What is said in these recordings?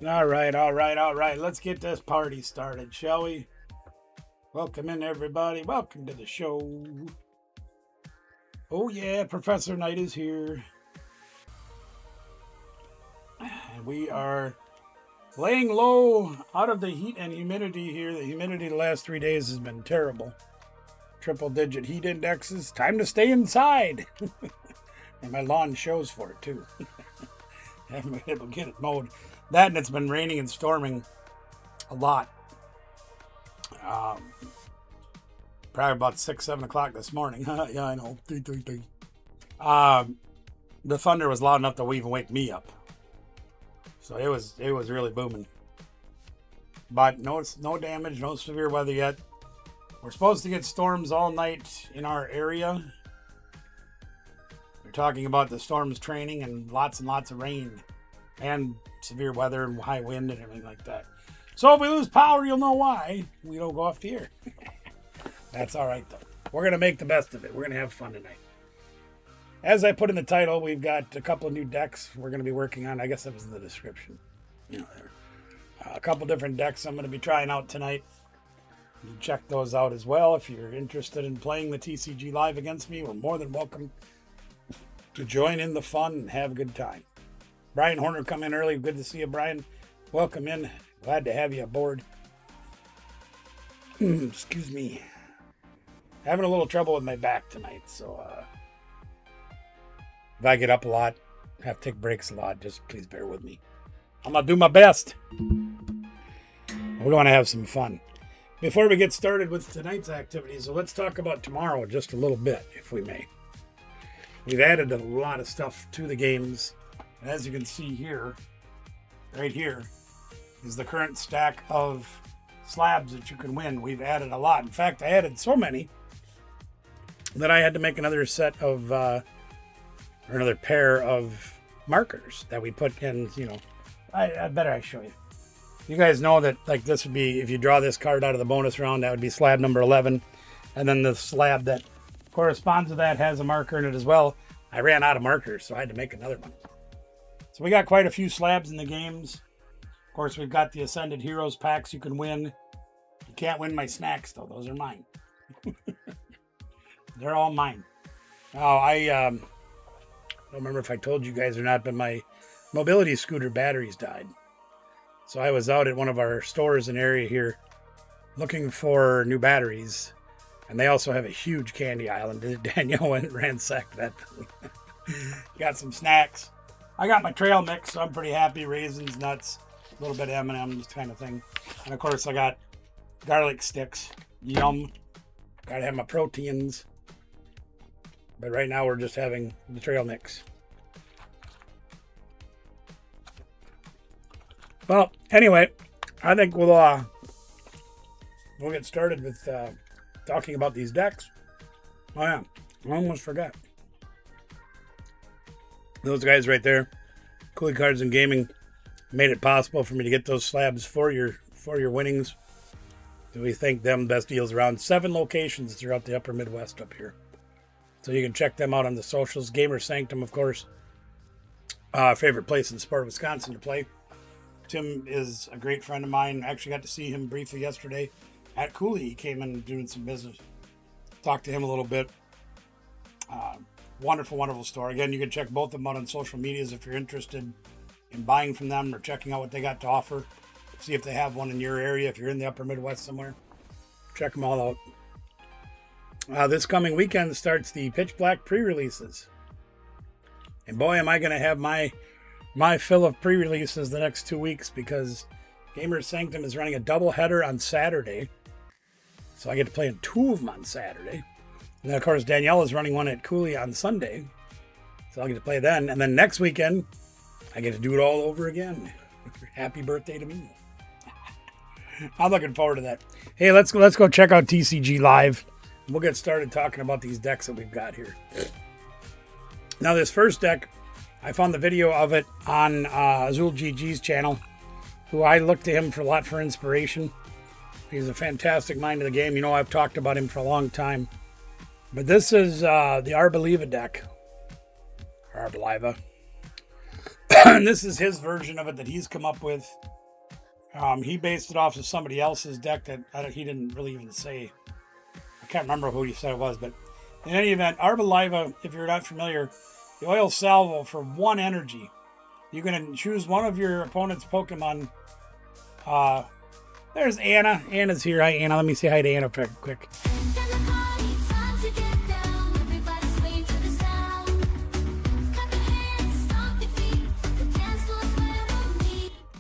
All right, all right, all right. Let's get this party started, shall we? Welcome in, everybody. Welcome to the show. Oh, yeah, Professor Knight is here. And we are laying low out of the heat and humidity here. The humidity the last 3 days has been terrible. Triple digit heat indexes. Time to stay inside. And my lawn shows for it, too. Haven't been able to get it mowed. That and it's been raining and storming a lot. Probably about 6, 7 o'clock this morning. Yeah, I know. The thunder was loud enough to even wake me up. So it was really booming. But no damage, no severe weather yet. We're supposed to get storms all night in our area. They're talking about the storms training and lots of rain and severe weather and high wind and everything like that. So if we lose power, you'll know why we don't go off the air. That's all right, though. We're going to make the best of it. We're going to have fun tonight. As I put in the title, we've got a couple of new decks we're going to be working on. I guess that was in the description. A couple different decks I'm going to be trying out tonight. You check those out as well. If you're interested in playing the TCG live against me, we're more than welcome to join in the fun and have a good time. Brian Horner come in early. Good to see you, Brian. Welcome in. Glad to have you aboard. Excuse me. Having a little trouble with my back tonight, so if I get up a lot, have to take breaks a lot, just please bear with me. I'm going to do my best. We're going to have some fun. Before we get started with tonight's activities, so let's talk about tomorrow just a little bit, if we may. We've added a lot of stuff to the games. As you can see here, right here, is the current stack of slabs that you can win. We've added a lot. In fact, I added so many that I had to make another set of, or another pair of markers that we put in, I better I show you. You guys know that, like, this would be, if you draw this card out of the bonus round, that would be slab number 11. And then the slab that corresponds to that has a marker in it as well. I ran out of markers, so I had to make another one. So we got quite a few slabs in the games. Of course, we've got the Ascended Heroes packs you can win. You can't win my snacks, though. Those are mine. They're all mine. Now, I don't remember if I told you guys or not, but my mobility scooter batteries died. So I was out at one of our stores in the area here looking for new batteries. And they also have a huge candy aisle. And Danielle went and ransacked that thing. Got some snacks. I got my trail mix, so I'm pretty happy. Raisins, nuts, a little bit of M&M's kind of thing. And of course, I got garlic sticks. Yum. Gotta have my proteins. But right now, we're just having the trail mix. Well, anyway, I think we'll get started with talking about these decks. Oh yeah, I almost forgot. Those guys right there, Cooley Cards and Gaming, made it possible for me to get those slabs for your winnings. So we thank them. Best deals around. 7 locations throughout the upper Midwest up here. So you can check them out on the socials. Gamer Sanctum, of course. Favorite place in Sport, Wisconsin to play. Tim is a great friend of mine. I actually got to see him briefly yesterday at Cooley. He came in doing some business. Talked to him a little bit. Wonderful, wonderful store. Again, you can check both of them out on social medias if you're interested in buying from them or checking out what they got to offer. See if they have one in your area. If you're in the upper Midwest somewhere, check them all out. This coming weekend starts the Pitch Black pre-releases. And boy, am I going to have my fill of pre-releases the next 2 weeks, because Gamer Sanctum is running a double header on Saturday. So I get to play in 2 of them on Saturday. And then, of course, Danielle is running one at Cooley on Sunday. So I'll get to play then. And then next weekend, I get to do it all over again. Happy birthday to me. I'm looking forward to that. Hey, let's go check out TCG Live. We'll get started talking about these decks that we've got here. Now, this first deck, I found the video of it on Azul GG's channel, who I look to him for a lot for inspiration. He's a fantastic mind of the game. You know, I've talked about him for a long time. But this is the Arboliva deck. Arboliva. And this is his version of it that he's come up with. He based it off of somebody else's deck that he didn't really even say. I can't remember who he said it was, but in any event, Arboliva, if you're not familiar, the oil salvo for 1 energy. You can choose one of your opponent's Pokemon. There's Anna. Anna's here. Hi, Anna. Let me say hi to Anna quick.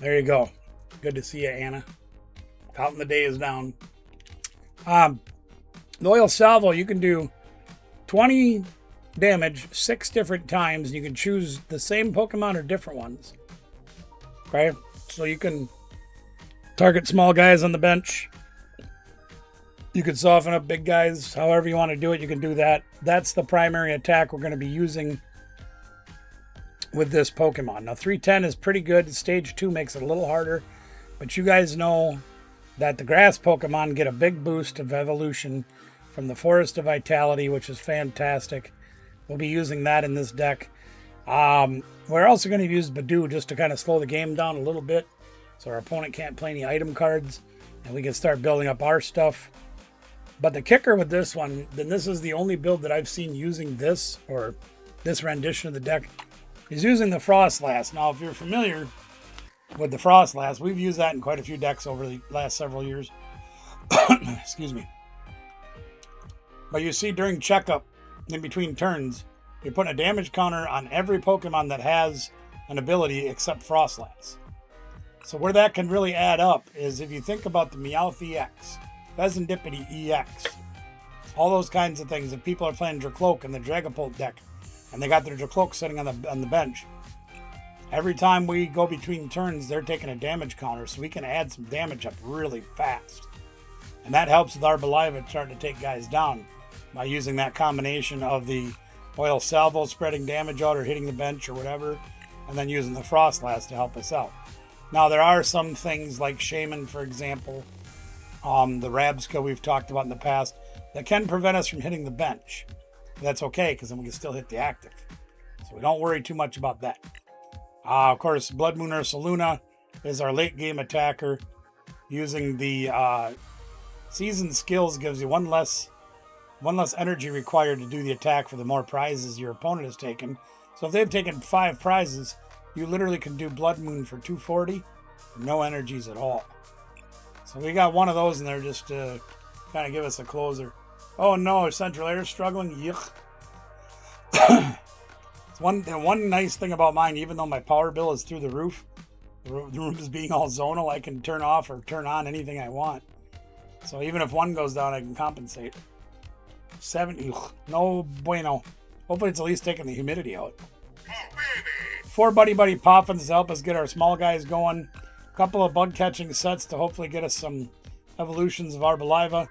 There you go. Good to see you, Anna. Counting the days down. The oil salvo, you can do 20 damage 6 different times. You can choose the same Pokemon or different ones. Okay? So you can target small guys on the bench. You can soften up big guys. However you want to do it, you can do that. That's the primary attack we're going to be using with this Pokemon. Now, 310 is pretty good. Stage 2 makes it a little harder. But you guys know that the grass Pokemon get a big boost of evolution from the Forest of Vitality, which is fantastic. We'll be using that in this deck. We're also going to use Badoo just to kind of slow the game down a little bit so our opponent can't play any item cards and we can start building up our stuff. But the kicker with this one, then this is the only build that I've seen using this, or this rendition of the deck, is using the Frostlass. Now, if you're familiar with the Frostlass, we've used that in quite a few decks over the last several years. Excuse me. But you see, during checkup, in between turns, you're putting a damage counter on every Pokemon that has an ability except Frostlass. So where that can really add up is if you think about the Meowth EX, Pheasantipity EX, all those kinds of things. If people are playing Dracloak in the Dragapult deck, and they got their Dracloak sitting on the bench, every time we go between turns, they're taking a damage counter, so we can add some damage up really fast. And that helps with Arboliva starting to take guys down by using that combination of the oil salvo spreading damage out or hitting the bench or whatever, and then using the Frostlass to help us out. Now, there are some things like Shaman, for example, the Rabska we've talked about in the past, that can prevent us from hitting the bench. That's okay, because then we can still hit the active. So we don't worry too much about that. Of course, Blood Moon Ursaluna is our late game attacker. Using the season skills gives you one less energy required to do the attack for the more prizes your opponent has taken. So if they've taken 5 prizes, you literally can do Blood Moon for 240, no energies at all. So we got one of those in there just to kind of give us a closer. Oh no, Central Air struggling. Yuck. One nice thing about mine, even though my power bill is through the roof, the room is being all zonal, I can turn off or turn on anything I want. So even if one goes down, I can compensate. 7, no bueno. Hopefully it's at least taking the humidity out. 4 Buddy Poffins to help us get our small guys going. A couple of bug catching sets to hopefully get us some evolutions of Arboliva.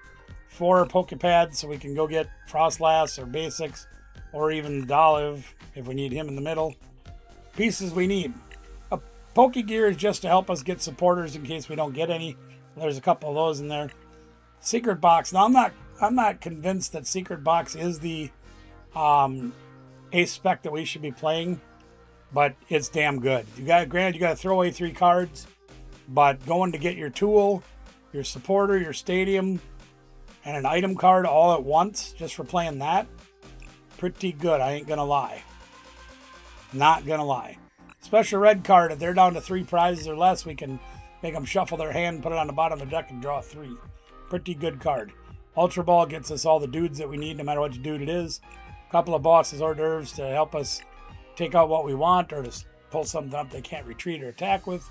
4 Pokepads so we can go get Frostlass or Basics or even Dolive if we need him in the middle. Pieces we need. A Pokegear is just to help us get supporters in case we don't get any. There's a couple of those in there. Secret Box. Now I'm not convinced that Secret Box is the ace spec that we should be playing, but it's damn good. Granted, you got to throw away 3 cards, but going to get your tool, your supporter, your stadium, and an item card all at once just for playing that, pretty good. I ain't gonna lie. Not gonna lie. Special red card, if they're down to 3 prizes or less, we can make them shuffle their hand, put it on the bottom of the deck, and draw 3. Pretty good card. Ultra Ball gets us all the dudes that we need, no matter what dude it is. A couple of bosses hors d'oeuvres to help us take out what we want or to pull something up they can't retreat or attack with.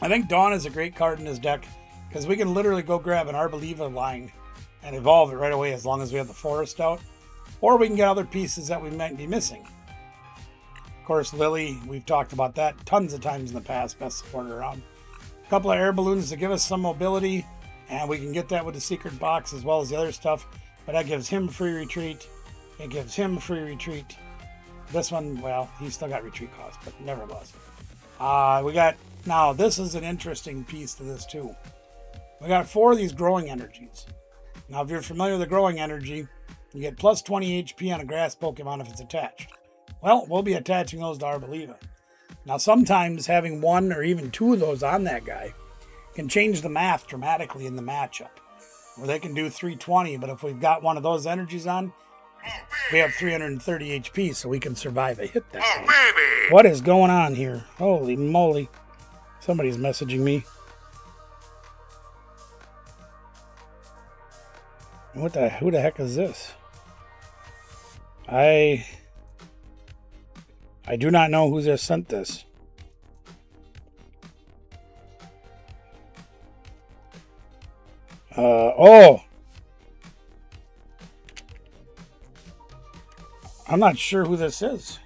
I think Dawn is a great card in this deck because we can literally go grab an Arboliva line and evolve it right away as long as we have the forest out. Or we can get other pieces that we might be missing. Of course, Lily, we've talked about that tons of times in the past, best supporter around. A couple of air balloons to give us some mobility, and we can get that with the secret box as well as the other stuff. But that gives him free retreat. It gives him free retreat. This one, well, he's still got retreat cost, but nevertheless. Now this is an interesting piece to this too. We got 4 of these growing energies. Now, if you're familiar with the growing energy, you get plus 20 HP on a grass Pokemon if it's attached. Well, we'll be attaching those to Arboliva. Now, sometimes having one or even two of those on that guy can change the math dramatically in the matchup. Where they can do 320, but if we've got one of those energies on, we have 330 HP, so we can survive a hit that way. What is going on here? Holy moly. Somebody's messaging me. Who the heck is this? I do not know who just sent this. Oh. I'm not sure who this is.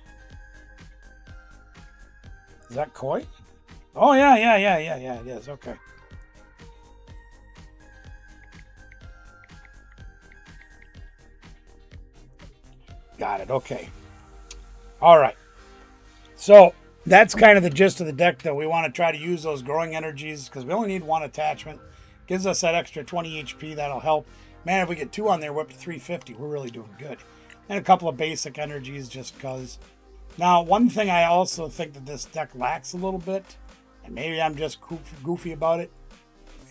Is that Koi? Oh, yeah, it is. Okay. Got it. Okay. All right. So that's kind of the gist of the deck, though. We want to try to use those growing energies because we only need one attachment. Gives us that extra 20 HP. That'll help. Man, if we get two on there, we're up to 350. We're really doing good. And a couple of basic energies just because. Now, one thing I also think that this deck lacks a little bit, and maybe I'm just goofy about it,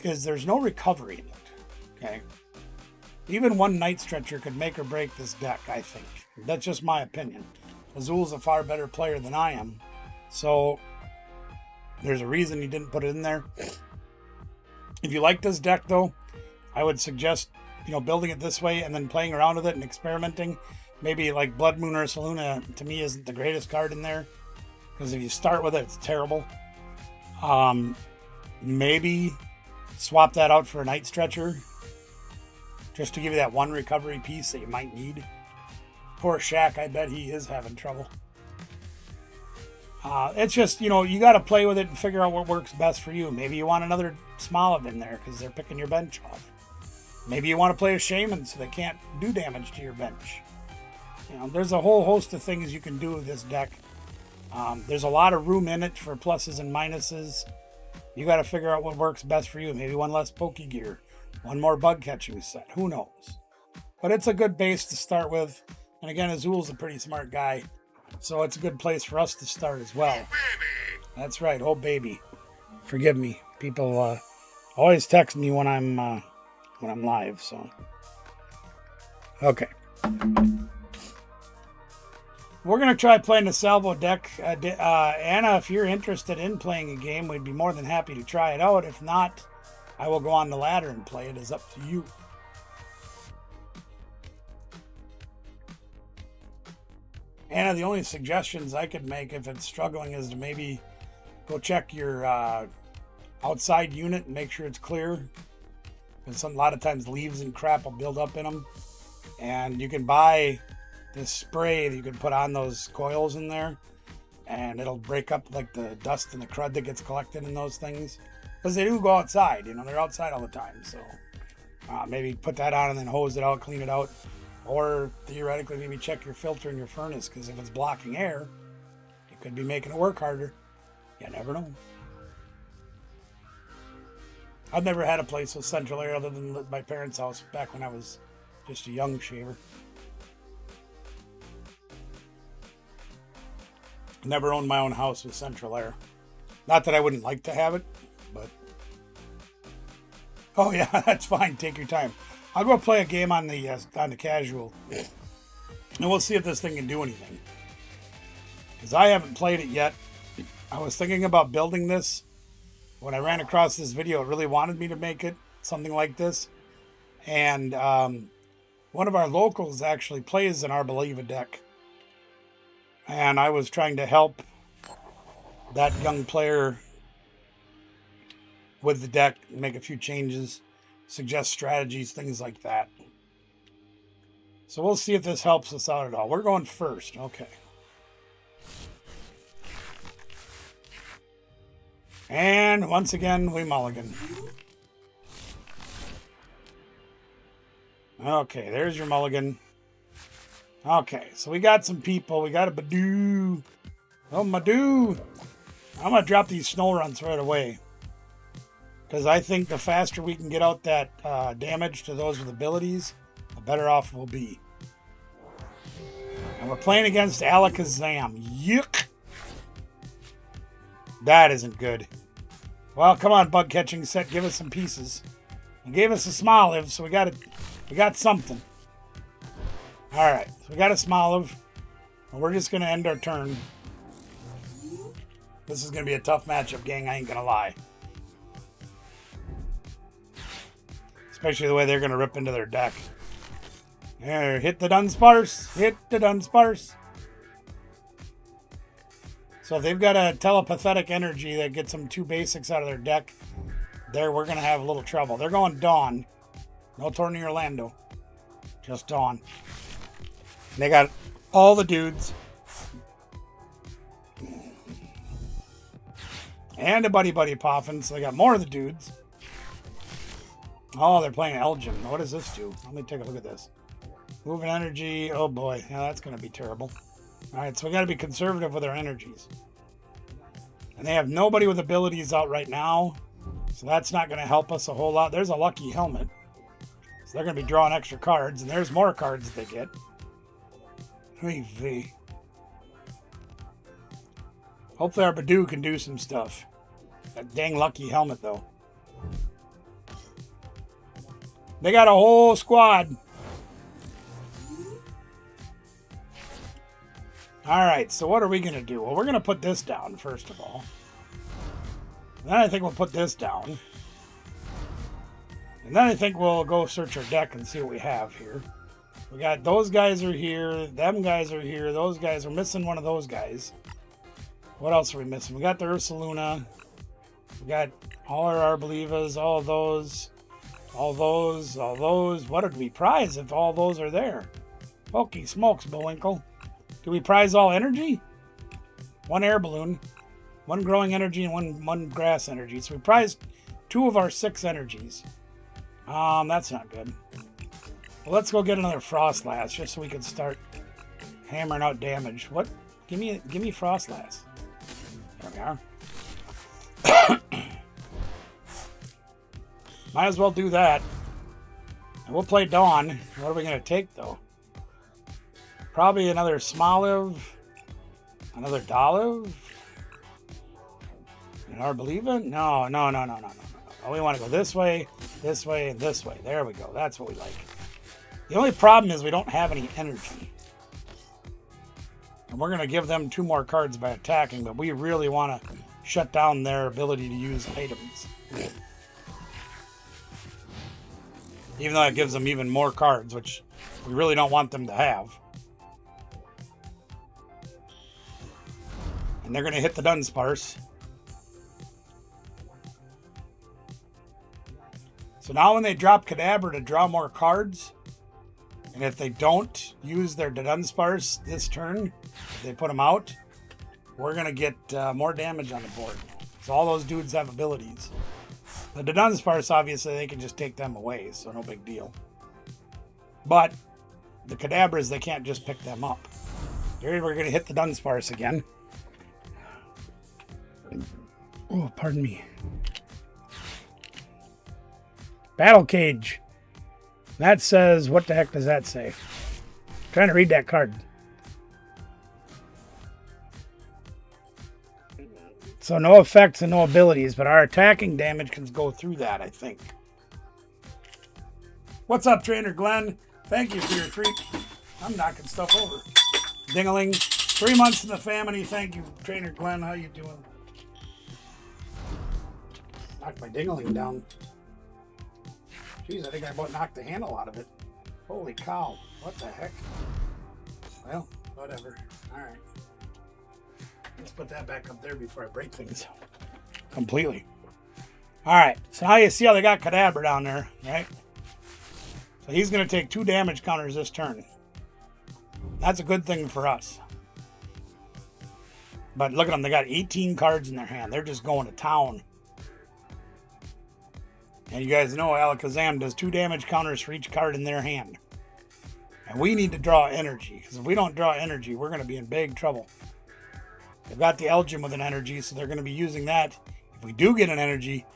is there's no recovery in it. Okay? Even one Night Stretcher could make or break this deck, I think. That's just my opinion. Azul's a far better player than I am. So, there's a reason he didn't put it in there. If you like this deck, though, I would suggest, building it this way and then playing around with it and experimenting. Maybe like Blood Moon or Saluna, to me, isn't the greatest card in there. Because if you start with it, it's terrible. Maybe swap that out for a Night Stretcher. Just to give you that one recovery piece that you might need. Poor Shaq, I bet he is having trouble. It's just, you got to play with it and figure out what works best for you. Maybe you want another Smoliv in there because they're picking your bench off. Maybe you want to play a Shaman so they can't do damage to your bench. There's a whole host of things you can do with this deck. There's a lot of room in it for pluses and minuses. You got to figure out what works best for you. Maybe one less Poke Gear. One more bug catching set. Who knows? But it's a good base to start with. And again, Azul's a pretty smart guy. So it's a good place for us to start as well. That's right. Oh, baby. Forgive me. People always text me when I'm live. So, okay. We're going to try playing the Salvo deck. Anna, if you're interested in playing a game, we'd be more than happy to try it out. If not, I will go on the ladder and play it. It's up to you. Anna, the only suggestions I could make if it's struggling is to maybe go check your outside unit and make sure it's clear. Because a lot of times leaves and crap will build up in them. And you can buy this spray that you can put on those coils in there. And it'll break up like the dust and the crud that gets collected in those things. Because they do go outside, they're outside all the time. So maybe put that on and then hose it out, clean it out. Or theoretically, maybe check your filter in your furnace, because if it's blocking air, it could be making it work harder. You never know. I've never had a place with central air other than my parents' house back when I was just a young shaver. Never owned my own house with central air. Not that I wouldn't like to have it, but... Oh yeah, that's fine. Take your time. I'll go play a game on the casual, and we'll see if this thing can do anything. Because I haven't played it yet. I was thinking about building this. When I ran across this video, it really wanted me to make it something like this. And one of our locals actually plays an Arboliva deck. And I was trying to help that young player with the deck, make a few changes. Suggest strategies, things like that. So we'll see if this helps us out at all. We're going first. Okay. And once again, we mulligan. Okay, there's your mulligan. Okay, so we got some people. We got a Badoo. Oh, Madoo. I'm going to drop these snow runs right away. Because I think the faster we can get out that damage to those with abilities, the better off we'll be. And we're playing against Alakazam. Yuck! That isn't good. Well, come on, bug catching set. Give us some pieces. You gave us a Smoliv, so we got something. All right, so we got a Smoliv, and we're just gonna end our turn. This is gonna be a tough matchup, gang. I ain't gonna lie. Especially the way they're gonna rip into their deck. There, hit the Dunsparce. Hit the Dunsparce. So if they've got a telepathetic energy that gets them 2 basics out of their deck, we're going to have a little trouble. They're going Dawn. No Tornado Orlando. Just Dawn. And they got all the dudes. And a Buddy Poffin, so they got more of the dudes. Oh, they're playing Elgin. What does this do? Let me take a look at this. Moving energy. Oh boy. Yeah, that's going to be terrible. Alright, so we got to be conservative with our energies. And they have nobody with abilities out right now. So that's not going to help us a whole lot. There's a lucky helmet. So they're going to be drawing extra cards. And there's more cards that they get. Hopefully our Badoo can do some stuff. That dang lucky helmet, though. They got a whole squad. Alright, so what are we going to do? Well, we're going to put this down, first of all. And then I think we'll put this down. And then I think we'll go search our deck and see what we have here. We got those guys are here. Them guys are here. Those guys. We're missing one of those guys. What else are we missing? We got the Ursaluna. We got all our Arbolivas. All those. All those. All those. What did we prize if all those are there? Holy smokes, Bullwinkle. Do we prize all energy? 1 air balloon, 1 growing energy, and one grass energy. So we prized 2 of our 6 energies. That's not good. Well, let's go get another Frostlass just so we can start hammering out damage. What? Give me Frostlass. There we are. Might as well do that. And we'll play Dawn. What are we going to take, though? Probably another Smoliv, another Doliv, an Arboliva? No. Oh, we want to go this way, and this way. There we go. That's what we like. The only problem is we don't have any energy. And we're going to give them 2 more cards by attacking, but we really want to shut down their ability to use items. Even though it gives them even more cards, which we really don't want them to have. And they're going to hit the Dunsparce. So now when they drop Kadabra to draw more cards, and if they don't use their Dunsparce this turn, if they put them out, we're going to get more damage on the board. So all those dudes have abilities. The Dunsparce, obviously, they can just take them away, so no big deal. But the Kadabras, they can't just pick them up. Here we're going to hit the Dunsparce again. Oh, pardon me. Battle Cage. That says, what the heck does that say? I'm trying to read that card. So no effects and no abilities, but our attacking damage can go through that, I think. What's up, Trainer Glenn? Thank you for your treat. I'm knocking stuff over. Dingaling. 3 months in the family. Thank you, Trainer Glenn. How you doing? Knocked my dingaling down. Jeez, I think I about knocked the handle out of it. Holy cow. What the heck? Well, whatever. Alright. Let's put that back up there before I break things completely. Alright, so now you see how they got Kadabra down there, right? So he's going to take 2 damage counters this turn. That's a good thing for us. But look at them, they got 18 cards in their hand. They're just going to town. And you guys know Alakazam does 2 damage counters for each card in their hand. And we need to draw energy. Because if we don't draw energy, we're going to be in big trouble. They've got the Elgin with an energy, so they're going to be using that. If we do get an energy,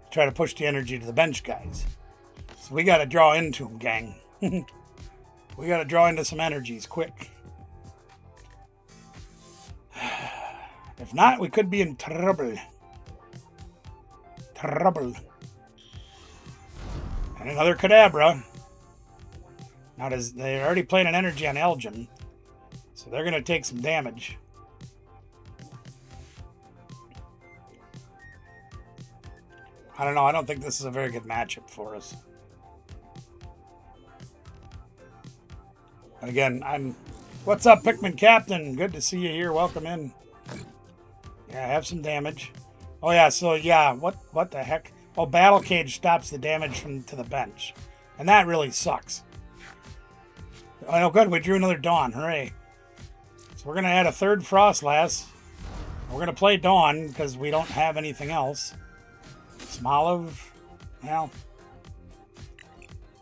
try to push the energy to the bench guys. So we got to draw into them, gang. We got to draw into some energies quick. If not, we could be in trouble. Trouble. And another Kadabra. Now, they're already playing an energy on Elgin, so they're going to take some damage. I don't know. I don't think this is a very good matchup for us. And again, What's up, Pikmin Captain? Good to see you here. Welcome in. Yeah, have some damage. Oh yeah, so yeah, what the heck? Oh, Battle Cage stops the damage to the bench, and that really sucks. Oh, good. We drew another Dawn. Hooray! So we're gonna add a third Frostlass. We're gonna play Dawn because we don't have anything else. Smoliv. Well,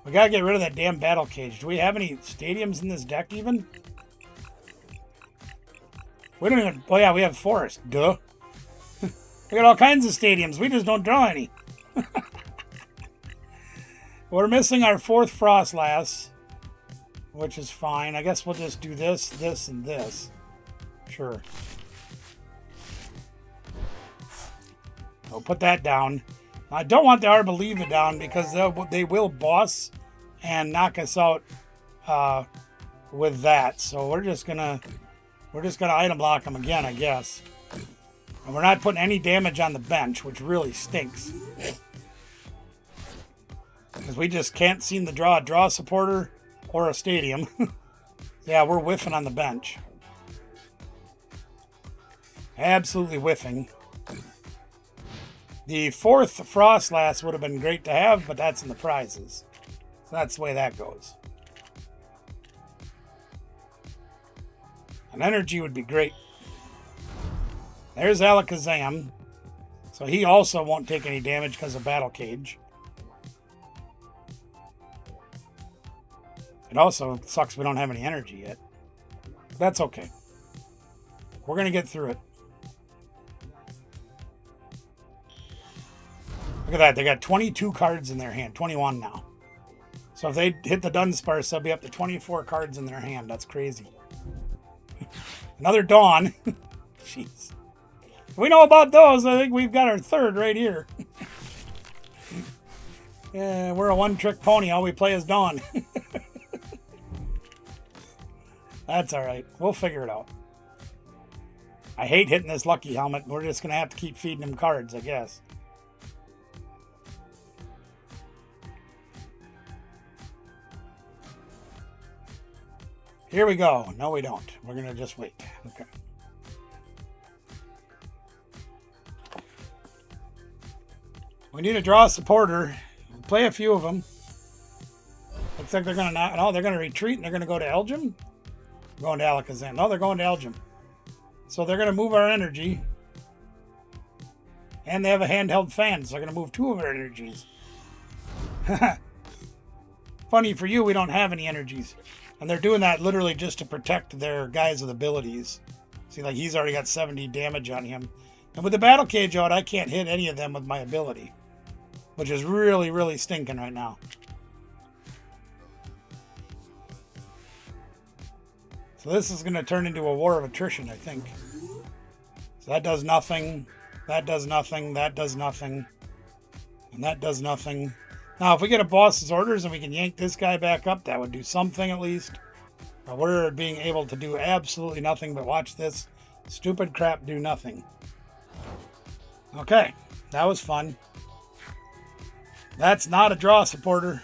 we gotta get rid of that damn Battle Cage. Do we have any stadiums in this deck even? We don't even... Oh yeah, we have Forest. Duh. We got all kinds of stadiums. We just don't draw any. We're missing our fourth Frostlass, which is fine. I guess we'll just do this, this, and this. Sure. We'll put that down. I don't want the Arboliva down because they will boss and knock us out with that. So we're just gonna item block them again, I guess. And we're not putting any damage on the bench, which really stinks. Because we just can't seem to draw a draw supporter or a stadium. Yeah, we're whiffing on the bench. Absolutely whiffing. The fourth Frostlass would have been great to have, but that's in the prizes. So that's the way that goes. An energy would be great. There's Alakazam. So he also won't take any damage because of Battle Cage. It also sucks we don't have any energy yet. But that's okay. We're going to get through it. Look at that. They got 22 cards in their hand. 21 now. So if they hit the Dunsparce, they'll be up to 24 cards in their hand. That's crazy. Another Dawn. Jeez. We know about those. I think we've got our third right here. Yeah, we're a one-trick pony. All we play is Dawn. That's all right. We'll figure it out. I hate hitting this lucky helmet. We're just going to have to keep feeding him cards, I guess. Here we go. No, we don't. We're going to just wait. Okay. We need to draw a supporter. Play a few of them. Looks like they're going to they're going to retreat and they're going to go to Elgin. Going to Alakazam. No, they're going to Elgin. So they're going to move our energy. And they have a handheld fan, so they're going to move two of our energies. Funny for you, we don't have any energies. And they're doing that literally just to protect their guys with abilities. See, like he's already got 70 damage on him. And with the Battle Cage out, I can't hit any of them with my ability. Which is really, really stinking right now. So this is going to turn into a war of attrition, I think. So that does nothing. That does nothing. That does nothing. And that does nothing. Now, if we get a boss's orders and we can yank this guy back up, that would do something at least. But we're being able to do absolutely nothing but watch this stupid crap do nothing. Okay, that was fun. That's not a draw supporter.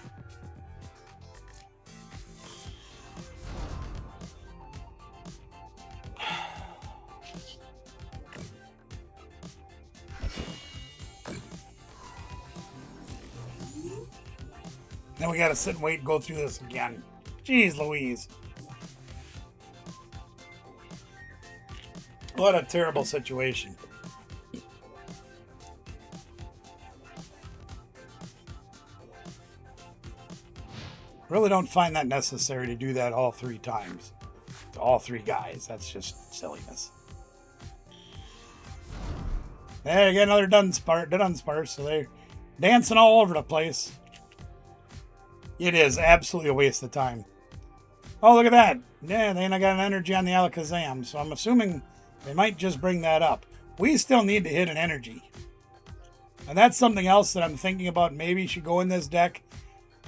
Then we gotta sit and wait and go through this again. Jeez Louise. What a terrible situation. Really don't find that necessary to do that all three times. To all three guys. That's just silliness. Hey, I got another Dunsparce, so they're dancing all over the place. It is absolutely a waste of time. Oh, look at that. Yeah, then I got an energy on the Alakazam, so I'm assuming They might just bring that up. We still need to hit an energy. And that's something else that I'm thinking about. Maybe should go in this deck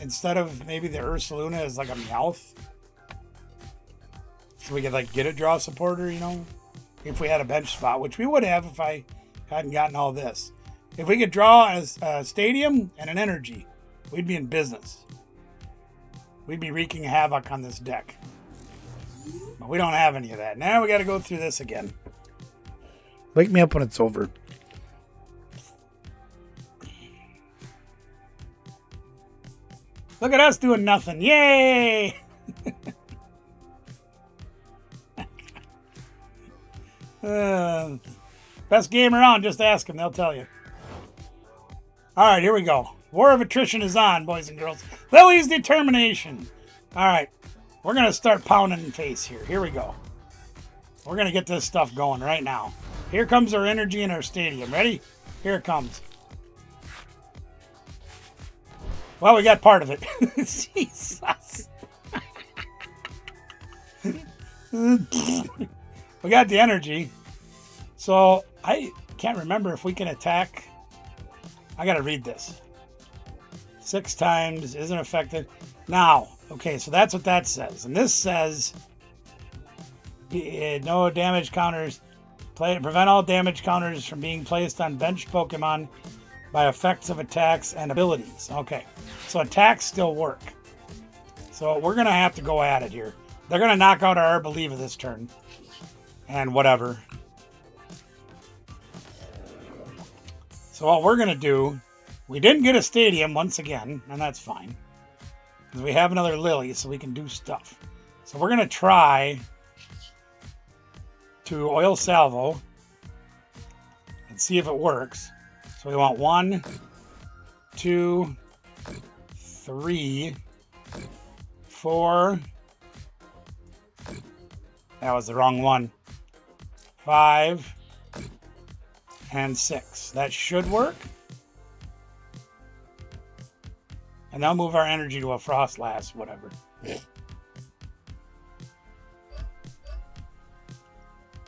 instead of maybe the Ursaluna as like a Meowth. So we could like get a draw supporter, you know, if we had a bench spot, which we would have if I hadn't gotten all this. If we could draw a stadium and an energy, we'd be in business. We'd be wreaking havoc on this deck. But we don't have any of that. Now we got to go through this again. Wake me up when it's over. Look at us doing nothing. Yay! Best game around. Just ask them. They'll tell you. All right, here we go. War of attrition is on, boys and girls. Lily's determination. All right. We're going to start pounding in face here. Here we go. We're going to get this stuff going right now. Here comes our energy in our stadium. Ready? Here it comes. Well, we got part of it. Jesus. We got the energy. So, I can't remember if we can attack. I got to read this. 6 times, isn't affected. Now, okay, so that's what that says. And this says, no damage counters. Prevent all damage counters from being placed on benched Pokemon by effects of attacks and abilities. Okay, so attacks still work. So we're going to have to go at it here. They're going to knock out our Arboliva this turn. And whatever. So what we're going to do, we didn't get a stadium once again, and that's fine. Because we have another Lily, so we can do stuff. So we're going to try to Oil Salvo and see if it works. So we want 1, 2, 3, 4. That was the wrong one. 5 and 6. That should work. And now move our energy to a Frostlass, whatever.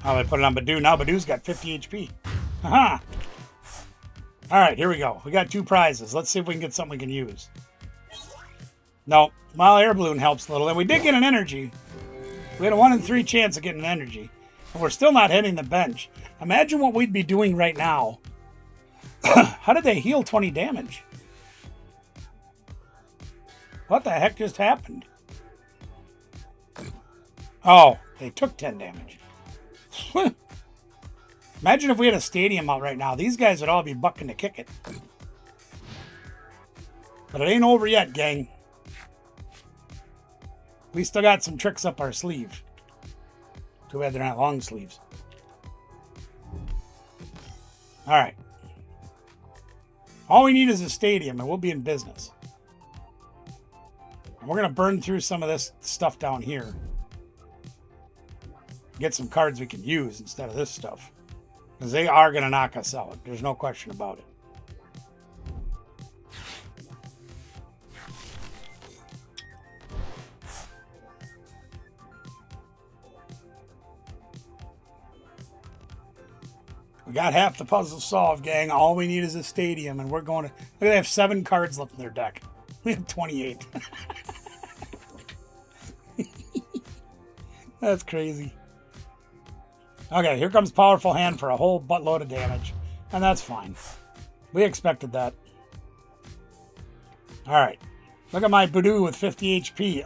Oh, they put it on Badoo. Now Badoo's got 50 HP. Aha! Alright, here we go. We got 2 prizes. Let's see if we can get something we can use. No. Well, Air Balloon helps a little. And we did get an energy. We had a 1 in 3 chance of getting an energy. And we're still not hitting the bench. Imagine what we'd be doing right now. How did they heal 20 damage? What the heck just happened? Oh, they took 10 damage. Imagine if we had a stadium out right now. These guys would all be bucking to kick it. But it ain't over yet, gang. We still got some tricks up our sleeve. Too bad they're not long sleeves. Alright. All we need is a stadium and we'll be in business. And we're going to burn through some of this stuff down here. Get some cards we can use instead of this stuff. Because they are going to knock us out. There's no question about it. We got half the puzzle solved, gang. All we need is a stadium, and we're going to... Look, they have 7 cards left in their deck. We have 28. That's crazy. Okay, here comes Powerful Hand for a whole buttload of damage. And that's fine. We expected that. Alright. Look at my Badoo with 50 HP.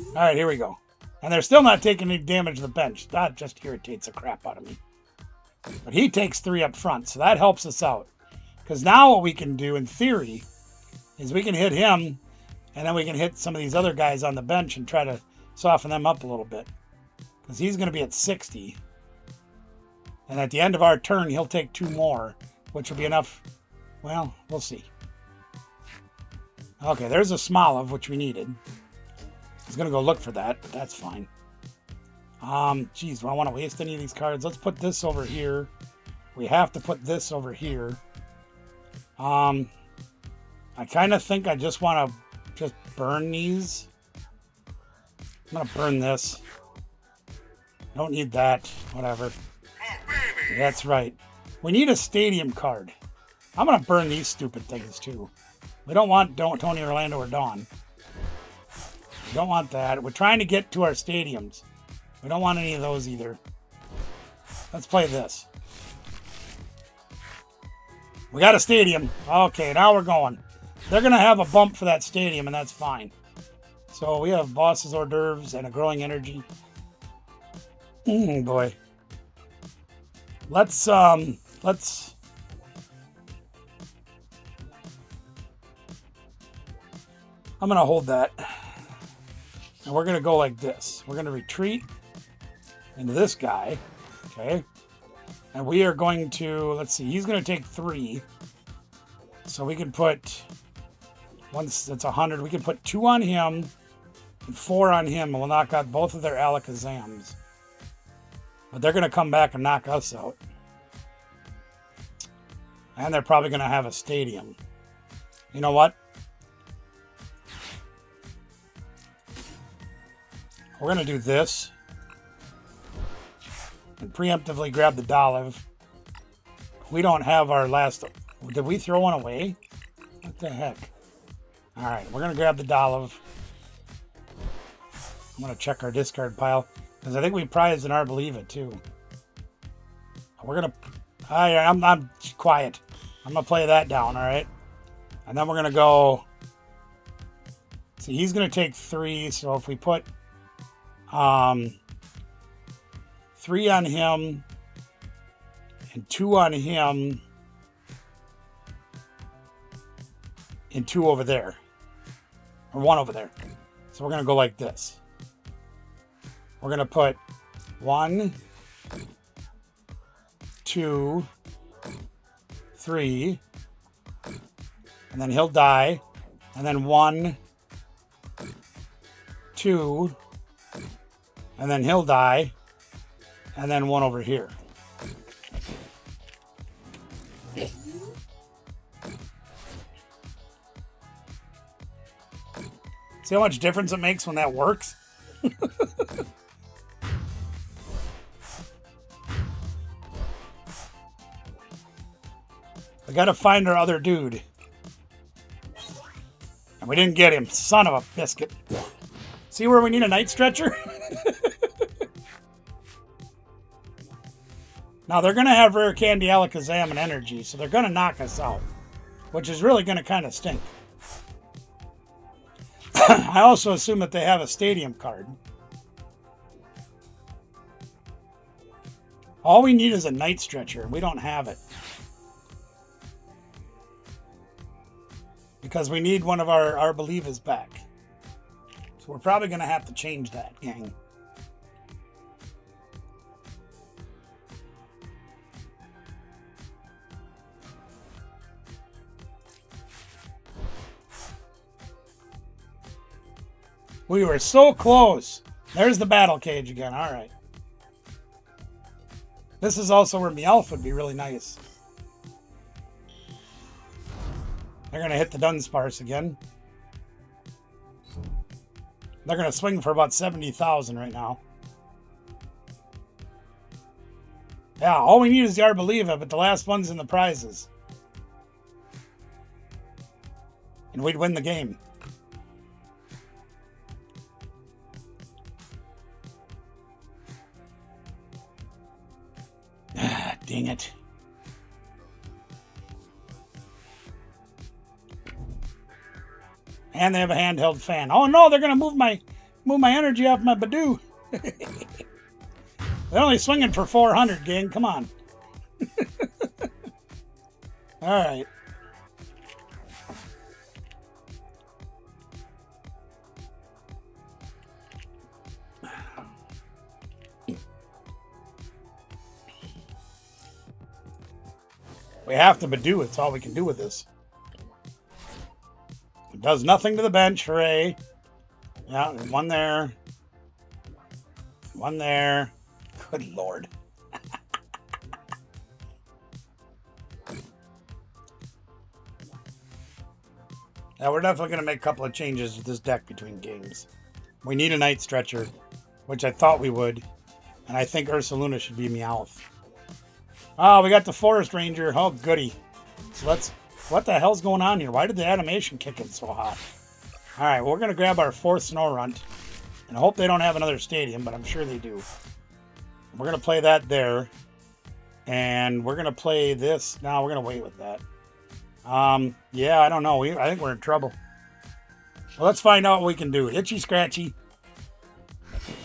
Alright, here we go. And they're still not taking any damage to the bench. That just irritates the crap out of me. But he takes 3 up front, so that helps us out. Because now what we can do, in theory, is we can hit him, and then we can hit some of these other guys on the bench and try to soften them up a little bit. Because he's going to be at 60. And at the end of our turn, he'll take 2 more, which will be enough. Well, we'll see. Okay, there's a Smoliv, which we needed. I was going to go look for that, but that's fine. Geez, do I want to waste any of these cards? Let's put this over here. We have to put this over here. I kind of think I just want to just burn these. I'm going to burn this. Don't need that. Whatever. That's right. We need a stadium card. I'm going to burn these stupid things too. We don't want Tony Orlando or Dawn. We don't want that. We're trying to get to our stadiums. We don't want any of those either. Let's play this. We got a stadium. Okay, now we're going. They're going to have a bump for that stadium, and that's fine. So we have Boss's Hors d'oeuvres and a growing energy. Boy. Let's I'm going to hold that. And we're going to go like this. We're going to retreat into this guy. Okay. And we are going to, let's see, he's going to take 3. So we can put, once it's 100, we can put 2 on him and 4 on him, and we'll knock out both of their Alakazams. But they're going to come back and knock us out. And they're probably going to have a stadium. You know what? We're going to do this. And preemptively grab the Dolive. We don't have our last... Did we throw one away? What the heck? Alright, we're going to grab the Dolive. I'm going to check our discard pile. Because I think we prized an Arboliva too. We're going to... I'm quiet. I'm going to play that down, alright? And then we're going to go... See, he's going to take 3. So if we put... 3 on him and 2 on him and 2 over there, or 1 over there. So we're going to go like this. We're going to put 1, 2, 3, and then he'll die, and then 1, 2, and then he'll die. And then 1 over here. See how much difference it makes when that works? We gotta find our other dude. And we didn't get him. Son of a biscuit. See where we need a night stretcher? Now, they're going to have Rare Candy, Alakazam, and Energy, so they're going to knock us out, which is really going to kind of stink. I also assume that they have a stadium card. All we need is a Night Stretcher, and we don't have it. Because we need one of our Arbolivas back. So we're probably going to have to change that, gang. We were so close. There's the battle cage again. All right. This is also where Meowth would be really nice. They're going to hit the Dunsparce again. They're going to swing for about 70,000 right now. Yeah, all we need is the Arboliva, but the last one's in the prizes. And we'd win the game. Dang it. And they have a handheld fan. Oh no, they're gonna move my energy off my Badoo. They're only swinging for 400, gang. Come on. All right. We have to Badoo. It's all we can do with this. It does nothing to the bench. Hooray. Yeah, one there. One there. Good Lord. Yeah, we're definitely going to make a couple of changes with this deck between games. We need a Night Stretcher, which I thought we would. And I think Ursaluna should be Meowth. Oh, we got the Forest Ranger. Oh, goody. So let's... What the hell's going on here? Why did the animation kick in so hot? Alright, well, we're going to grab our 4th Snorunt. And I hope they don't have another stadium, but I'm sure they do. We're going to play that there. And we're going to play this. No, we're going to wait with that. Yeah, I don't know. I think we're in trouble. Well, let's find out what we can do. Itchy Scratchy.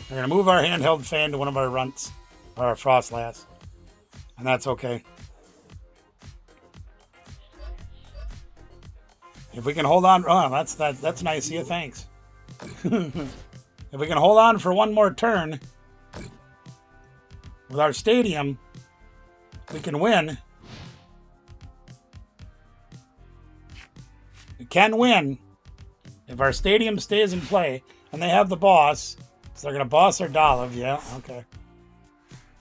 We're going to move our handheld fan to one of our runts. Or our Frostlass. And that's okay. If we can hold on... Oh, that's nice of you. Thanks. If we can hold on for one more turn with our stadium, we can win. We can win if our stadium stays in play and they have the boss. So they're going to boss our Dolliv. Yeah, okay.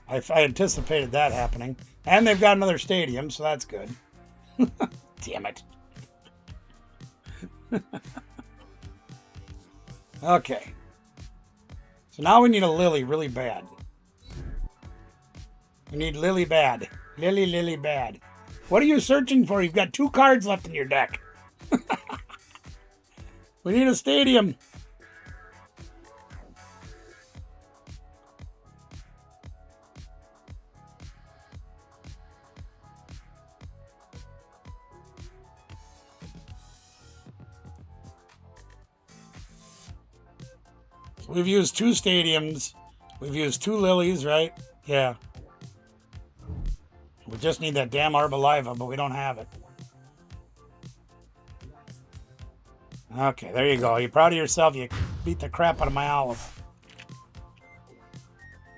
I anticipated that happening. And they've got another stadium, so that's good. Damn it. Okay. So now we need a Lily really bad. We need Lily bad. Lily bad. What are you searching for? You've got 2 cards left in your deck. We need a stadium. We've used 2 stadiums. We've used 2 lilies, right? Yeah. We just need that damn Arboliva, but we don't have it. Okay, there you go. You're proud of yourself. You beat the crap out of my Olive.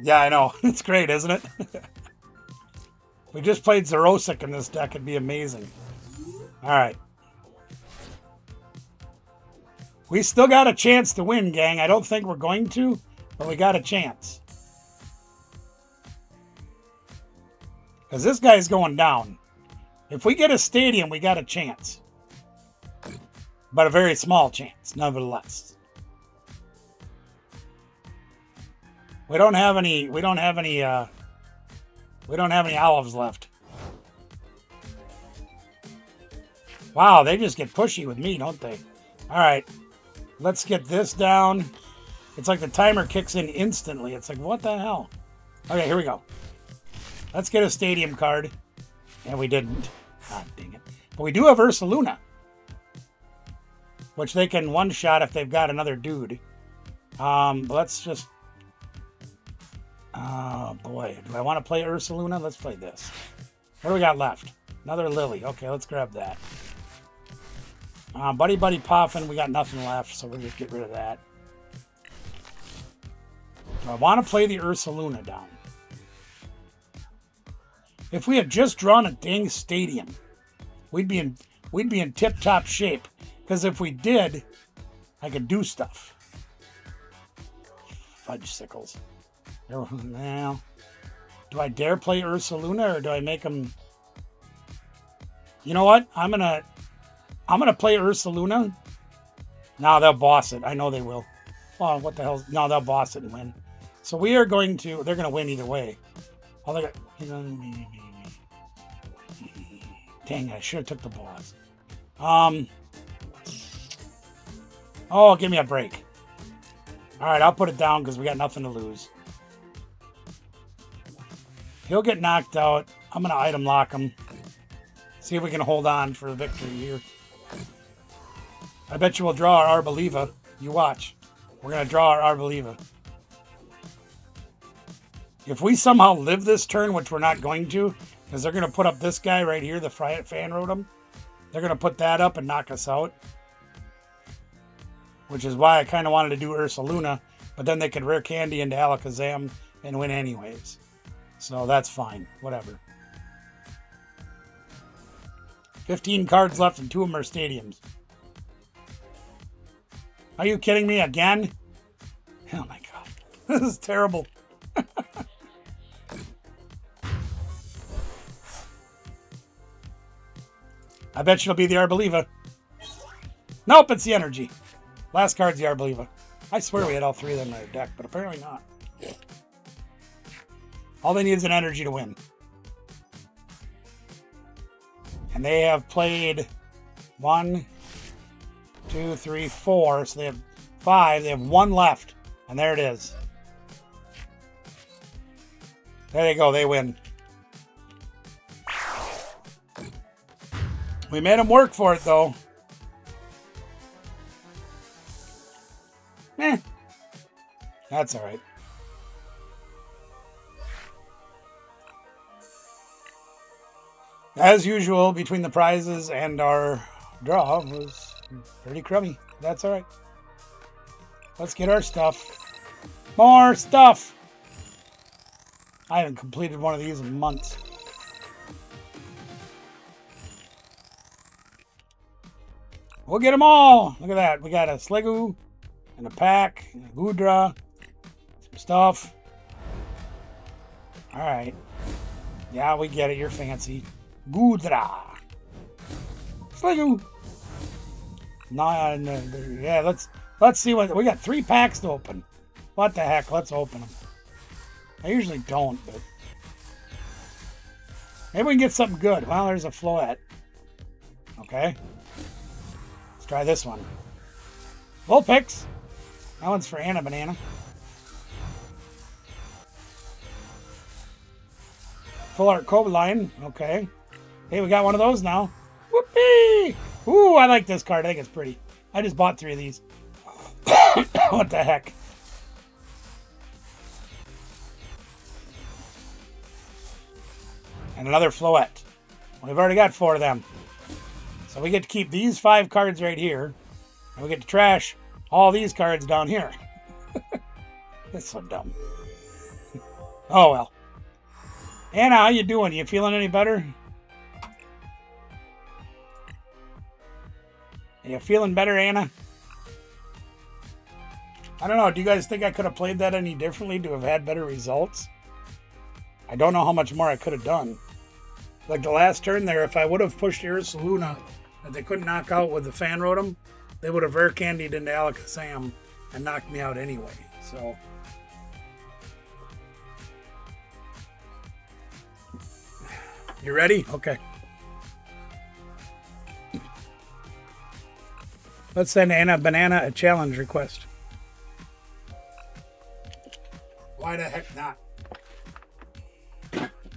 Yeah, I know. It's great, isn't it? If we just played Zerosic in this deck, it'd be amazing. Alright. We still got a chance to win, gang. I don't think we're going to, but we got a chance. Because this guy's going down. If we get a stadium, we got a chance. But a very small chance, nevertheless. We don't have any olives left. Wow, they just get pushy with me, don't they? Alright. Let's get this down. It's like the timer kicks in instantly. It's like, what the hell? Okay, here we go. Let's get a stadium card. And we didn't. God dang it. But we do have Ursaluna. Which they can one-shot if they've got another dude. Let's just... Oh, boy. Do I want to play Ursaluna? Let's play this. What do we got left? Another Lily. Okay, let's grab that. Buddy Poffin, we got nothing left, so we'll just get rid of that. I want to play the Ursaluna down. If we had just drawn a dang stadium, we'd be in tip-top shape. Because if we did, I could do stuff. Fudge sickles. Now, do I dare play Ursaluna or do I make him? You know what? I'm gonna play Ursaluna. No, they'll boss it. I know they will. Oh, what the hell? No, they'll boss it and win. So we are going to... They're going to win either way. Oh, they're going dang, I should have took the boss. Oh, give me a break. Alright, I'll put it down because we got nothing to lose. He'll get knocked out. I'm going to item lock him. See if we can hold on for a victory here. I bet you we'll draw our Arboliva. You watch. We're going to draw our Arboliva. If we somehow live this turn, which we're not going to, because they're going to put up this guy right here, the fan Rotom. They're going to put that up and knock us out. Which is why I kind of wanted to do Ursaluna, but then they could rare candy into Alakazam and win anyways. So that's fine. Whatever. 15 cards left and 2 of them are stadiums. Are you kidding me again? Oh my god. This is terrible. I bet you it'll be the Arboliva. Nope, it's the energy. Last card's the Arboliva. I swear we had all 3 of them in our deck, but apparently not. All they need is an energy to win. And they have played 1, 2, 3, 4. So they have 5. They have 1 left. And there it is. There they go. They win. We made them work for it, though. That's all right. As usual, between the prizes and our draw was pretty crummy. That's all right. Let's get our stuff. More stuff! I haven't completed one of these in months. We'll get them all! Look at that. We got a Sliggoo and a pack, and a Goodra, some stuff. Alright. Yeah, we get it. You're fancy. Goodra. Sliggoo. Yeah, let's see what we got. 3 packs to open. What the heck? Let's open them. I usually don't, but maybe we can get something good. Well, there's a Floette. Okay. Let's try this one. Vulpix. That one's for Anna Banana. Full Art Cobaline. Okay. Hey, we got one of those now. Whoopee! Ooh, I like this card. I think it's pretty. I just bought 3 of these. What the heck? And another Floette. We've already got 4 of them. So we get to keep these 5 cards right here. And we get to trash all these cards down here. That's so dumb. Oh, well. Anna, how you doing? You feeling any better? Are you feeling better, Anna? I don't know. Do you guys think I could have played that any differently to have had better results? I don't know how much more I could have done. Like the last turn there, if I would have pushed Ursaluna that they couldn't knock out with the Fan Rotom, they would have rare candied into Alakazam and knocked me out anyway. So you ready? Okay. Let's send Anna Banana a challenge request. Why the heck not?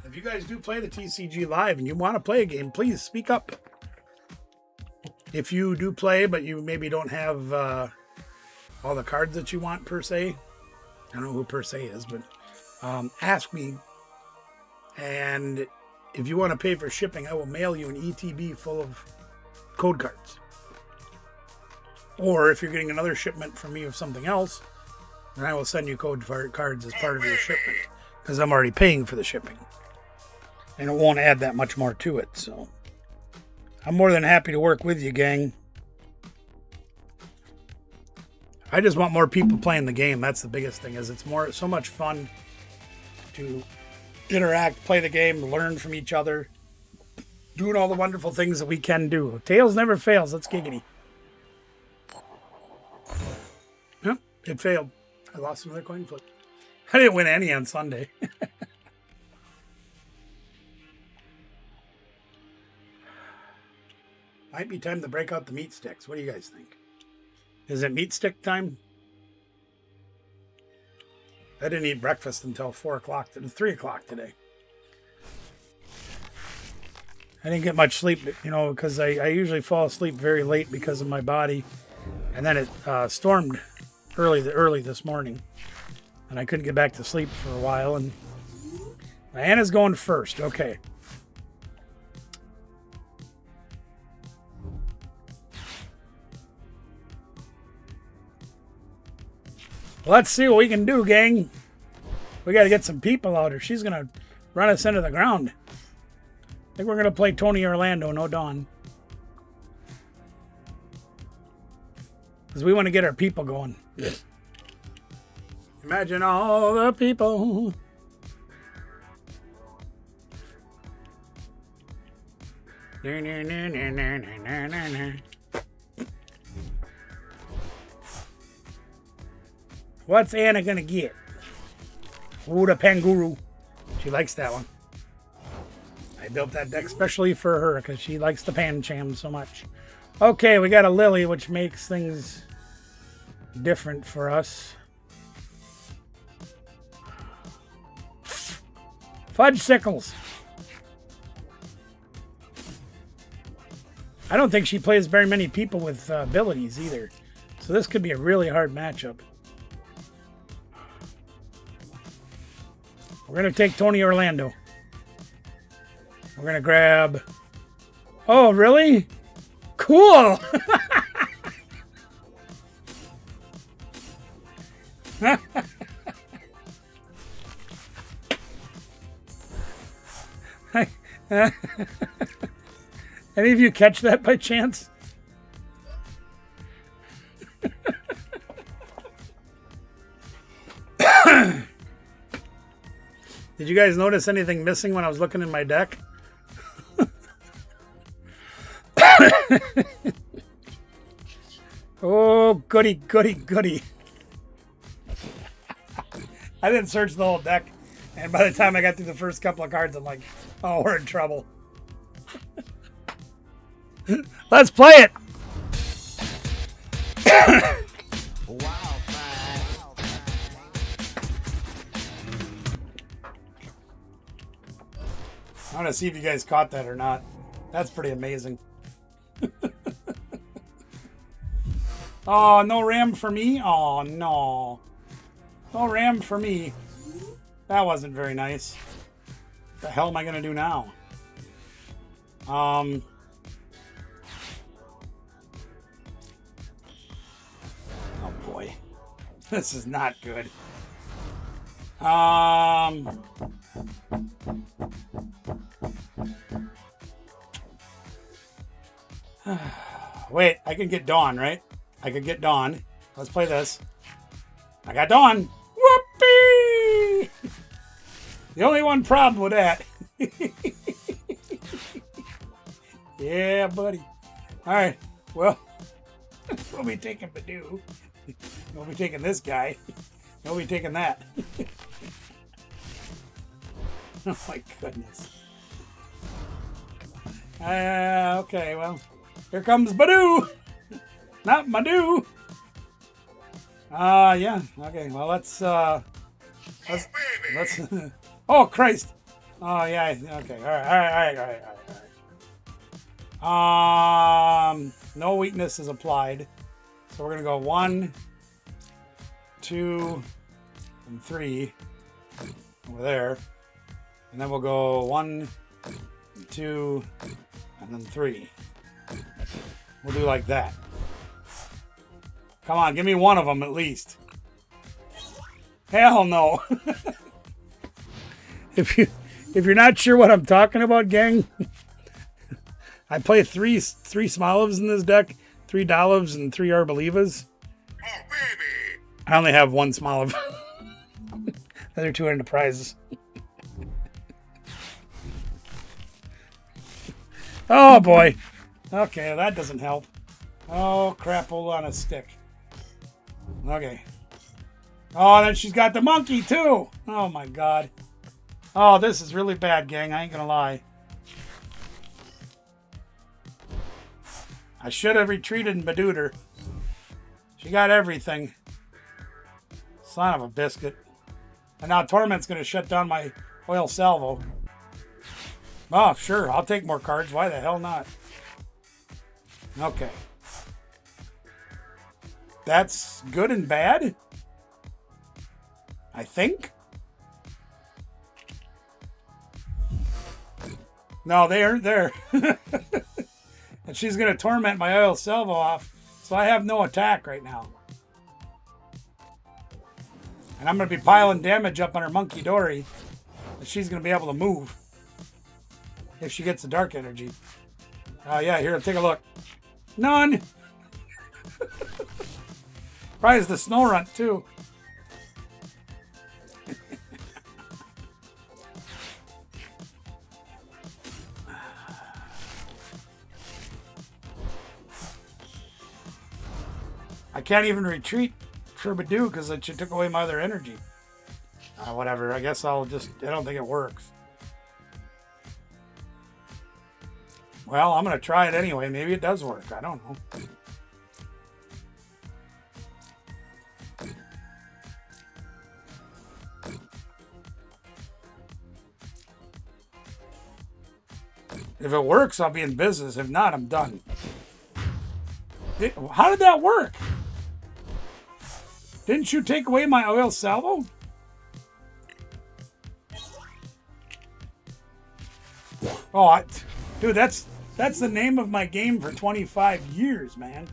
If you guys do play the TCG Live and you want to play a game, please speak up. If you do play, but you maybe don't have all the cards that you want, per se. I don't know who per se is, but ask me. And if you want to pay for shipping, I will mail you an ETB full of code cards. Or if you're getting another shipment from me of something else, then I will send you code cards as part of your shipment. Because I'm already paying for the shipping. And it won't add that much more to it, so I'm more than happy to work with you, gang. I just want more people playing the game. That's the biggest thing, is it's so much fun to interact, play the game, learn from each other, doing all the wonderful things that we can do. Tails never fails. Let's giggity. Yep, it failed. I lost another coin flip. I didn't win any on Sunday. Might be time to break out the meat sticks. What do you guys think? Is it meat stick time? I didn't eat breakfast until 3 o'clock today. I didn't get much sleep, because I usually fall asleep very late because of my body. And then it stormed early this morning. And I couldn't get back to sleep for a while. And Anna's going first. Okay. Let's see what we can do, gang. We got to get some people out here. She's going to run us into the ground. I think we're going to play Tony Orlando, no Dawn. Because we want to get our people going. Imagine all the people. What's Anna gonna get? Ooh, the Panguru. She likes that one. I built that deck especially for her because she likes the Pancham so much. Okay, we got a Lily, which makes things different for us. Fudge Sickles. I don't think she plays very many people with abilities either. So this could be a really hard matchup. We're going to take Tony Orlando. We're going to grab... Oh, really? Cool! Any of you catch that by chance? Did you guys notice anything missing when I was looking in my deck? Oh, goody, goody, goody. I didn't search the whole deck, and by the time I got through the first couple of cards, I'm like, oh, we're in trouble. Let's play it! I want to see if you guys caught that or not. That's pretty amazing. Oh, no ram for me? Oh, no. No ram for me. That wasn't very nice. What the hell am I going to do now? Oh, boy. This is not good. Wait, I can get Dawn, right? I could get Dawn. Let's play this. I got Dawn. Whoopee! The only one problem with that. Yeah, buddy. All right. Well, we'll be taking Badoo. We'll be taking this guy. We'll be taking that. Oh, my goodness. Okay, well, here comes Badoo. Not Madoo. Yeah. Okay. Well, let's. Oh, Christ. Oh, yeah. Okay. All right. No weakness is applied, so we're gonna go 1, 2, and 3 over there, and then we'll go 1, 2, and then 3. We'll do like that. Come on, give me one of them at least. Hell no. If you're not sure what I'm talking about, gang, I play three Smolivs in this deck, 3 Dolivs, and 3 Arbolivas. Oh, baby. I only have 1 Smoliv. The other 2 are into prizes. Oh boy. Okay, that doesn't help. Oh crap, hold on a stick. Okay. Oh, then she's got the monkey too. Oh my god. Oh, this is really bad, gang. I ain't gonna lie. I should have retreated and Badooed her. She got everything. Son of a biscuit. And now Torment's gonna shut down my oil salvo. Oh, sure. I'll take more cards. Why the hell not? Okay. That's good and bad, I think. No, they aren't there. And she's going to torment my oil salvo off, so I have no attack right now. And I'm going to be piling damage up on her Monkey Dory, and she's going to be able to move if she gets the dark energy. Yeah, here, take a look. None! Probably the snow runt, too. I can't even retreat for Badoo because she took away my other energy. Whatever. I guess I'll just... I don't think it works. Well, I'm going to try it anyway. Maybe it does work. I don't know. If it works, I'll be in business. If not, I'm done. How did that work? Didn't you take away my oil salvo? Oh, dude, that's the name of my game for 25 years, man.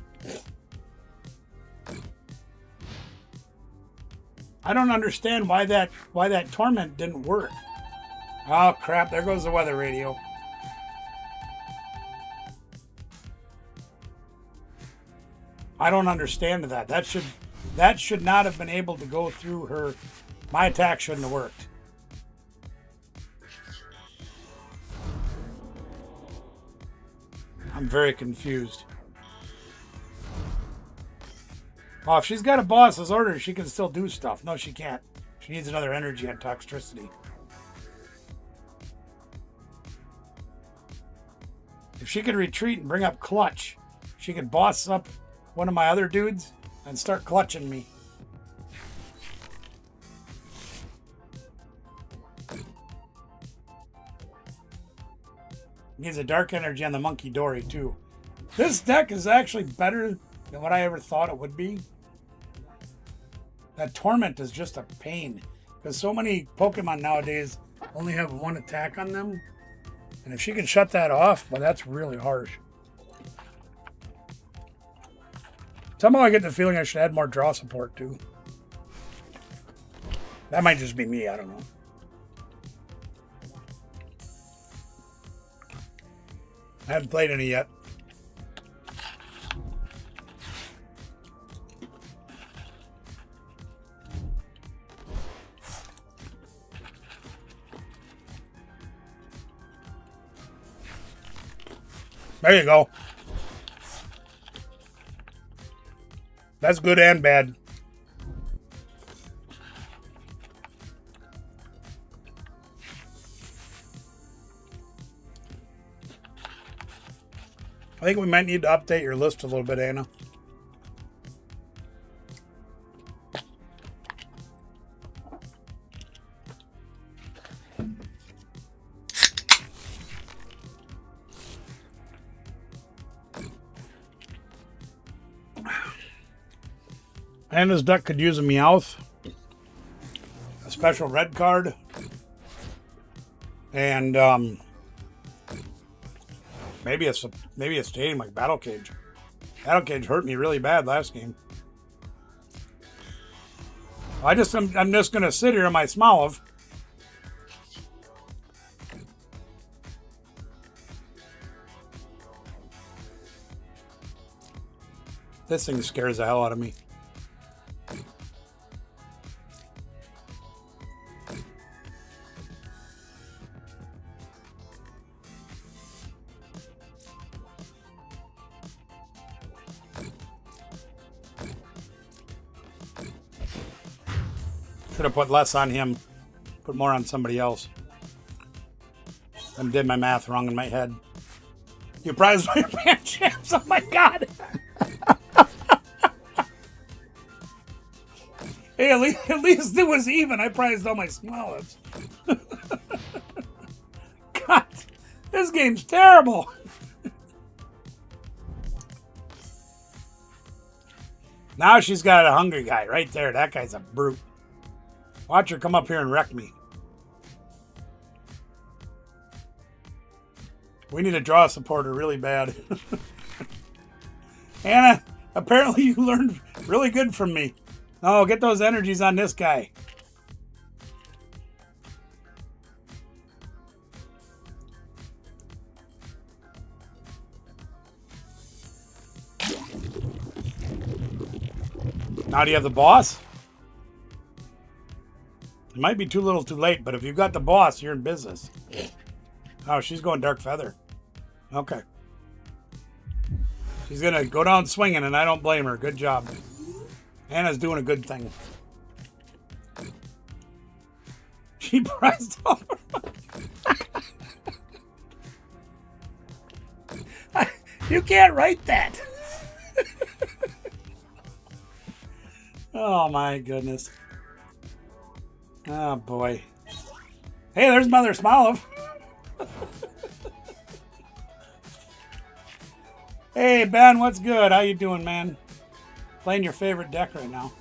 I don't understand why that torment didn't work. Oh crap, there goes the weather radio. I don't understand that. That should not have been able to go through her. My attack shouldn't have worked. I'm very confused. Oh, if she's got a boss's order, she can still do stuff. No, she can't. She needs another energy on Toxtricity. If she could retreat and bring up Clutch, she could boss up one of my other dudes and start clutching me. Needs a dark energy on the Monkey Dory too. This deck is actually better than what I ever thought it would be. That Torment is just a pain because so many Pokemon nowadays only have one attack on them. And if she can shut that off, well, that's really harsh. Somehow I get the feeling I should add more draw support too. That might just be me, I don't know. I haven't played any yet. There you go. That's good and bad. I think we might need to update your list a little bit, Anna. Anna's deck could use a Meowth, a special red card, and maybe a stadium like Battle Cage. Battle Cage hurt me really bad last game. I'm just gonna sit here in my Smoliv. This thing scares the hell out of me. Should have put less on him, put more on somebody else. I did my math wrong in my head. You prized my fan champs, oh my god! Hey, at least it was even. I prized all my Smolivs. God, this game's terrible. Now she's got a hungry guy right there. That guy's a brute. Watch her come up here and wreck me. We need a draw supporter really bad. Anna, apparently you learned really good from me. Oh, get those energies on this guy. Now do you have the boss? It might be too little too late, but if you've got the boss, you're in business. Oh, she's going Dark Feather. Okay. She's going to go down swinging, and I don't blame her. Good job. Anna's doing a good thing. She pressed over. You can't write that. Oh my goodness. Oh boy. Hey, there's Mother Smoliv. Hey Ben, what's good? How you doing, man? Playing your favorite deck right now.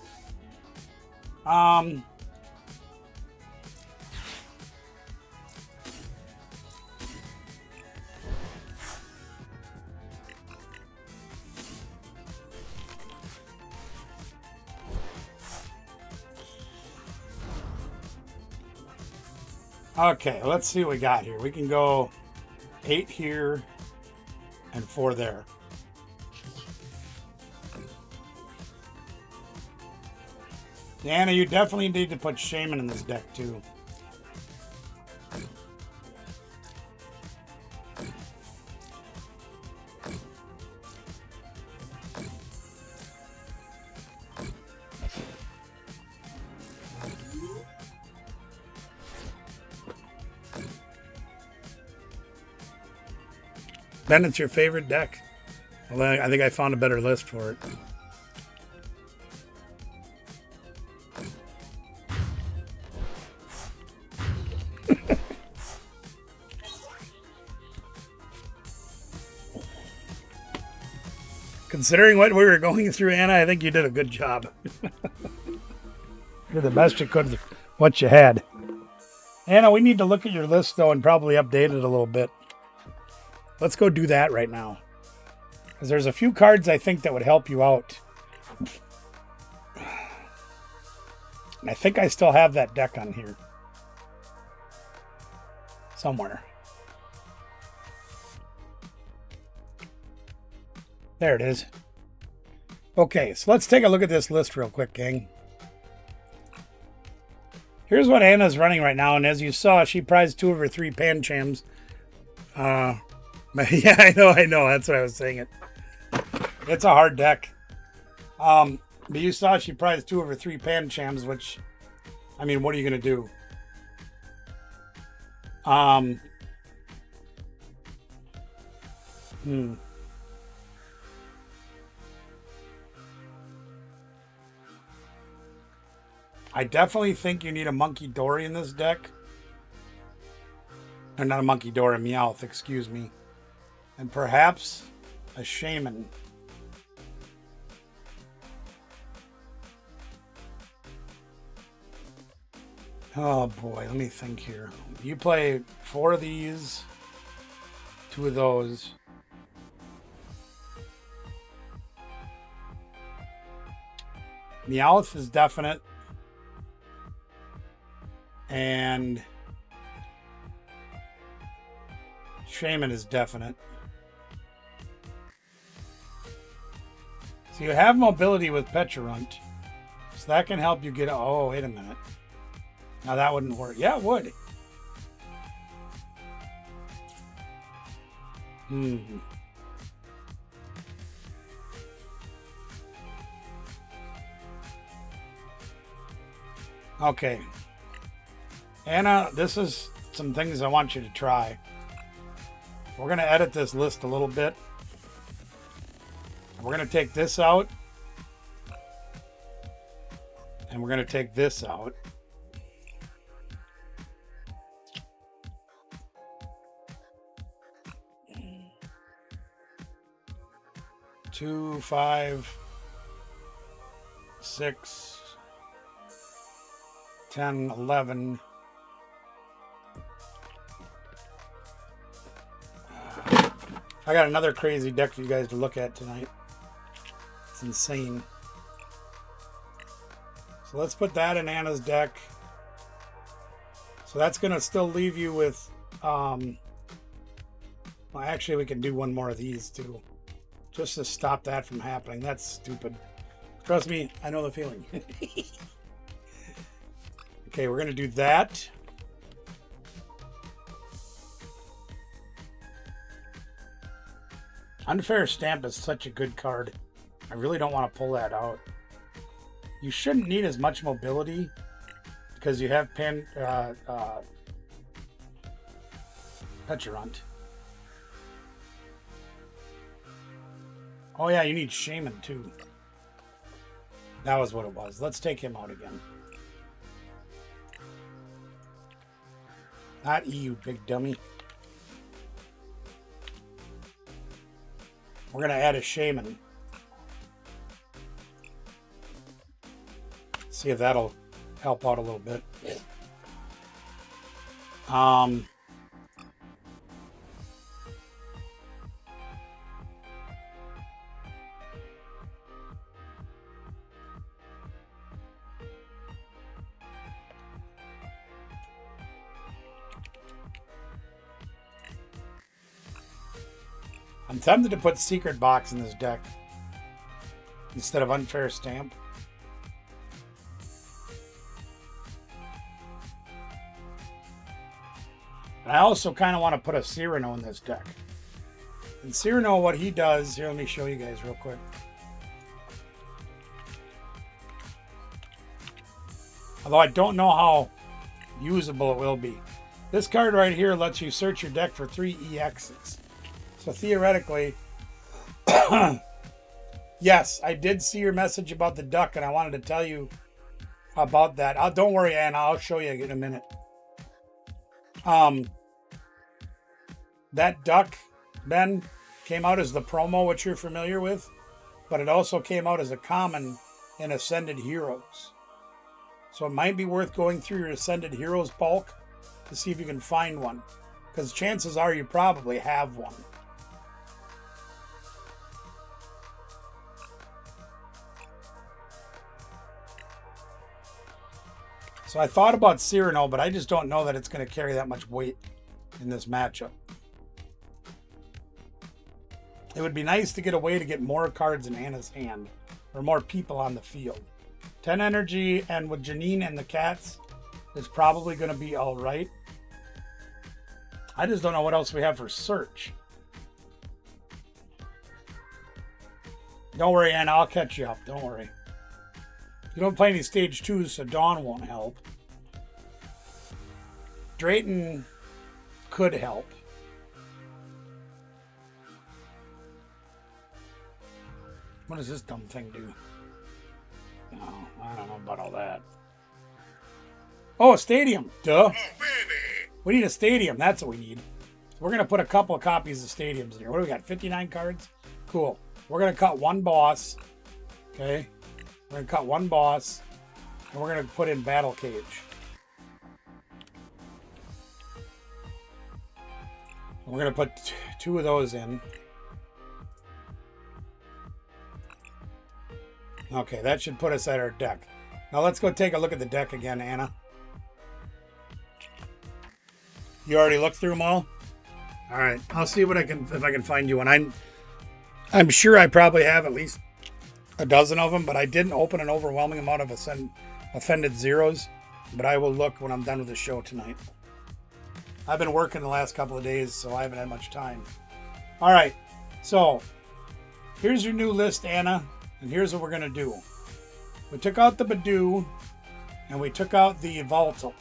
Okay, let's see what we got here. We can go 8 here and 4 there. Anna, you definitely need to put Shaman in this deck too. Ben, it's your favorite deck. Well, I think I found a better list for it. Considering what we were going through, Anna, I think you did a good job. You did the best you could with what you had. Anna, we need to look at your list, though, and probably update it a little bit. Let's go do that right now. Because there's a few cards I think that would help you out. And I think I still have that deck on here. Somewhere. There it is. Okay, so let's take a look at this list real quick, gang. Here's what Anna's running right now, and as you saw, she prized 2 of her 3 Panchams. Yeah, I know. That's what I was saying. It's a hard deck. But you saw she prized 2 of her 3 Panchams, which, I mean, what are you going to do? I definitely think you need a Monkey Dory in this deck. Or not a Monkey Dory, a Meowth, excuse me. And perhaps a Shaman. Oh boy, let me think here. You play 4 of these, 2 of those. Meowth is definite. And Shaman is definite. So you have mobility with Pecharunt. So that can help you get... Oh, wait a minute. Now that wouldn't work. Yeah, it would. Okay. Anna, this is some things I want you to try. We're going to edit this list a little bit. We're going to take this out. And we're going to take this out. Two, 5, 6, 10, 11. I got another crazy deck for you guys to look at tonight. It's insane. So let's put that in Anna's deck. So that's going to still leave you with... well, actually, we can do one more of these, too. Just to stop that from happening. That's stupid. Trust me, I know the feeling. Okay, we're going to do that. Unfair Stamp is such a good card. I really don't want to pull that out. You shouldn't need as much mobility because you have Petulant. Oh yeah, you need Shaman too. That was what it was. Let's take him out again. Not you, big dummy. We're going to add a Shaman. See if that'll help out a little bit. I'm tempted to put Secret Box in this deck instead of Unfair Stamp. And I also kind of want to put a Cyrano in this deck. And Cyrano, what he does, here, let me show you guys real quick. Although I don't know how usable it will be. This card right here lets you search your deck for 3 EXs. So theoretically, yes, I did see your message about the duck, and I wanted to tell you about that. Don't worry, Anna, I'll show you in a minute. That duck, Ben, came out as the promo, which you're familiar with, but it also came out as a common in Ascended Heroes. So it might be worth going through your Ascended Heroes bulk to see if you can find one, because chances are you probably have one. So I thought about Cyrano, but I just don't know that it's going to carry that much weight in this matchup. It would be nice to get a way to get more cards in Anna's hand, or more people on the field. 10 energy, and with Janine and the cats, is probably going to be all right. I just don't know what else we have for search. Don't worry, Anna, I'll catch you up. Don't worry. You don't play any stage 2s, so Dawn won't help. Drayton could help. What does this dumb thing do? No, I don't know about all that. Oh, a stadium. Duh. We need a stadium. That's what we need. We're going to put a couple of copies of stadiums in here. What do we got? 59 cards? Cool. We're going to cut one boss. Okay. We're going to cut one boss. And we're going to put in Battle Cage. We're going to put 2 of those in. Okay, that should put us at our deck. Now let's go take a look at the deck again, Anna. You already looked through them all? All right, I'll see what if I can find you one. I'm sure I probably have at least a dozen of them, but I didn't open an overwhelming amount of Offended Zeros. But I will look when I'm done with the show tonight. I've been working the last couple of days, so I haven't had much time. All right, so here's your new list, Anna. And here's what we're going to do. We took out the Badoo, and we took out the Voltal.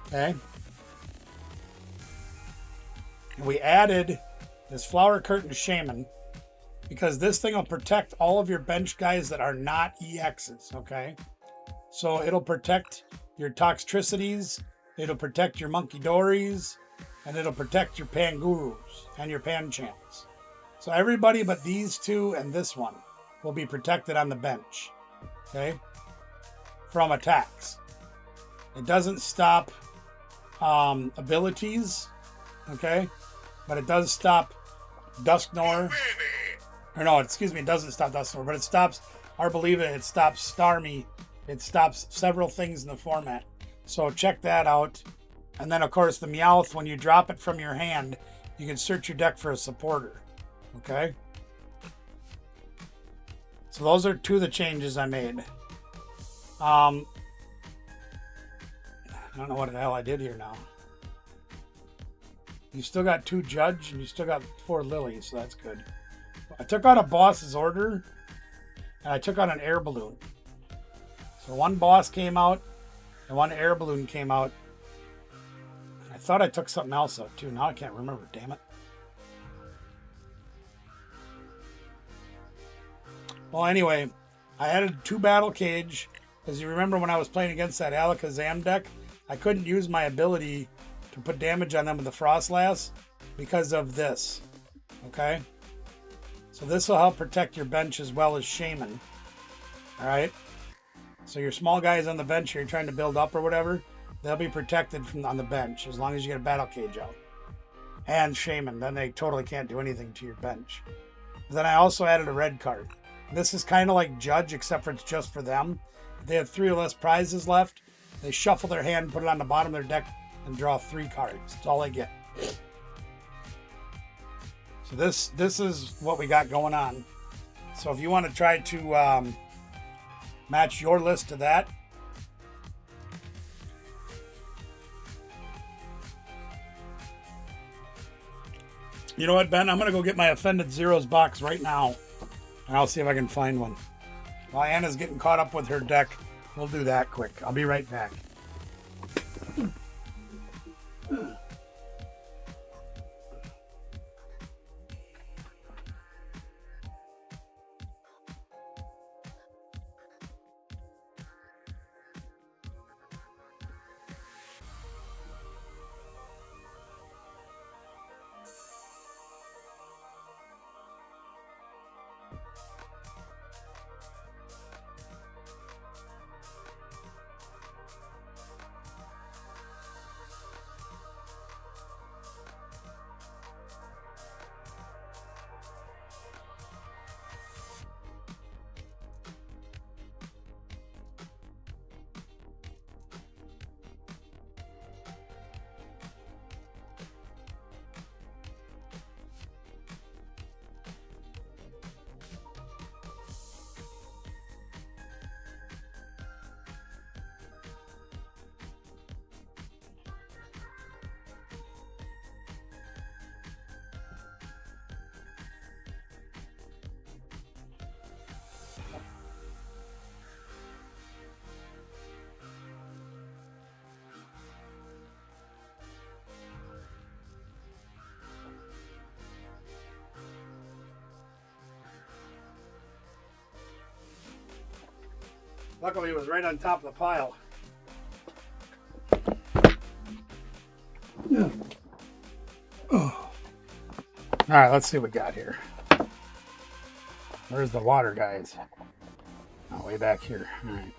Okay? And we added this Flower Curtain Shaman, because this thing will protect all of your bench guys that are not EXs, okay? So it'll protect your Toxtricities, it'll protect your Monkey Dories, and it'll protect your Pangurus and your Panchams. So everybody but these 2 and this one will be protected on the bench, okay, from attacks. It doesn't stop abilities, okay, but it does stop Dusknoir. Or no, excuse me, it doesn't stop Dusknoir, but it stops Arboliva, it stops Starmie, it stops several things in the format. So check that out. And then, of course, the Meowth, when you drop it from your hand, you can search your deck for a supporter, okay? So those are 2 of the changes I made. I don't know what the hell I did here now. You still got 2 Judge, and you still got 4 Lilies, so that's good. I took out a boss's order, and I took out an air balloon. So 1 boss came out, The one air balloon came out. I thought I took something else out too. Now I can't remember. Damn it. Well, anyway, I added 2 battle cage. Because you remember when I was playing against that Alakazam deck, I couldn't use my ability to put damage on them with the Frostlass because of this. Okay? So this will help protect your bench as well as Shaman. Alright? So your small guys on the bench you're trying to build up or whatever, they'll be protected from on the bench as long as you get a battle cage out. And Shaman, then they totally can't do anything to your bench. But then I also added a red card. This is kind of like Judge, except for it's just for them. If they have 3 or less prizes left, they shuffle their hand, put it on the bottom of their deck, and draw 3 cards. That's all they get. So this is what we got going on. So if you want to try to match your list to that, you know what, Ben? I'm going to go get my Offended Zeros box right now, and I'll see if I can find one. While Anna's getting caught up with her deck, we'll do that quick. I'll be right back. Luckily, it was right on top of the pile. Yeah. Oh. All right, let's see what we got here. Where's the water, guys? Oh, way back here. All right.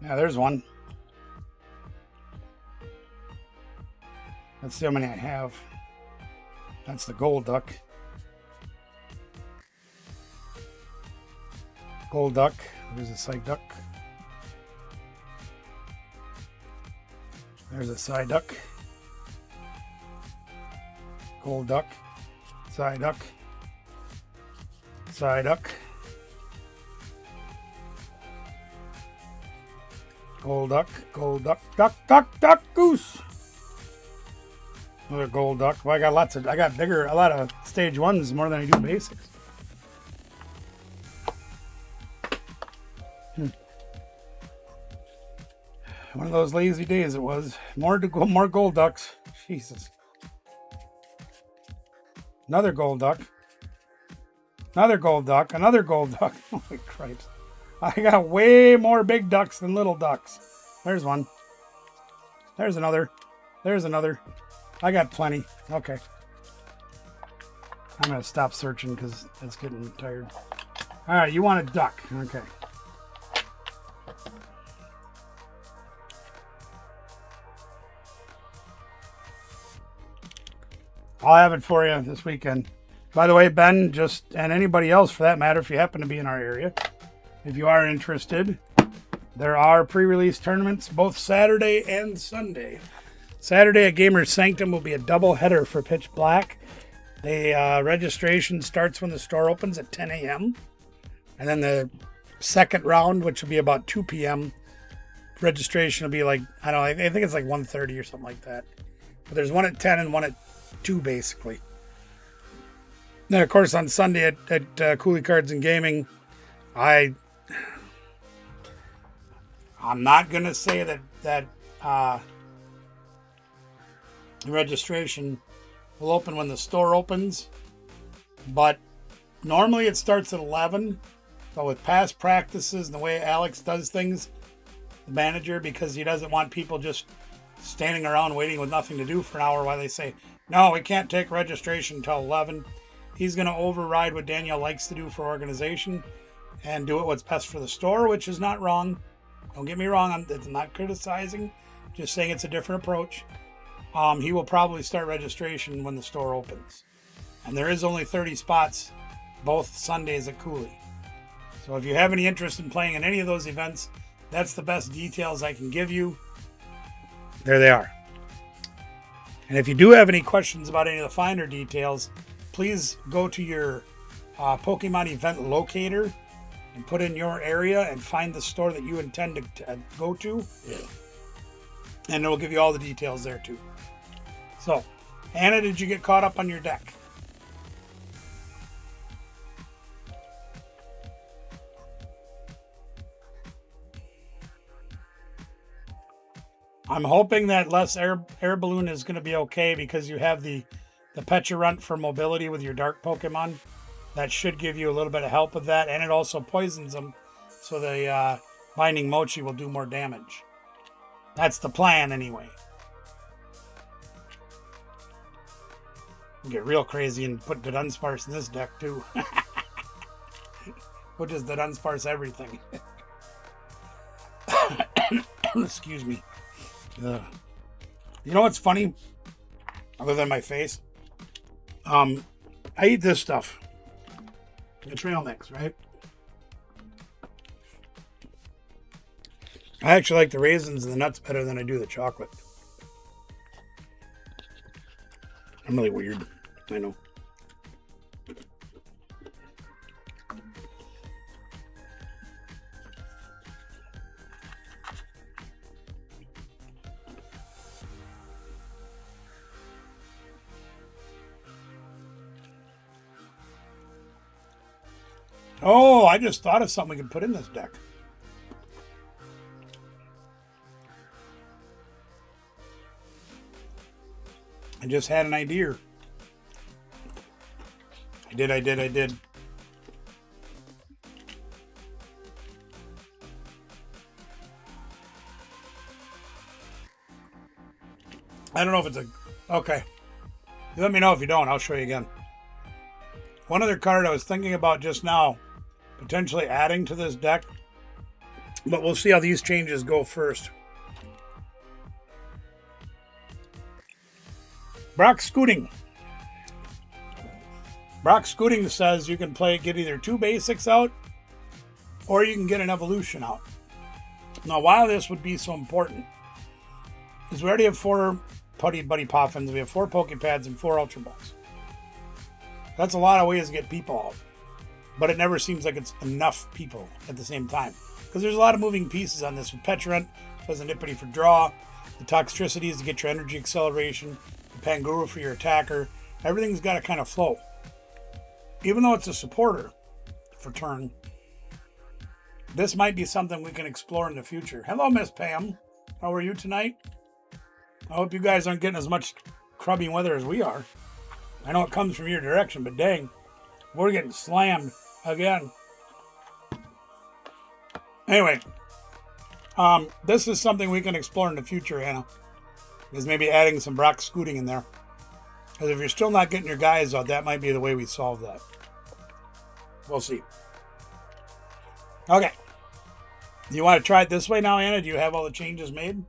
Yeah, there's one. Let's see how many I have. That's the gold duck. Gold duck. There's a side duck. There's a side duck. Gold duck. Side duck. Side duck. Gold duck. Gold duck. Duck, duck, duck, goose. Another gold duck. Well, I got a lot of stage ones more than I do basics. One of those lazy days it was. More gold ducks. Jesus. Another gold duck. Another gold duck. Another gold duck. Holy Christ. I got way more big ducks than little ducks. There's one. There's another. There's another. I got plenty. Okay. I'm going to stop searching because it's getting tired. All right, you want a duck. Okay. I'll have it for you this weekend. By the way, Ben, and anybody else for that matter, if you happen to be in our area, if you are interested, there are pre-release tournaments both Saturday and Sunday. Saturday at Gamers Sanctum will be a double header for Pitch Black. The registration starts when the store opens at 10 a.m. And then the second round, which will be about 2 p.m., registration will be like, I don't know, I think it's like 1:30 or something like that. But there's one at 10 and one at 2, basically. Then, of course, on Sunday at Cooley Cards and Gaming, I'm not going to say that registration will open when the store opens, but normally it starts at 11. But with past practices and the way Alex does things, the manager, because he doesn't want people just standing around waiting with nothing to do for an hour while they say, no, we can't take registration until 11. He's going to override what Danielle likes to do for organization and do it what's best for the store, which is not wrong. Don't get me wrong. I'm not criticizing, just saying it's a different approach. He will probably start registration when the store opens. And there is only 30 spots both Sundays at Cooley. So if you have any interest in playing in any of those events, that's the best details I can give you. There they are. And if you do have any questions about any of the finer details, please go to your Pokemon event locator and put in your area and find the store that you intend to go to. Yeah. And it will give you all the details there too. So, Anna, did you get caught up on your deck? I'm hoping that less air balloon is going to be okay because you have the Pecharunt for mobility with your dark Pokemon. That should give you a little bit of help with that, and it also poisons them, so the Binding Mochi will do more damage. That's the plan anyway. We'll get real crazy and put the Dunsparce in this deck too. We'll just the Dunsparce everything. Excuse me. You know what's funny? Other than my face, I eat this stuff. The trail mix, right? I actually like the raisins and the nuts better than I do the chocolate. I'm really weird. I know. Oh, I just thought of something we could put in this deck. I just had an idea. I did. I don't know if it's a... Okay. You let me know if you don't. I'll show you again. One other card I was thinking about just now, potentially adding to this deck, but we'll see how these changes go first. Brock Scooting. Brock Scooting says you can get either 2 basics out or you can get an evolution out. Now, why this would be so important is we already have 4 Buddy Poffins, we have 4 Pokepads, and 4 Ultra Balls. That's a lot of ways to get people out. But it never seems like it's enough people at the same time. Because there's a lot of moving pieces on this. With Pecharunt, has a Nippity for draw. The Toxtricity is to get your energy acceleration. The Panguru for your attacker. Everything's got to kind of flow. Even though it's a supporter for turn, this might be something we can explore in the future. Hello, Miss Pam. How are you tonight? I hope you guys aren't getting as much crummy weather as we are. I know it comes from your direction, but dang, we're getting slammed again. Anyway, this is something we can explore in the future, Hannah. Is maybe adding some Brock Scooting in there. Because if you're still not getting your guys out, that might be the way we solve that. We'll see. Okay. Do you want to try it this way now, Anna? Do you have all the changes made?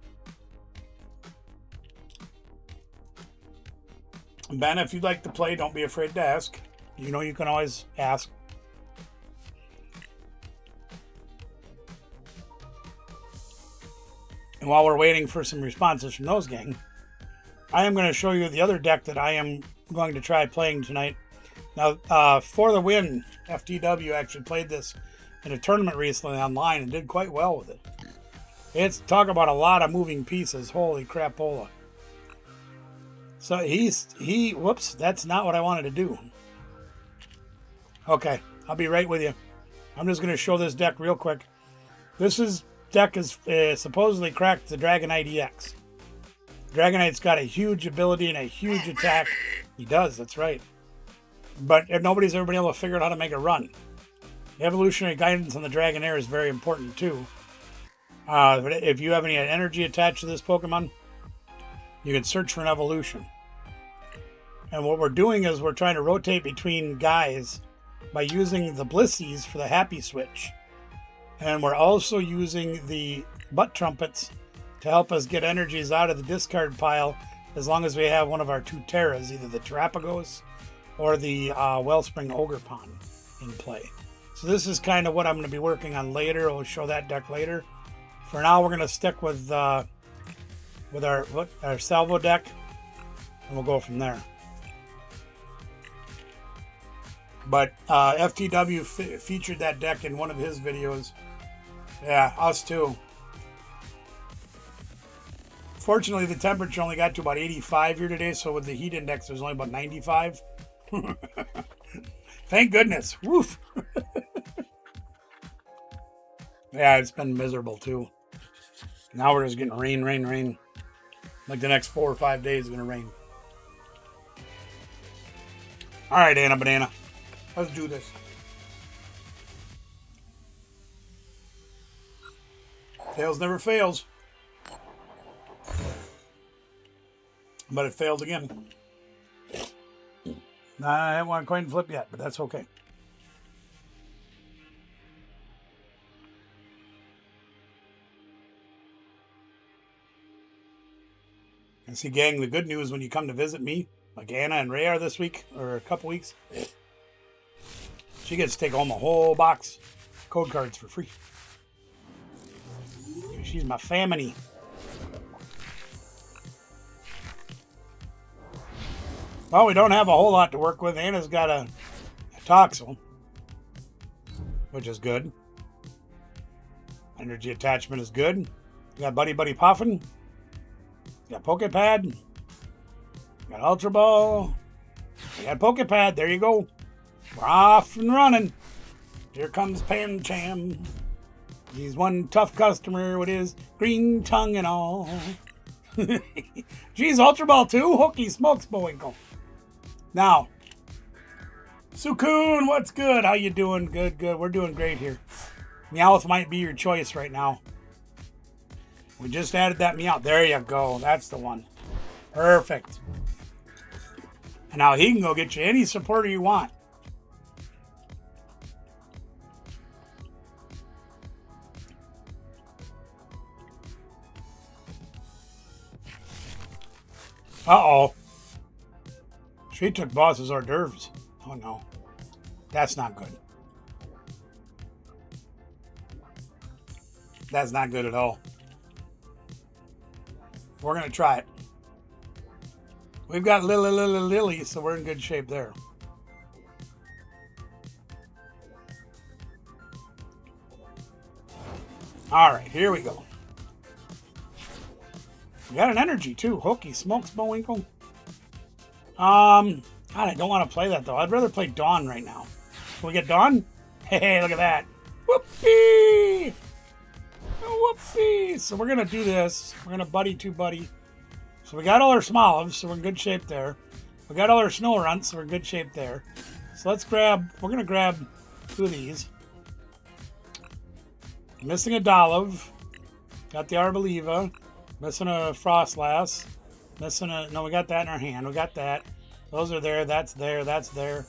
Ben, if you'd like to play, don't be afraid to ask. You know you can always ask. And while we're waiting for some responses from those gang, I am going to show you the other deck that I am going to try playing tonight. Now, For the Win, FTW actually played this in a tournament recently online and did quite well with it. It's talk about a lot of moving pieces. Holy crapola. So whoops, that's not what I wanted to do. Okay, I'll be right with you. I'm just going to show this deck real quick. This is deck is supposedly cracked the Dragonite EX. Dragonite's got a huge ability and a huge attack. He does, that's right. But nobody's ever been able to figure out how to make it run. The evolutionary guidance on the Dragonair is very important too. But if you have any energy attached to this Pokemon, you can search for an evolution. And what we're doing is we're trying to rotate between guys by using the Blissies for the Happy Switch. And we're also using the Butt Trumpets to help us get energies out of the discard pile as long as we have one of our 2 Terras, either the Terrapagos or the Wellspring Ogre Pond in play. So this is kind of what I'm going to be working on later. I'll show that deck later. For now, we're going to stick with our Salvo deck, and we'll go from there. But FTW featured that deck in one of his videos. Yeah, us too. Fortunately, the temperature only got to about 85 here today, so with the heat index, it was only about 95. Thank goodness. Woof. Yeah, it's been miserable too. Now we're just getting rain, rain, rain. Like the next 4 or 5 days is going to rain. All right, Anna Banana. Let's do this. Tails never fails. But it failed again. I haven't won a coin flip yet, but that's okay. And see, gang, the good news when you come to visit me, like Anna and Ray are this week, or a couple weeks, she gets to take home a whole box of code cards for free. She's my family. Well, we don't have a whole lot to work with. Anna's got a Toxel, which is good. Energy attachment is good. You got Buddy Buddy Puffin. You got Pokepad. You got Ultra Ball. You got Pokepad. There you go. We're off and running. Here comes Pancham. He's one tough customer with his green tongue and all. Geez, Ultra Ball too? Hooky smokes, Bowinkle. Now, Sukun, what's good? How you doing? Good, good. We're doing great here. Meowth might be your choice right now. We just added that Meowth. There you go. That's the one. Perfect. And now he can go get you any supporter you want. Uh-oh. She took boss's hors d'oeuvres. Oh, no. That's not good. That's not good at all. We're going to try it. We've got Lily, so we're in good shape there. All right, here we go. We got an energy, too. Hooky smokes, Bowinkle. God, I don't want to play that, though. I'd rather play Dawn right now. Can we get Dawn? Hey, look at that. Whoopee! Whoopee! So we're going to do this. We're going to buddy to buddy. So we got all our Smolives, so we're in good shape there. We got all our Snow-Runts, so we're in good shape there. So let's grab, we're going to grab 2 of these. Missing a Dolliv. Got the Arboliva. Missing a Frostlass. Missing a, no, we got that in our hand. We got that. Those are there. That's there. That's there.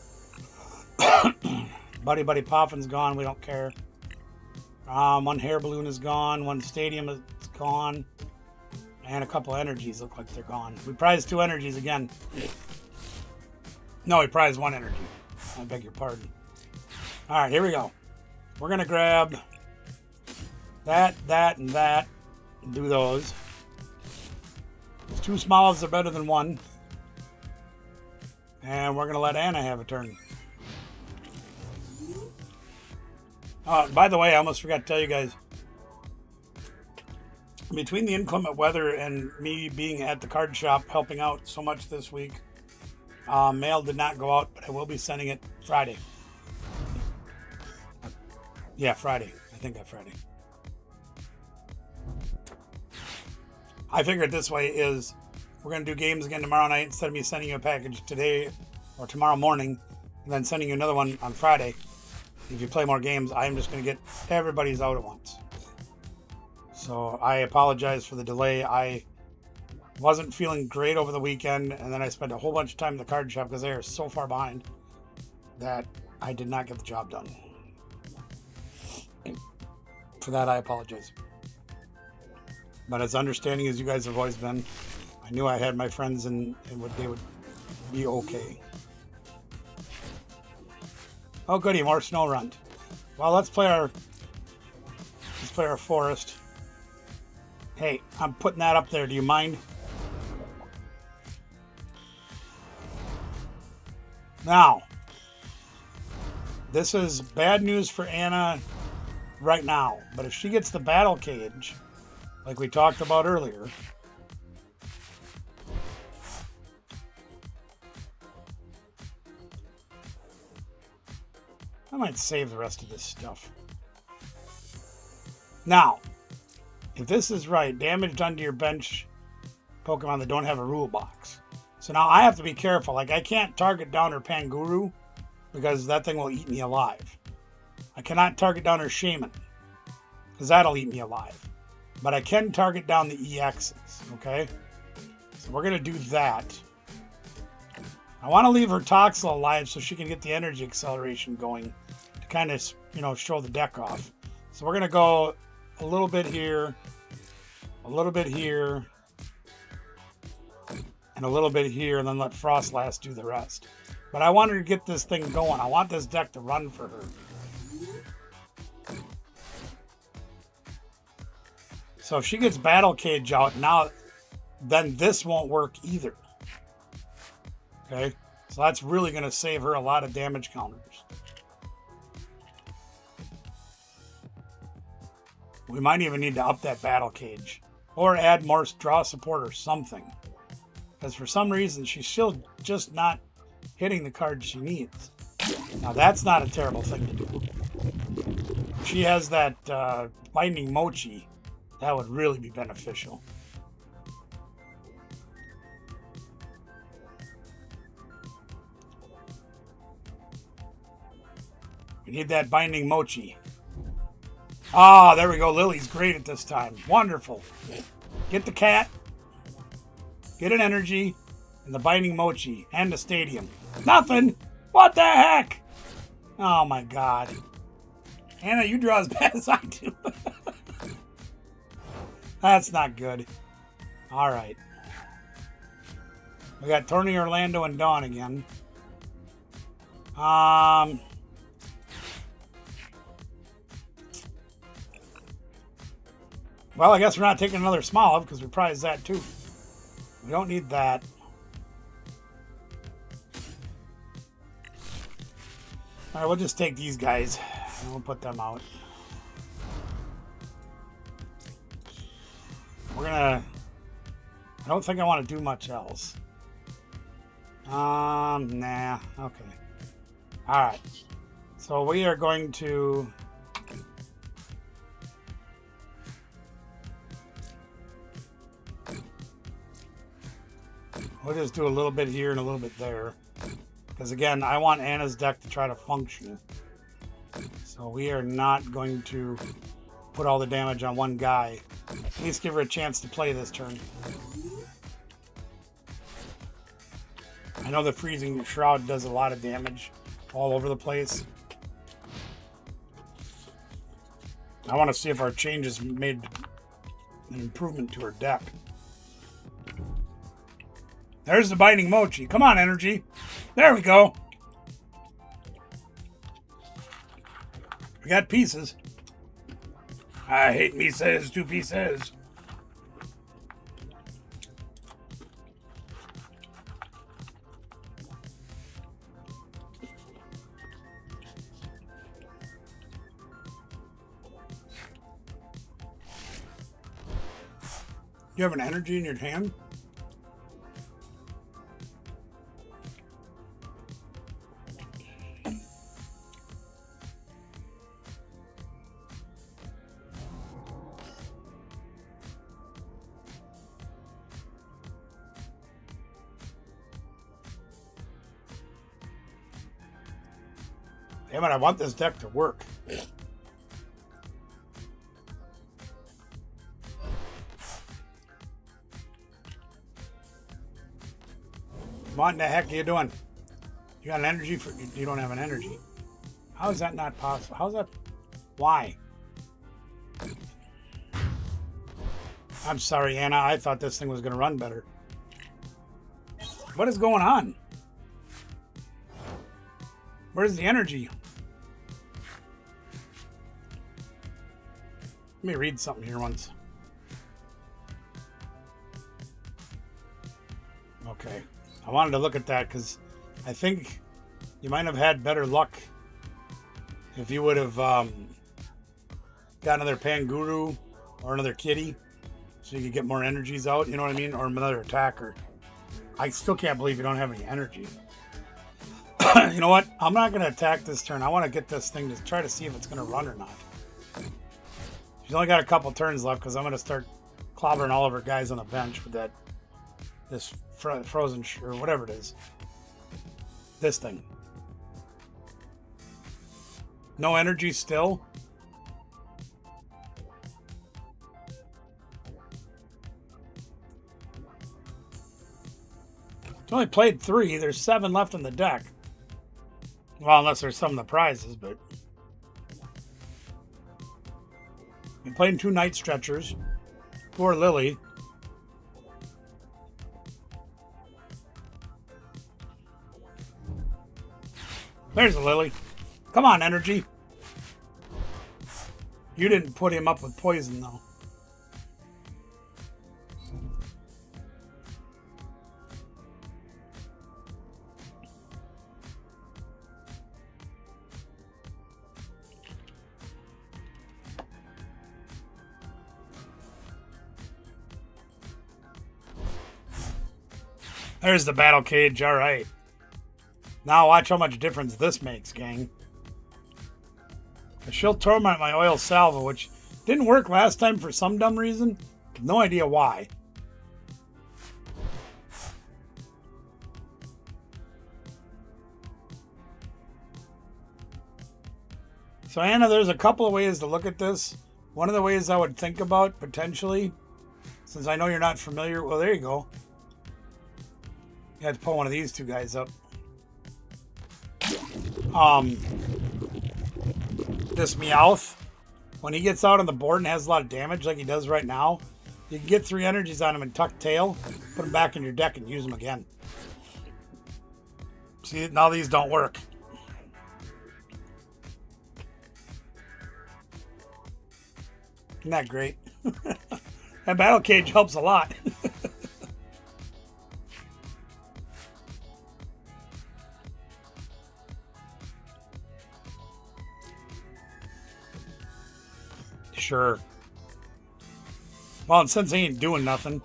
Buddy Buddy Poffin's gone. We don't care. One hair balloon is gone. One stadium is gone. And a couple energies look like they're gone. We prized 2 energies again. No, we prized 1 energy. I beg your pardon. All right, here we go. We're going to grab that, and that, and do those. 2 Smolives are better than 1. And we're going to let Anna have a turn. By the way, I almost forgot to tell you guys. Between the inclement weather and me being at the card shop helping out so much this week, mail did not go out, but I will be sending it Friday. Yeah, Friday. I think that Friday. I figure it this way is we're going to do games again tomorrow night instead of me sending you a package today or tomorrow morning and then sending you another one on Friday. If you play more games, I'm just going to get everybody's out at once. So I apologize for the delay. I wasn't feeling great over the weekend, and then I spent a whole bunch of time in the card shop because they are so far behind that I did not get the job done. For that, I apologize. But as understanding as you guys have always been, I knew I had my friends and they would be okay. Oh goody, more snow run. Well, let's play our forest. Hey, I'm putting that up there. Do you mind? Now, this is bad news for Anna right now, but if she gets the battle cage, like we talked about earlier, I might save the rest of this stuff. Now, if this is right, damage done to your bench Pokemon that don't have a rule box. So now I have to be careful. Like, I can't target down her Panguru because that thing will eat me alive. I cannot target down her Shaman because that'll eat me alive. But I can target down the EXs, okay? So we're going to do that. I want to leave her Toxel alive so she can get the energy acceleration going to kind of, show the deck off. So we're going to go a little bit here, a little bit here, and a little bit here, and then let Frostlass do the rest. But I want her to get this thing going. I want this deck to run for her. So if she gets Battle Cage out now, then this won't work either. Okay? So that's really going to save her a lot of damage counters. We might even need to up that Battle Cage. Or add more draw support or something. Because for some reason, she's still just not hitting the cards she needs. Now that's not a terrible thing to do. If she has that Binding Mochi, that would really be beneficial. We need that Binding Mochi. Ah, there we go. Lily's great at this time. Wonderful. Get the cat. Get an energy. And the Binding Mochi. And the stadium. Nothing. What the heck? Oh my god. Anna, you draw as bad as I do. That's not good. Alright. We got Tony, Orlando, and Dawn again. Well, I guess we're not taking another Smoliv because we prized that too. We don't need that. Alright, we'll just take these guys and we'll put them out. We're gonna... I don't think I want to do much else. Nah. Okay. Alright. So we are going to... We'll just do a little bit here and a little bit there. Because again, I want Anna's deck to try to function. So we are not going to put all the damage on one guy. At least give her a chance to play this turn. I know the Freezing Shroud does a lot of damage all over the place. I want to see if our changes made an improvement to her deck. There's the Binding Mochi. Come on, energy. There we go. We got pieces. I hate me says 2 pieces. You have an energy in your hand? Damn it, I want this deck to work. What in the heck are you doing? You got an energy for... You don't have an energy. How is that not possible? How's that... Why? I'm sorry, Anna. I thought this thing was going to run better. What is going on? Where's the energy? Let me read something here once. Okay. I wanted to look at that because I think you might have had better luck if you would have got another Panguru or another Kitty so you could get more energies out, you know what I mean? Or another attacker. I still can't believe you don't have any energy. You know what? I'm not going to attack this turn. I want to get this thing to try to see if it's going to run or not. She's only got a couple turns left because I'm going to start clobbering all of her guys on the bench with that this frozen or whatever it is. This thing. No energy still. It's only played 3. There's 7 left in the deck. Well, unless there's some of the prizes, but... We played 2 Night Stretchers. 4 Lily. There's a Lily. Come on, energy. You didn't put him up with poison, though. There's the battle cage. All right. Now watch how much difference this makes, gang. She'll torment my oil salvo, which didn't work last time for some dumb reason. No idea why. So Anna, there's a couple of ways to look at this. One of the ways I would think about potentially, since I know you're not familiar. Well, there you go. You have to pull one of these 2 guys up. This Meowth, when he gets out on the board and has a lot of damage like he does right now, you can get 3 energies on him and tuck tail, put them back in your deck and use them again. See, now these don't work. Isn't that great? That battle cage helps a lot. Sure. Well, and since he ain't doing nothing.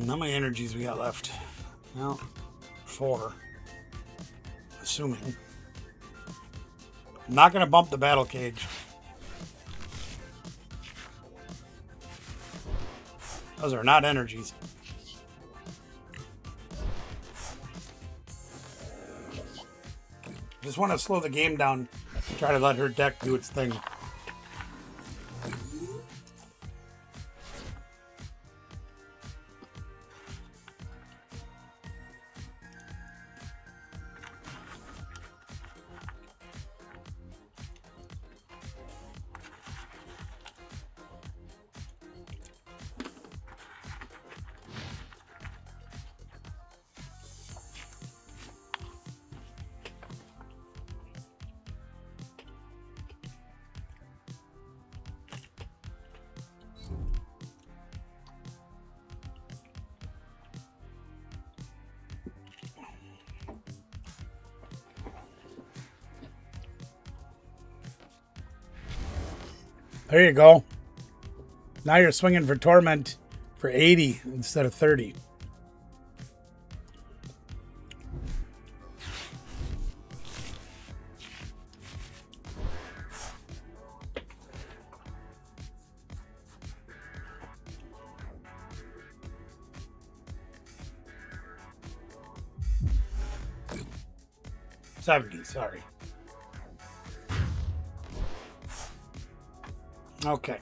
How many energies we got left? Well, 4. Assuming. I'm not going to bump the battle cage. Those are not energies. Just want to slow the game down. Try to let her deck do its thing. There you go. Now you're swinging for Torment for 80 instead of 30. 70, sorry. Okay.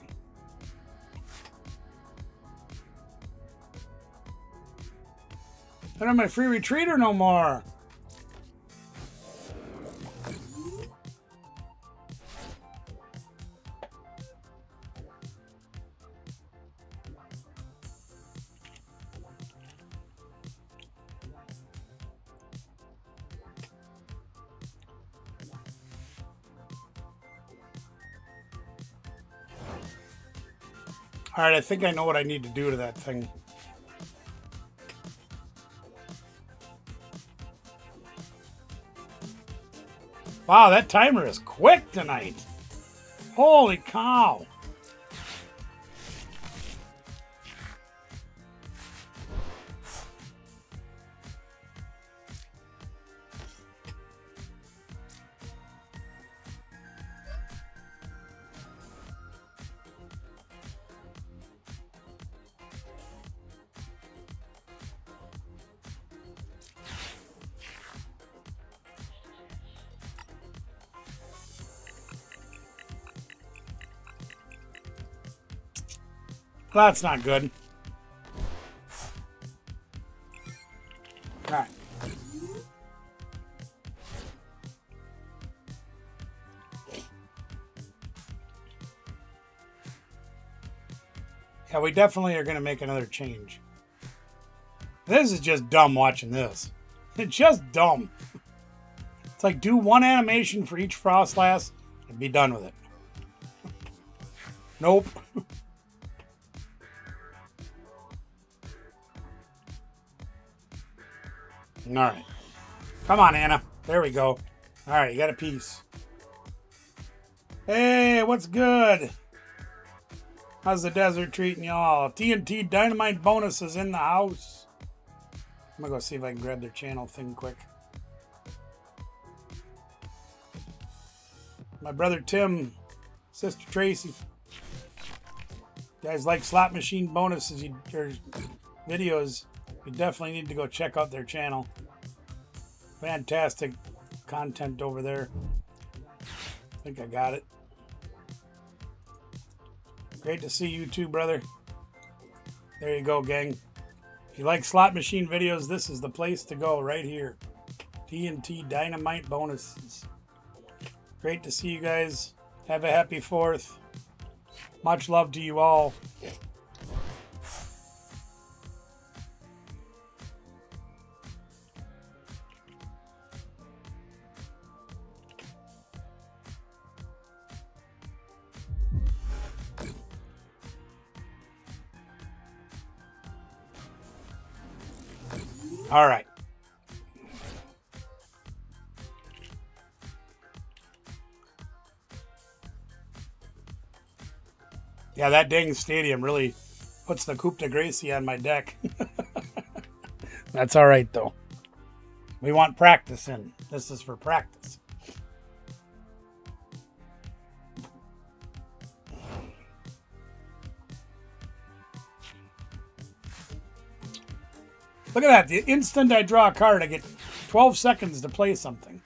I don't have my free retreater no more. All right, I think I know what I need to do to that thing. Wow, that timer is quick tonight. Holy cow. That's not good. All right. Yeah, we definitely are going to make another change. This is just dumb watching this. It's just dumb. It's like do one animation for each Frostlass and be done with it. Nope. All right. Come on, Anna. There we go. All right, you got a piece. Hey, what's good? How's the desert treating y'all? TNT Dynamite bonus is in the house. I'm going to go see if I can grab their channel thing quick. My brother Tim, sister Tracy. You guys like slot machine bonuses or videos, you definitely need to go check out their channel. Fantastic content over there. I think I got it. Great to see you too, brother. There you go, gang. If you like slot machine videos, this is the place to go right here. TNT Dynamite bonuses. Great to see you guys. Have a happy 4th. Much love to you all. All right. Yeah, that dang stadium really puts the Coupe de Gracie on my deck. That's all right, though. We want practice in. This is for practice. Look at that. The instant I draw a card, I get 12 seconds to play something.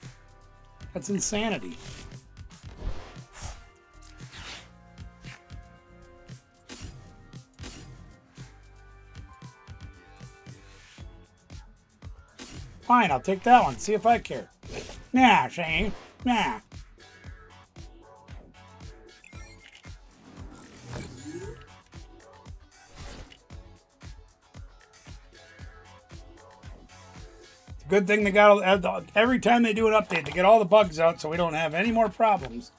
That's insanity. Fine, I'll take that one. See if I care. Nah, Shane. Nah. Good thing they got every time they do an update, they get all the bugs out so we don't have any more problems.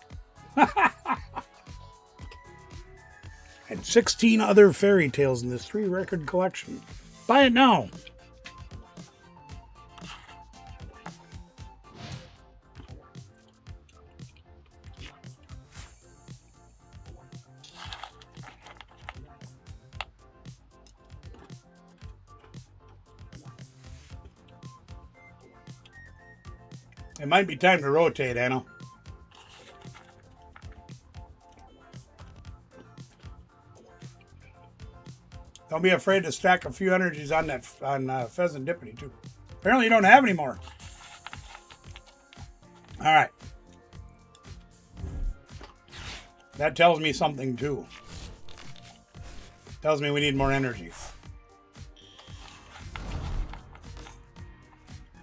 And 16 other fairy tales in this 3-record collection. Buy it now. It might be time to rotate, Anna. Don't be afraid to stack a few energies on that Pheasant Dippity too. Apparently you don't have any more. All right. That tells me something too. Tells me we need more energy.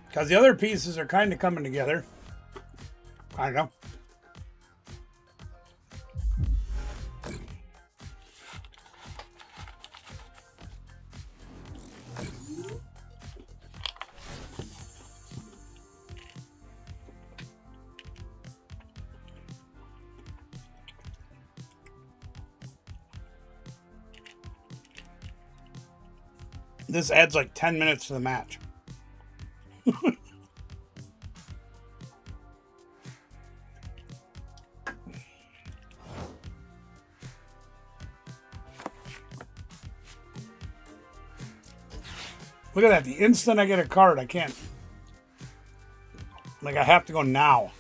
Because the other pieces are kind of coming together. Kind of. This adds like 10 minutes to the match. Look at that. The instant I get a card, I can't. Like, I have to go now.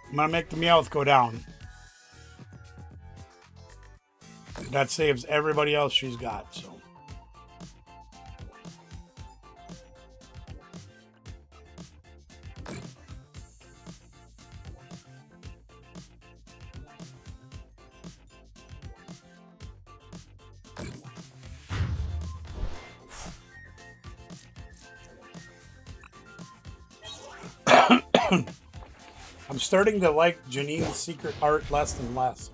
I'm going to make the Meowth go down. That saves everybody else she's got, so. I'm starting to like Janine's secret art less and less.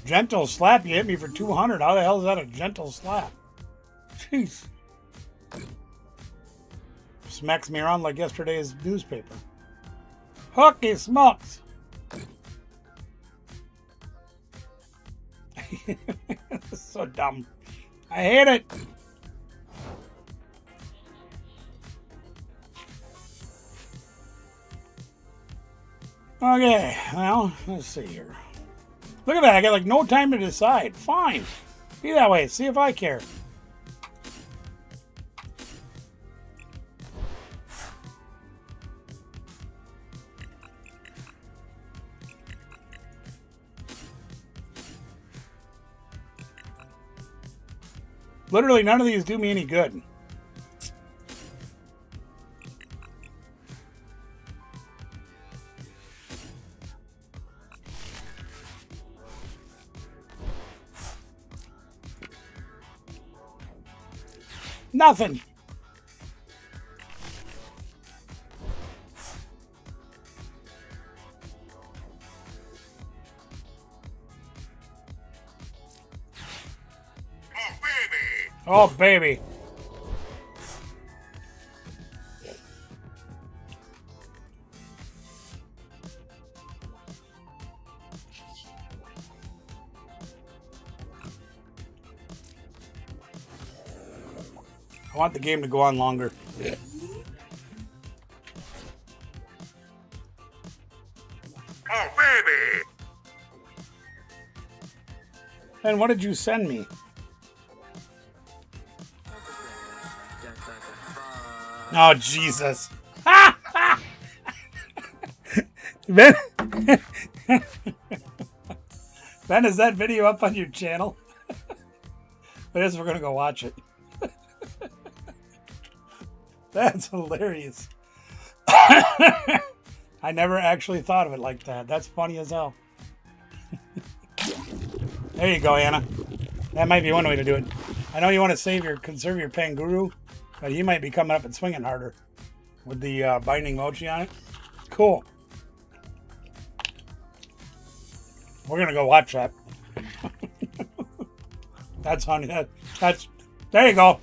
Gentle slap, you hit me for 200. How the hell is that a gentle slap? Jeez. Smacks me around like yesterday's newspaper. Hooky smokes. This is so dumb. I hate it. Okay, well, let's see here. Look at that. I got like no time to decide. Fine. Be that way. See if I care. Literally, none of these do me any good. Nothing. Oh, baby. I want the game to go on longer. Oh, baby. And what did you send me? Oh, Jesus. Ben, Ben, is that video up on your channel? It is. We're going to go watch it. That's hilarious. I never actually thought of it like that. That's funny as hell. There you go, Anna. That might be one way to do it. I know you want to conserve your Panguru, but he might be coming up and swinging harder with the binding mochi on it. Cool. We're gonna go watch that. That's funny. That's there you go.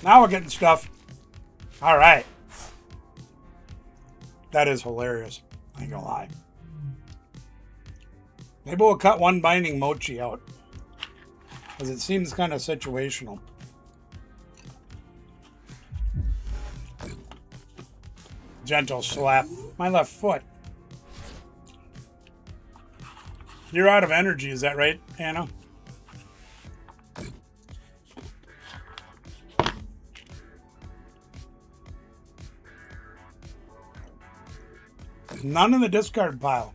Now we're getting stuff. All right. That is hilarious. I ain't gonna lie. Maybe we'll cut one binding mochi out, because it seems kind of situational. Gentle slap. My left foot. You're out of energy, is that right, Anna? None in the discard pile.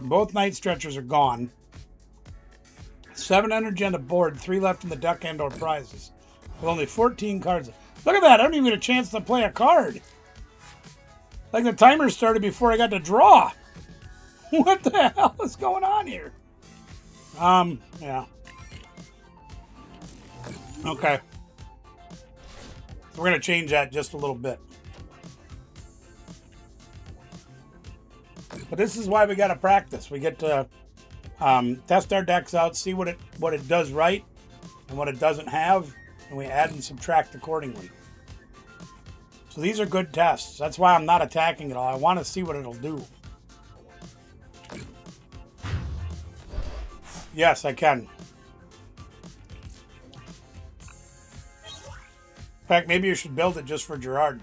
Both night stretchers are gone. 7 energy on the board, 3 left in the deck and or prizes. With only 14 cards. Look at that, I don't even get a chance to play a card. Like the timer started before I got to draw. What the hell is going on here? Yeah. Okay. We're going to change that just a little bit. But this is why we got to practice. We get to test our decks out, see what it does right and what it doesn't have, and we add and subtract accordingly. So these are good tests. That's why I'm not attacking it all. I want to see what it'll do. Yes, I can. In fact, maybe you should build it just for Gerard.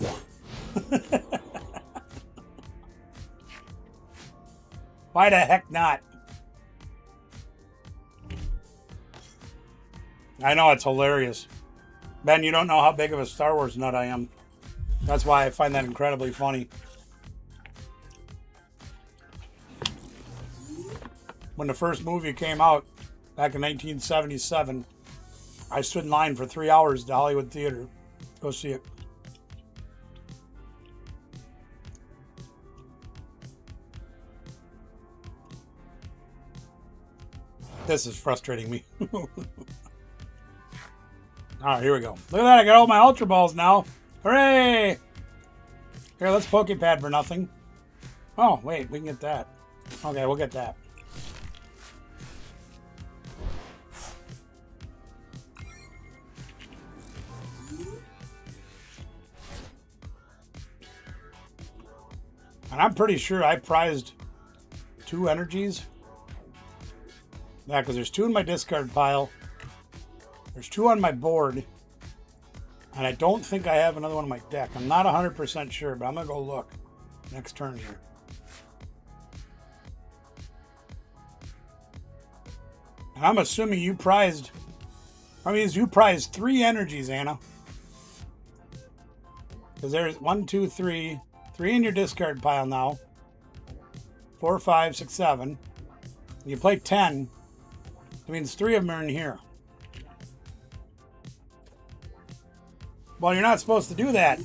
Why the heck not? I know, it's hilarious. Ben, you don't know how big of a Star Wars nut I am. That's why I find that incredibly funny. When the first movie came out back in 1977, I stood in line for 3 hours at the Hollywood Theater to go see it. This is frustrating me. All right, here we go. Look at that, I got all my Ultra Balls now. Hooray! Here, let's Pokepad for nothing. Oh, wait, we can get that. Okay, we'll get that. And I'm pretty sure I prized 2 energies. Yeah, because there's 2 in my discard pile. There's 2 on my board. And I don't think I have another one on my deck. I'm not 100% sure, but I'm going to go look next turn here. And I'm assuming you prized... I mean, you prized 3 energies, Anna. Because there's 1, 2, 3... 3 in your discard pile now. 4, 5, 6, 7. You play 10. That means 3 of them are in here. Well, you're not supposed to do that.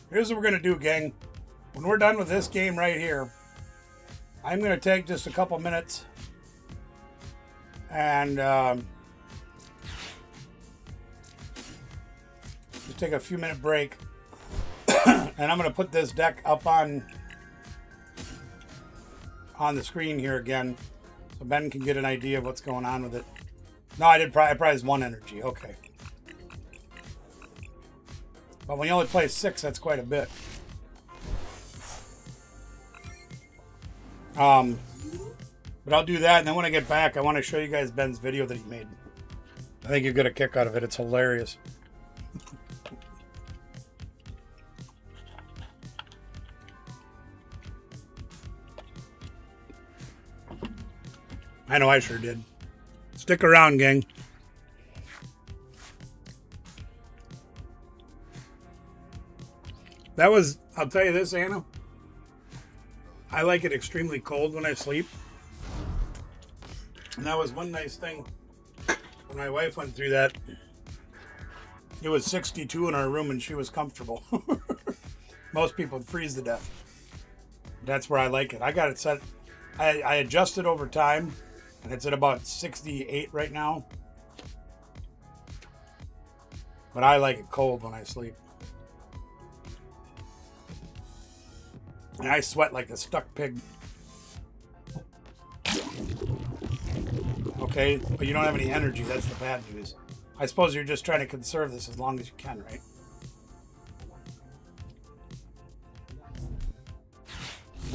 Here's what we're going to do, gang. When we're done with this game right here, I'm going to take just a couple minutes and just take a few minute break. And I'm going to put this deck up on the screen here again so Ben can get an idea of what's going on with it. No, I prized 1 energy. Okay. But when you only play 6, that's quite a bit. But I'll do that, and then when I get back, I want to show you guys Ben's video that he made. I think you'll get a kick out of it. It's hilarious. I know I sure did. Stick around, gang. That was, I'll tell you this, Anna. I like it extremely cold when I sleep. And that was one nice thing. When my wife went through that, it was 62 in our room and she was comfortable. Most people would freeze to death. That's where I like it. I got it set. I adjusted over time, and it's at about 68 right now. But I like it cold when I sleep. And I sweat like a stuck pig. Okay, but you don't have any energy. That's the bad news. I suppose you're just trying to conserve this as long as you can, right?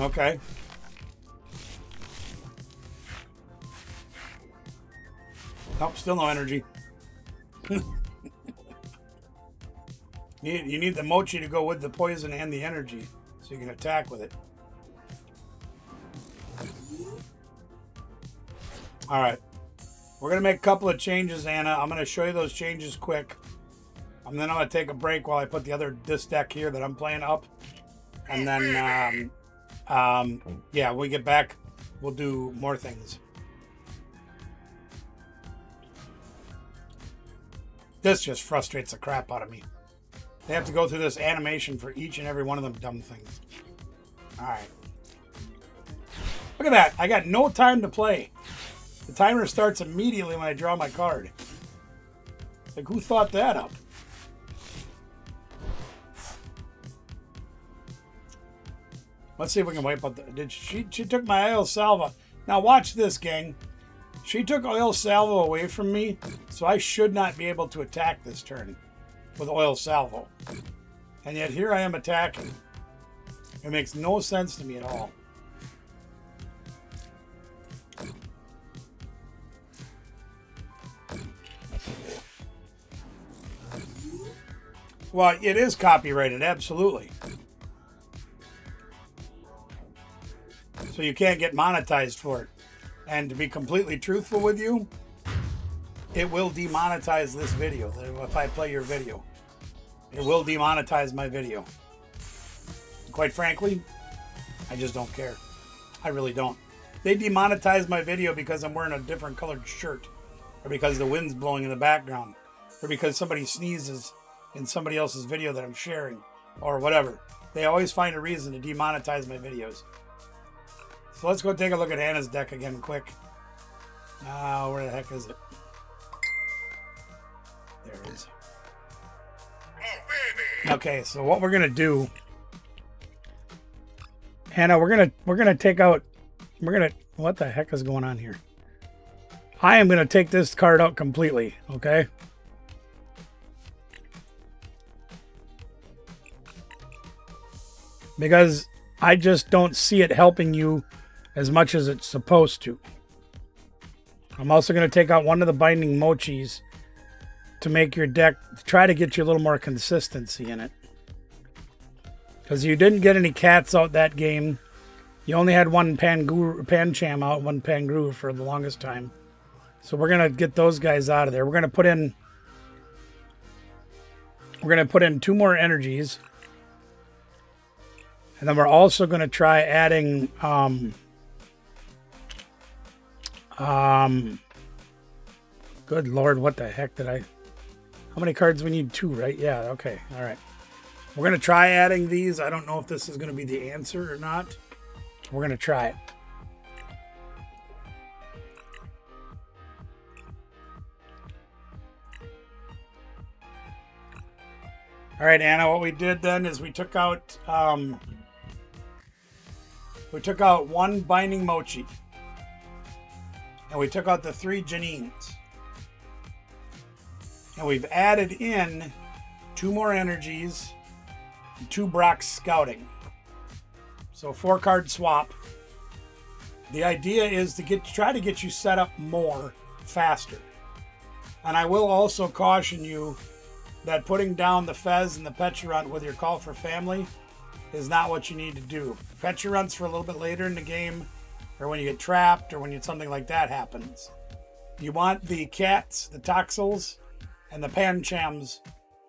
Okay. Nope, still no energy. You need the mochi to go with the poison and the energy so you can attack with it. All right. We're going to make a couple of changes, Anna. I'm going to show you those changes quick. And then I'm going to take a break while I put this deck here that I'm playing up. And then, yeah, when we get back, we'll do more things. This just frustrates the crap out of me. They have to go through this animation for each and every one of them dumb things. All right. Look at that. I got no time to play. The timer starts immediately when I draw my card. Like, who thought that up? Let's see if we can wipe out the... She took my oil salvo. Now watch this, gang. She took oil salvo away from me, so I should not be able to attack this turn with oil salvo. And yet here I am attacking. It makes no sense to me at all. Well, it is copyrighted, absolutely. So you can't get monetized for it. And to be completely truthful with you, it will demonetize this video. If I play your video, it will demonetize my video. Quite frankly, I just don't care. I really don't. They demonetize my video because I'm wearing a different colored shirt, or because the wind's blowing in the background, or because somebody sneezes in somebody else's video that I'm sharing, or whatever. They always find a reason to demonetize my videos. So let's go take a look at Anna's deck again quick. Where the heck is it? There it is. Okay, so what we're gonna do, Anna, we're gonna take out, what the heck is going on here? I am gonna take this card out completely, okay? Because I just don't see it helping you as much as it's supposed to. I'm also going to take out one of the binding mochis to make your deck, try to get you a little more consistency in it. Because you didn't get any cats out that game. You only had one Pancham out, one Pangru for the longest time. So we're going to get those guys out of there. We're going to put in 2 more energies. And then we're also going to try adding good Lord, what the heck did I... How many cards we need? 2, right? Yeah, okay. All right. We're going to try adding these. I don't know if this is going to be the answer or not. We're going to try it. All right, Anna, what we did then is we took out one binding mochi. And we took out the 3 Janines. And we've added in 2 more energies and 2 Brock's Scouting. So 4-card swap. The idea is to try to get you set up more faster. And I will also caution you that putting down the Fez and the Petulant with your Call for Family is not what you need to do. Petulant's for a little bit later in the game, or when you get trapped, or when something like that happens. You want the cats, the Toxels, and the Panchams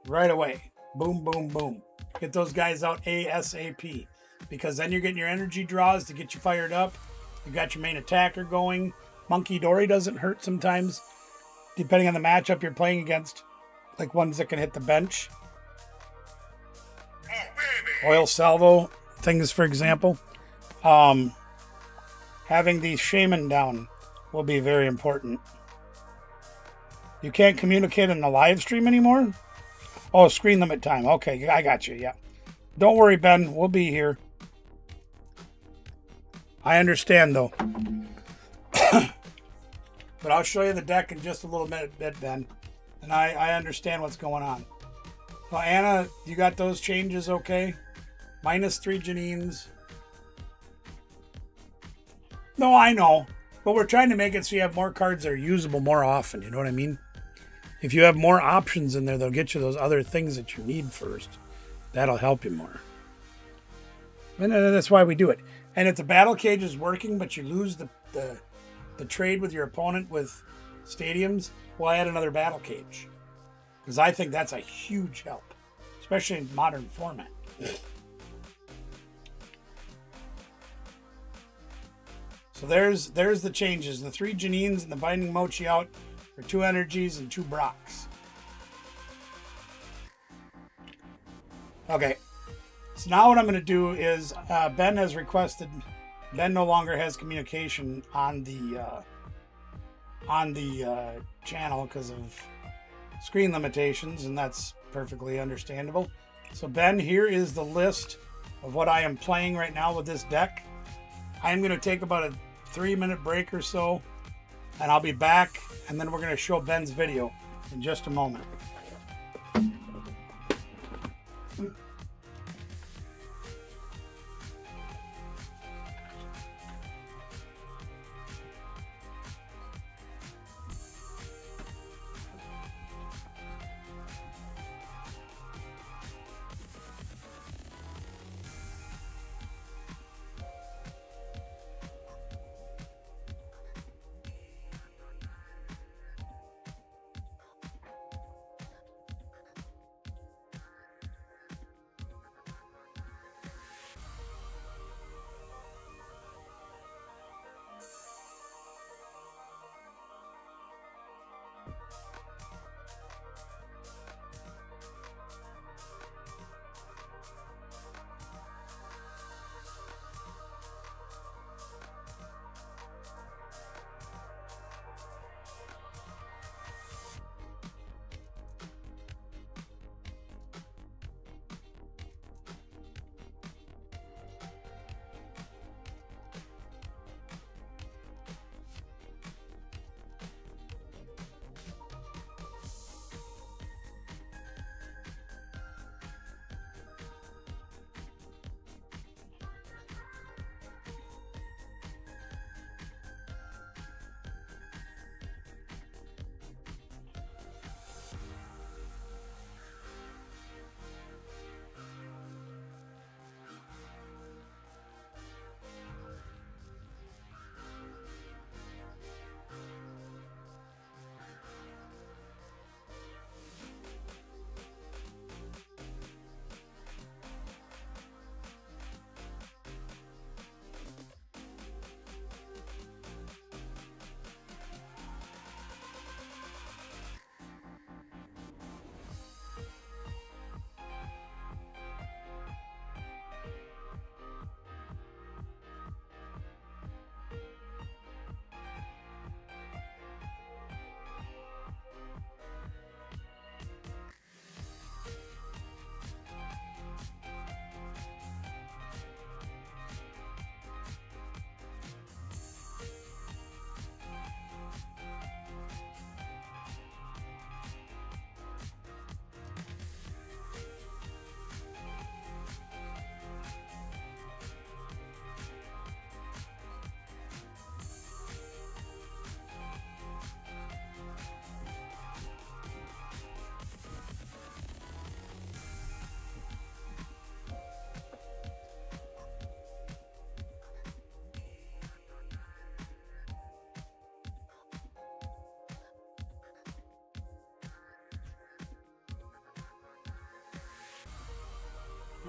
right away. Boom, boom, boom. Get those guys out ASAP. Because then you're getting your energy draws to get you fired up. You got your main attacker going. Monkey Dory doesn't hurt sometimes, depending on the matchup you're playing against. Like ones that can hit the bench. Oil salvo things, for example. Having the shaman down will be very important. You can't communicate in the live stream anymore? Oh, screen limit time. Okay, I got you, yeah. Don't worry, Ben. We'll be here. I understand, though. But I'll show you the deck in just a little bit, Ben. And I understand what's going on. Well, Anna, you got those changes okay? -3 Janines. No, I know. But we're trying to make it so you have more cards that are usable more often. You know what I mean? If you have more options in there, they'll get you those other things that you need first. That'll help you more. And that's why we do it. And if the battle cage is working, but you lose the trade with your opponent with stadiums, we'll add another battle cage. Because I think that's a huge help, especially in modern format. So there's the changes. The 3 Janines and the Binding Mochi out for 2 energies and 2 Brocks. Okay. So now what I'm going to do is Ben has requested. Ben no longer has communication on the channel because of screen limitations, and that's perfectly understandable. So Ben, here is the list of what I am playing right now with this deck. I am going to take about a 3-minute break or so, and I'll be back, and then we're going to show Ben's video in just a moment.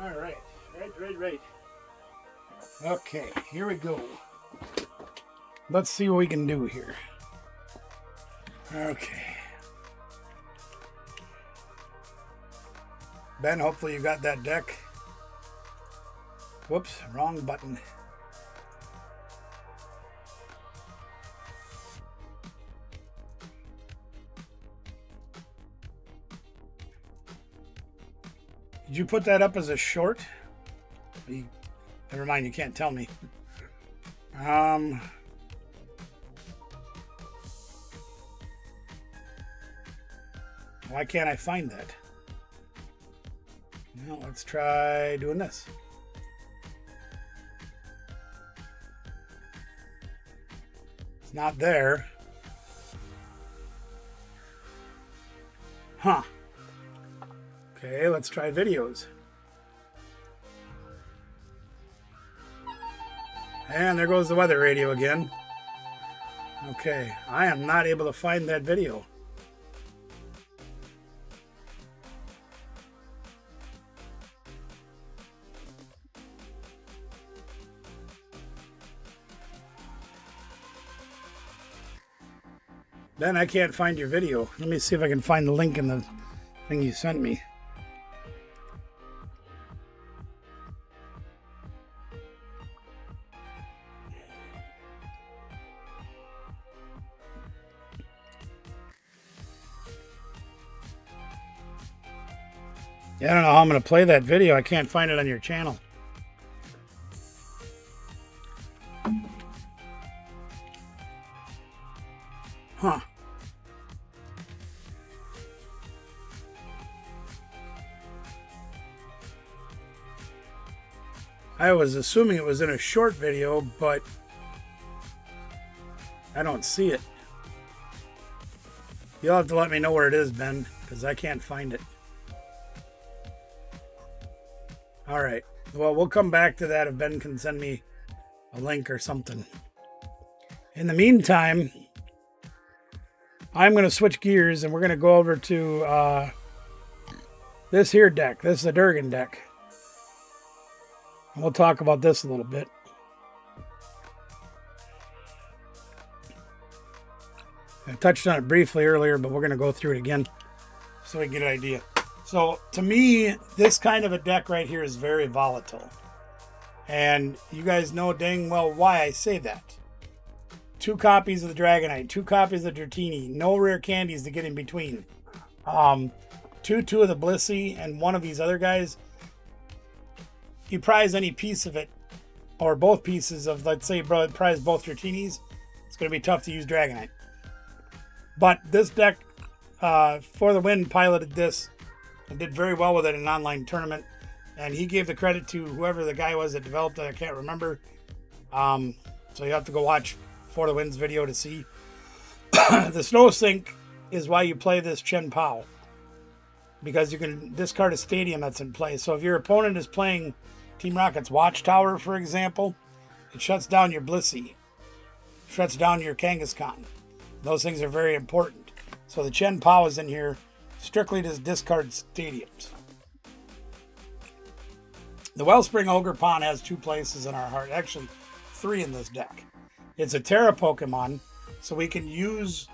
All right. Right. Okay, here we go. Let's see what we can do here. Okay. Ben, hopefully you got that deck. Whoops, wrong button. Did you put that up as a short? Never mind, you can't tell me. Why can't I find that? Well, let's try doing this. Not there. Huh. Okay, let's try videos. And there goes the weather radio again. Okay, I am not able to find that video. Ben, I can't find your video. Let me see if I can find the link in the thing you sent me. Yeah, I don't know how I'm going to play that video. I can't find it on your channel. Huh. I was assuming it was in a short video, but I don't see it. You'll have to let me know where it is, Ben, because I can't find it. All right. Well, we'll come back to that if Ben can send me a link or something. In the meantime, I'm going to switch gears and we're going to go over to this here deck. This is a Durgan deck. And we'll talk about this a little bit. I touched on it briefly earlier, but we're going to go through it again so we can get an idea. So to me, this kind of a deck right here is very volatile. And you guys know dang well why I say that. 2 copies of the Dragonite, 2 copies of the Dratini, no rare candies to get in between. 2 of the Blissey, and 1 of these other guys. You prize any piece of it, or both pieces of, let's say, prize both Dratinis, it's going to be tough to use Dragonite. But this deck, For the Win piloted this and did very well with it in an online tournament. And he gave the credit to whoever the guy was that developed it. I can't remember. So you have to go watch For the Win's video to see. The Snow Sink is why you play this Chen Pao, because you can discard a stadium that's in play. So if your opponent is playing Team Rocket's Watchtower, for example, it shuts down your Blissey, shuts down your Kangaskhan. Those things are very important. So the Chen Pao is in here strictly to discard stadiums. The Wellspring Ogre Pond has 2 places in our heart, actually 3 in this deck. It's a Terra Pokemon, so we can use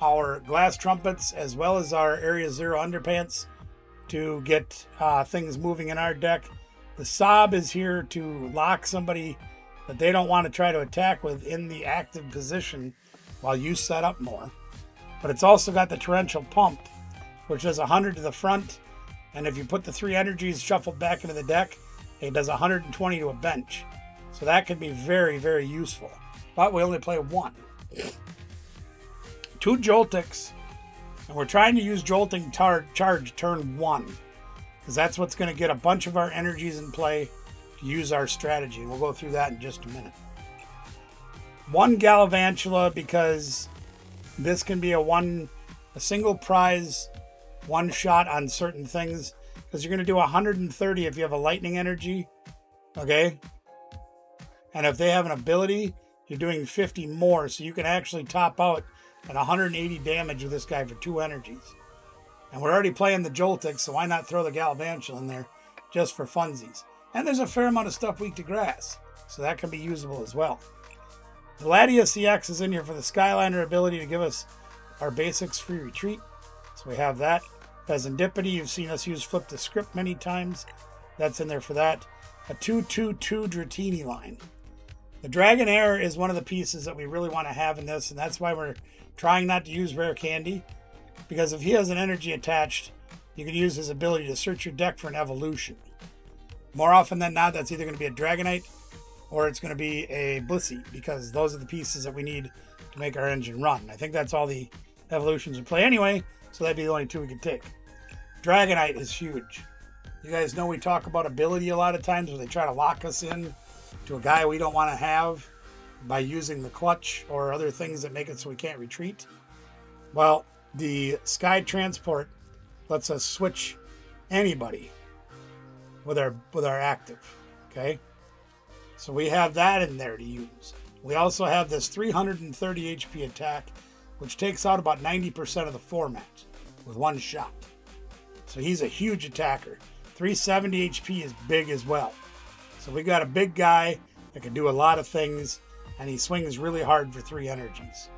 our Glass Trumpets as well as our Area Zero Underpants to get things moving in our deck. The Sob is here to lock somebody that they don't want to try to attack with in the active position while you set up more. But it's also got the Torrential Pump, which does 100 to the front, and if you put the 3 energies shuffled back into the deck, it does 120 to a bench. So that could be very, very useful. But we only play 1. 2 Joltics, and we're trying to use Jolting Charge turn 1, because that's what's going to get a bunch of our energies in play to use our strategy. We'll go through that in just a minute. 1 Galvantula, because this can be a single prize, 1 shot on certain things, because you're going to do 130 if you have a lightning energy, okay? And if they have an ability, you're doing 50 more, so you can actually top out at 180 damage with this guy for 2 energies. And we're already playing the Joltix, so why not throw the Galvantula in there just for funsies? And there's a fair amount of stuff weak to grass, so that can be usable as well. The Latias EX is in here for the Skyliner ability to give us our basics free retreat, so we have that. Pheasantipity, you've seen us use Flip the Script many times. That's in there for that. A 2/2/2 Dratini line. The Dragonair is one of the pieces that we really want to have in this, and that's why we're trying not to use rare candy, because if he has an energy attached, you can use his ability to search your deck for an evolution. More often than not, that's either going to be a Dragonite or it's going to be a Blissey, because those are the pieces that we need to make our engine run. I think that's all the evolutions we play anyway, so that'd be the only 2 we could take. Dragonite is huge. You guys know we talk about ability a lot of times where they try to lock us in to a guy we don't want to have. by using the clutch or other things that make it so we can't retreat. Well, the Sky Transport lets us switch anybody with our active. Okay, so we have that in there to use. We also have this 330 HP attack, which takes out about 90% of the format with one shot. So he's a huge attacker. 370 HP is big as well. So we got a big guy that can do a lot of things, and he swings really hard for 3 energies.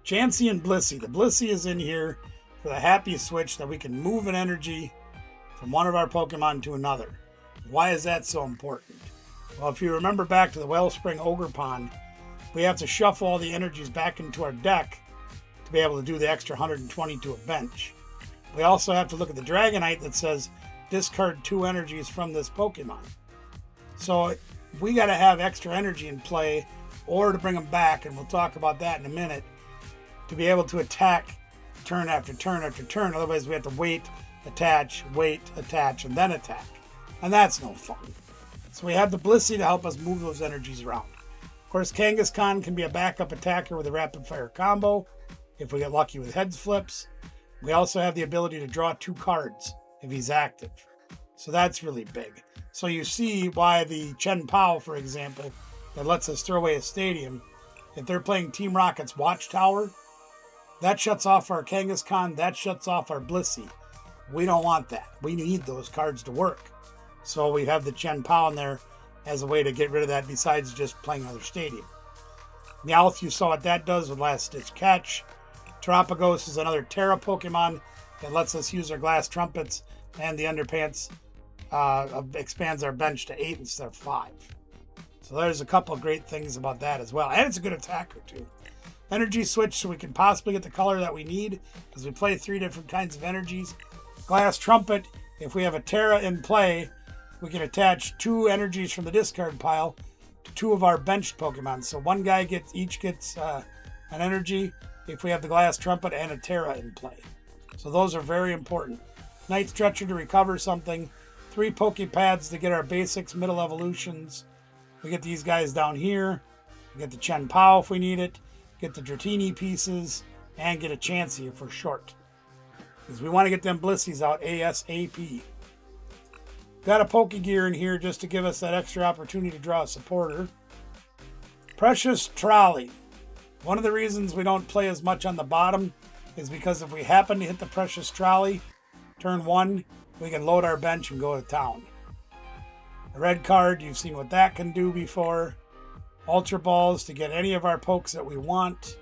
Chansey and Blissey. The Blissey is in here for the happy switch that we can move an energy from one of our Pokemon to another. Why is that so important? Well, if you remember back to the Wellspring Ogre Pond, we have to shuffle all the energies back into our deck to be able to do the extra 120 to a bench. We also have to look at the Dragonite that says discard 2 energies from this Pokemon. So we got to have extra energy in play or to bring them back, and we'll talk about that in a minute, to be able to attack turn after turn after turn. Otherwise we have to wait, attach, and then attack. And that's no fun. So we have the Blissey to help us move those energies around. Of course, Kangaskhan can be a backup attacker with a rapid fire combo if we get lucky with heads flips. We also have the ability to draw 2 cards if he's active. So that's really big. So you see why the Chen Pao, for example, that lets us throw away a stadium, if they're playing Team Rocket's Watchtower, that shuts off our Kangaskhan, that shuts off our Blissey. We don't want that. We need those cards to work. So we have the Chen Pao in there as a way to get rid of that besides just playing another stadium. Meowth, you saw what that does with Last Stitch Catch. Terapagos is another Terra Pokemon that lets us use our Glass Trumpets, and the Underpants expands our bench to 8 instead of 5. So there's a couple of great things about that as well. And it's a good attacker too. Energy switch so we can possibly get the color that we need because we play 3 different kinds of energies. Glass Trumpet, if we have a Terra in play, we can attach 2 energies from the discard pile to 2 of our benched Pokemon. So one guy each gets an energy if we have the Glass Trumpet and a Terra in play. So those are very important. Night Stretcher to recover something. 3 Pokepads to get our basics, middle evolutions. We get these guys down here. We get the Chen Pao if we need it. Get the Dratini pieces. And get a Chansey if we're short. Because we want to get them Blisseys out ASAP. Got a Pokegear in here just to give us that extra opportunity to draw a supporter. Precious Trolley. One of the reasons we don't play as much on the bottom is because if we happen to hit the Precious Trolley, turn 1, we can load our bench and go to town. A red card, you've seen what that can do before. Ultra Balls to get any of our pokes that we want.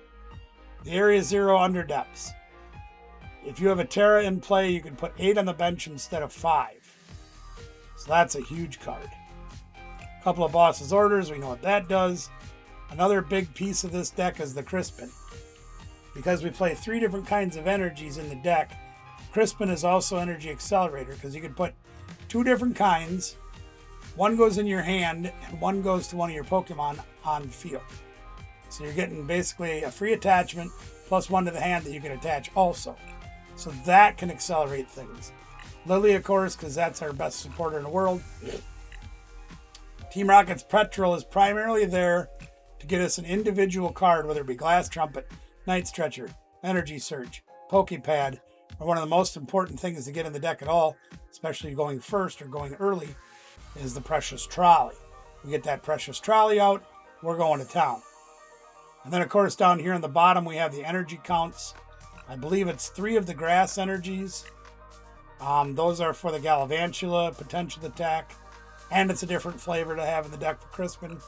The Area 0 Underdepths. If you have a Terra in play, you can put 8 on the bench instead of 5. So that's a huge card. A couple of Boss's Orders, we know what that does. Another big piece of this deck is the Crispin. Because we play 3 different kinds of energies in the deck, Crispin is also Energy Accelerator because you can put 2 different kinds. One goes in your hand and one goes to one of your Pokemon on field. So you're getting basically a free attachment plus 1 to the hand that you can attach also. So that can accelerate things. Lily, of course, because that's our best supporter in the world. Team Rocket's Petrol is primarily there to get us an individual card, whether it be Glass Trumpet, Night Stretcher, Energy Surge, Pokepad, or one of the most important things to get in the deck at all, especially going first or going early, is the Precious Trolley. We get that Precious Trolley out, we're going to town. And then, of course, down here on the bottom, we have the energy counts. I believe it's 3 of the grass energies. Those are for the Galvantula potential attack, and it's a different flavor to have in the deck for Crispin.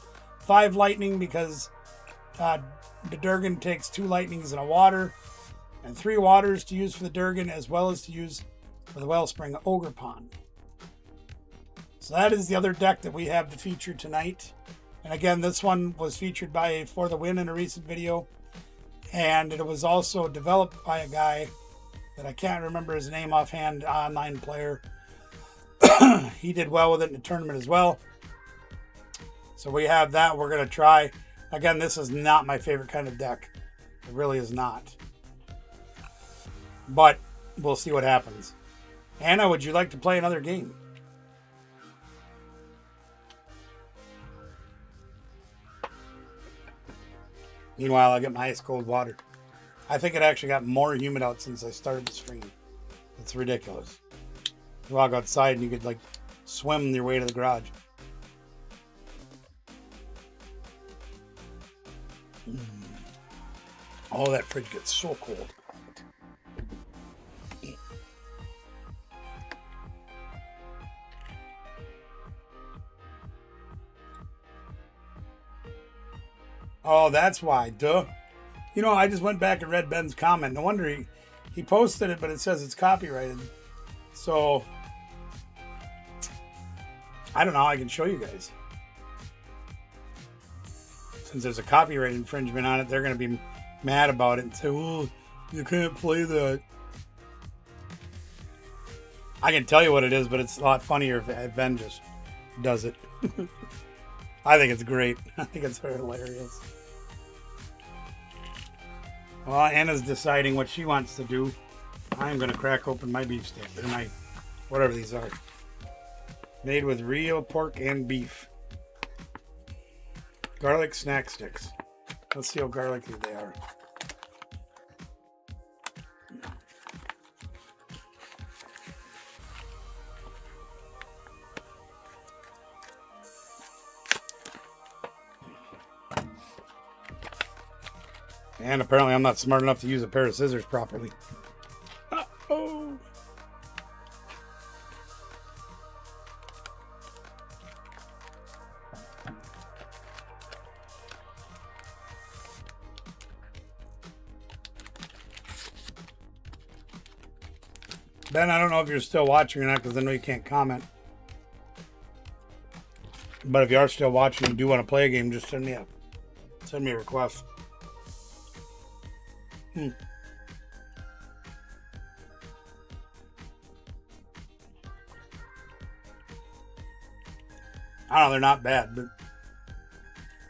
5 lightning because the Durgan takes 2 lightnings and a water, and 3 waters to use for the Durgan as well as to use for the Wellspring Ogre Pond. So that is the other deck that we have to feature tonight. And again, this one was featured by For the Win in a recent video, and it was also developed by a guy that I can't remember his name offhand, online player. He did well with it in the tournament as well. So we have that we're going to try. Again, this is not my favorite kind of deck. It really is not. But we'll see what happens. Anna, would you like to play another game? Meanwhile, I get my ice cold water. I think it actually got more humid out since I started the stream. It's ridiculous. You walk outside and you could like swim your way to the garage. Oh, that fridge gets so cold. Oh, that's why. Duh. You know, I just went back and read Ben's comment. No wonder he posted it, but it says it's copyrighted. So, I don't know how I can show you guys. Since there's a copyright infringement on it, they're going to be mad about it and say, oh, you can't play that. I can tell you what it is, but it's a lot funnier if Ben just does it. I think it's great. I think it's hilarious. Well, Anna's deciding what she wants to do. I'm going to crack open my beefsteak. Or my, whatever these are. Made with real pork and beef. Garlic snack sticks. Let's see how garlicky they are. And apparently I'm not smart enough to use a pair of scissors properly. Uh-oh. Ben, I don't know if you're still watching or not because I know you can't comment. But if you are still watching and do want to play a game, just send me a request. I don't know, they're not bad, but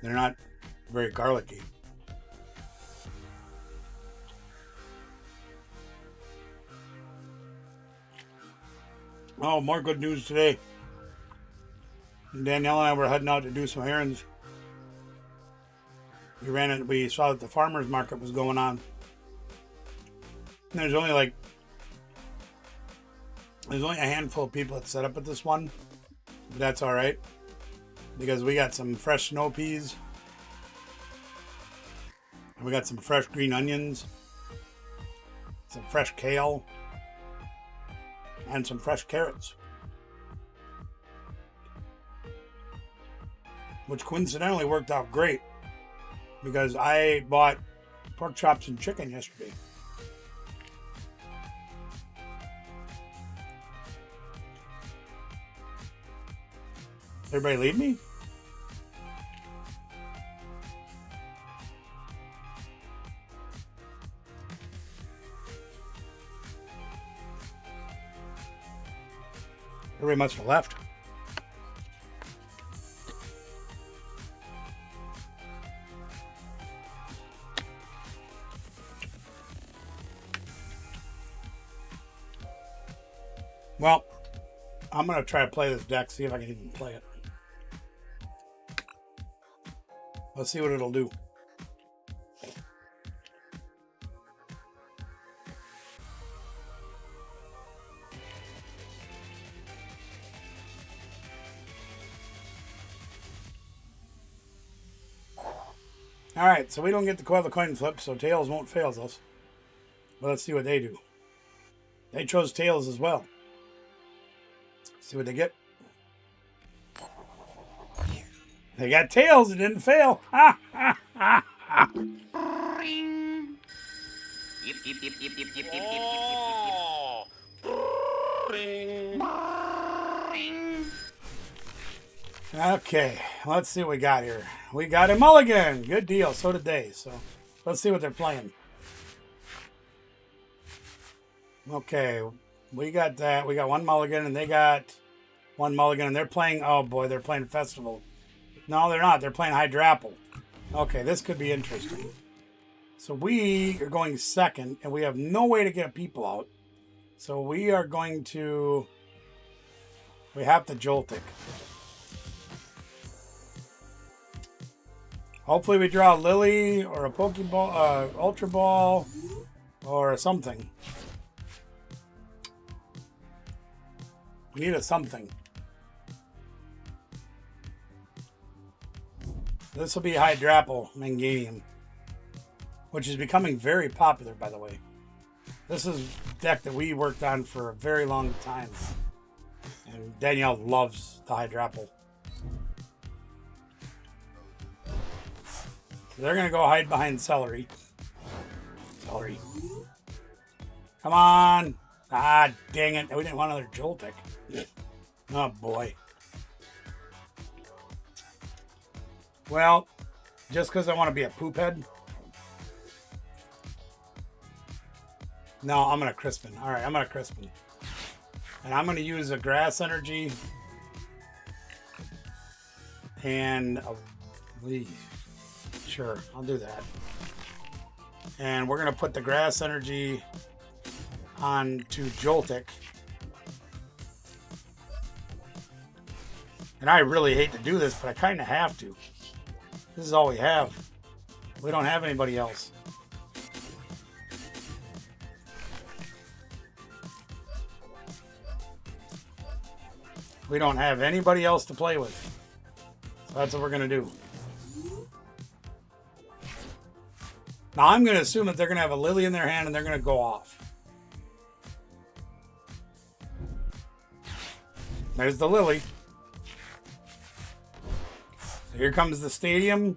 they're not very garlicky. Oh, more good news today. Danielle and I were heading out to do some errands. We saw that the farmer's market was going on. And there's only a handful of people that set up at this one. But that's all right, because we got some fresh snow peas. And we got some fresh green onions. Some fresh kale. And some fresh carrots. Which coincidentally worked out great, because I bought pork chops and chicken yesterday. Everybody leave me? Everybody must have left. Well, I'm going to try to play this deck, see if I can even play it. Let's see what it'll do. Alright, so we don't get to coil the coin flip, so tails won't fail us. But let's see what they do. They chose tails as well. See what they get. They got tails. It didn't fail. Ha ha ha ha. Okay, let's see what we got here. We got a mulligan. Good deal. So did they. So let's see what they're playing. Okay, we got that. We got one mulligan, and they got one mulligan, and they're playing. Oh boy, they're playing Festival. No, they're not. They're playing Hydrapple. Okay, this could be interesting. So we are going second, and we have no way to get people out. So we are going to... We have to Joltik. Hopefully we draw a Lily or a Pokeball, Ultra Ball, or something. We need a something. This will be Hydrapple Manganium, which is becoming very popular, by the way. This is a deck that we worked on for a very long time. And Danielle loves the Hydrapple. So they're going to go hide behind Celery. Celery. Come on. Ah, dang it. We didn't want another Joltik. Oh, boy. Well, just because I want to be a poop head. No, I'm going to Crispin. All right, I'm going to Crispin. And I'm going to use a Grass Energy. And a Leaf. Sure, I'll do that. And we're going to put the Grass Energy onto Joltik. And I really hate to do this, but I kind of have to. This is all we have. We don't have anybody else. We don't have anybody else to play with. So that's what we're going to do. Now I'm going to assume that they're going to have a Lily in their hand and they're going to go off. There's the Lily. So here comes the Stadium.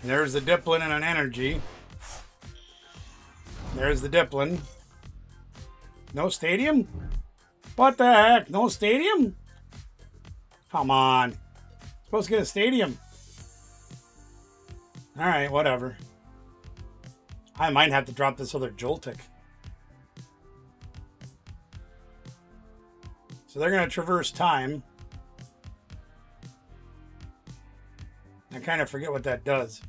There's the Diplin and an Energy. There's the Diplin. No Stadium? What the heck? No Stadium? Come on. Supposed to get a Stadium. Alright, whatever. I might have to drop this other Joltik. So they're going to traverse time. I kind of forget what that does.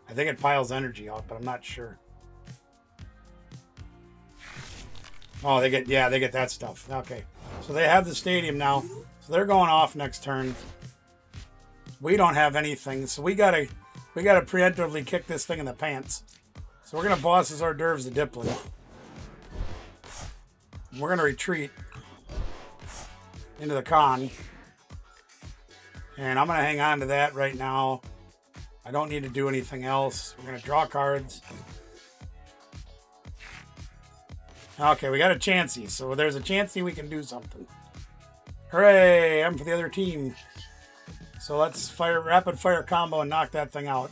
I think it piles energy out, but I'm not sure. Oh, they get that stuff. Okay. So they have the Stadium now. So they're going off next turn. We don't have anything, so we gotta preemptively kick this thing in the pants. So we're gonna boss his hors d'oeuvres the Diplin. We're gonna retreat into the con. And I'm gonna hang on to that right now. I don't need to do anything else. We're gonna draw cards. Okay, we got a Chansey, so there's a Chansey we can do something. Hooray! I'm for the other team. So let's fire rapid fire combo and knock that thing out.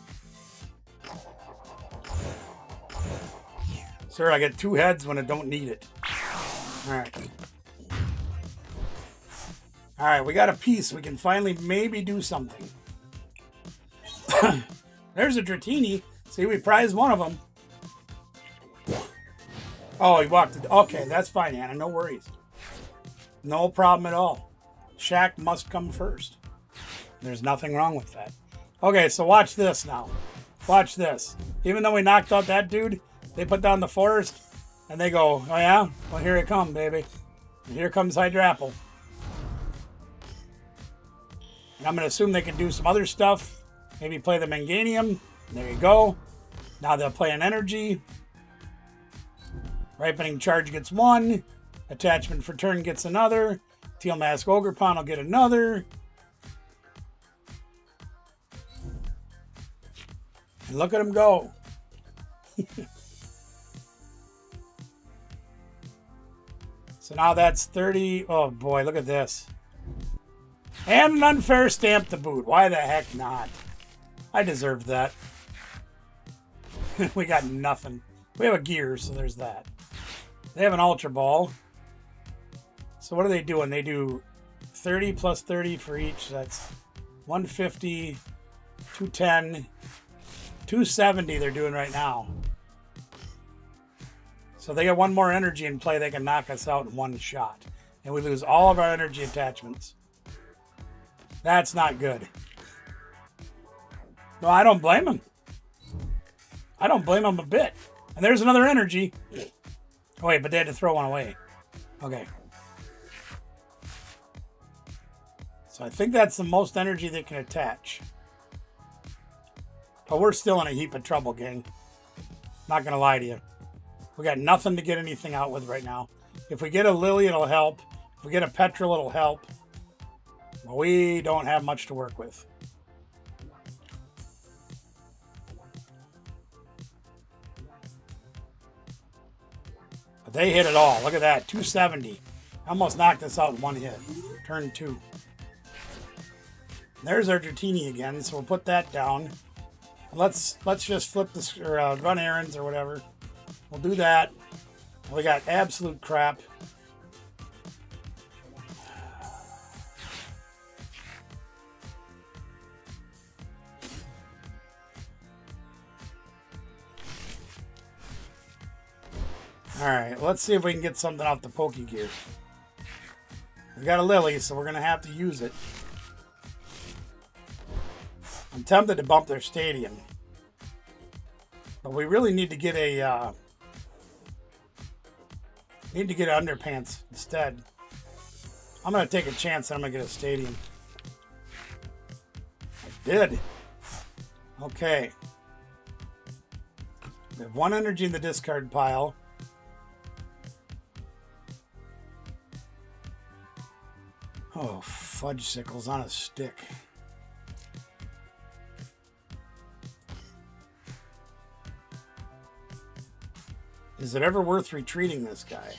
Sir, I get 2 heads when I don't need it. Alright. Alright, we got a piece. We can finally maybe do something. There's a Dratini. See, we prized one of them. Oh, he walked it. Okay, that's fine, Anna. No worries. No problem at all. Shaq must come first. There's nothing wrong with that. Okay, so watch this now. Watch this. Even though we knocked out that dude, they put down the forest, and they go, oh yeah? Well, here it comes, baby. And here comes Hydrapple. And I'm going to assume they can do some other stuff. Maybe play the Manganium. There you go. Now they'll play an Energy. Ripening Charge gets 1. Attachment for turn gets another. Teal Mask Ogerpon will get another. And look at him go. So now that's 30. Oh boy, look at this. And an unfair stamp to boot. Why the heck not? I deserved that. We got nothing. We have a gear, so there's that. They have an Ultra Ball. So what are they doing? They do 30 plus 30 for each. That's 150, 210, 270 they're doing right now. So they get one more energy in play. They can knock us out in one shot. And we lose all of our energy attachments. That's not good. No, I don't blame him. I don't blame him a bit. And there's another energy. Oh, wait, but they had to throw one away. Okay. So I think that's the most energy they can attach. But we're still in a heap of trouble, gang. Not going to lie to you. We got nothing to get anything out with right now. If we get a Lily, it'll help. If we get a Petrel, it'll help. But we don't have much to work with. But they hit it all. Look at that. 270. Almost knocked us out in one hit. Turn 2. There's our Dratini again, so we'll put that down. Let's just flip this, or run errands or whatever. We'll do that. We got absolute crap. Alright, let's see if we can get something off the Pokegear. We got a Lily, so we're going to have to use it. I'm tempted to bump their stadium. But we really need to get a underpants instead. I'm going to take a chance that I'm going to get a stadium. I did. Okay. We have 1 energy in the discard pile. Oh, fudge sickles on a stick. Is it ever worth retreating this guy?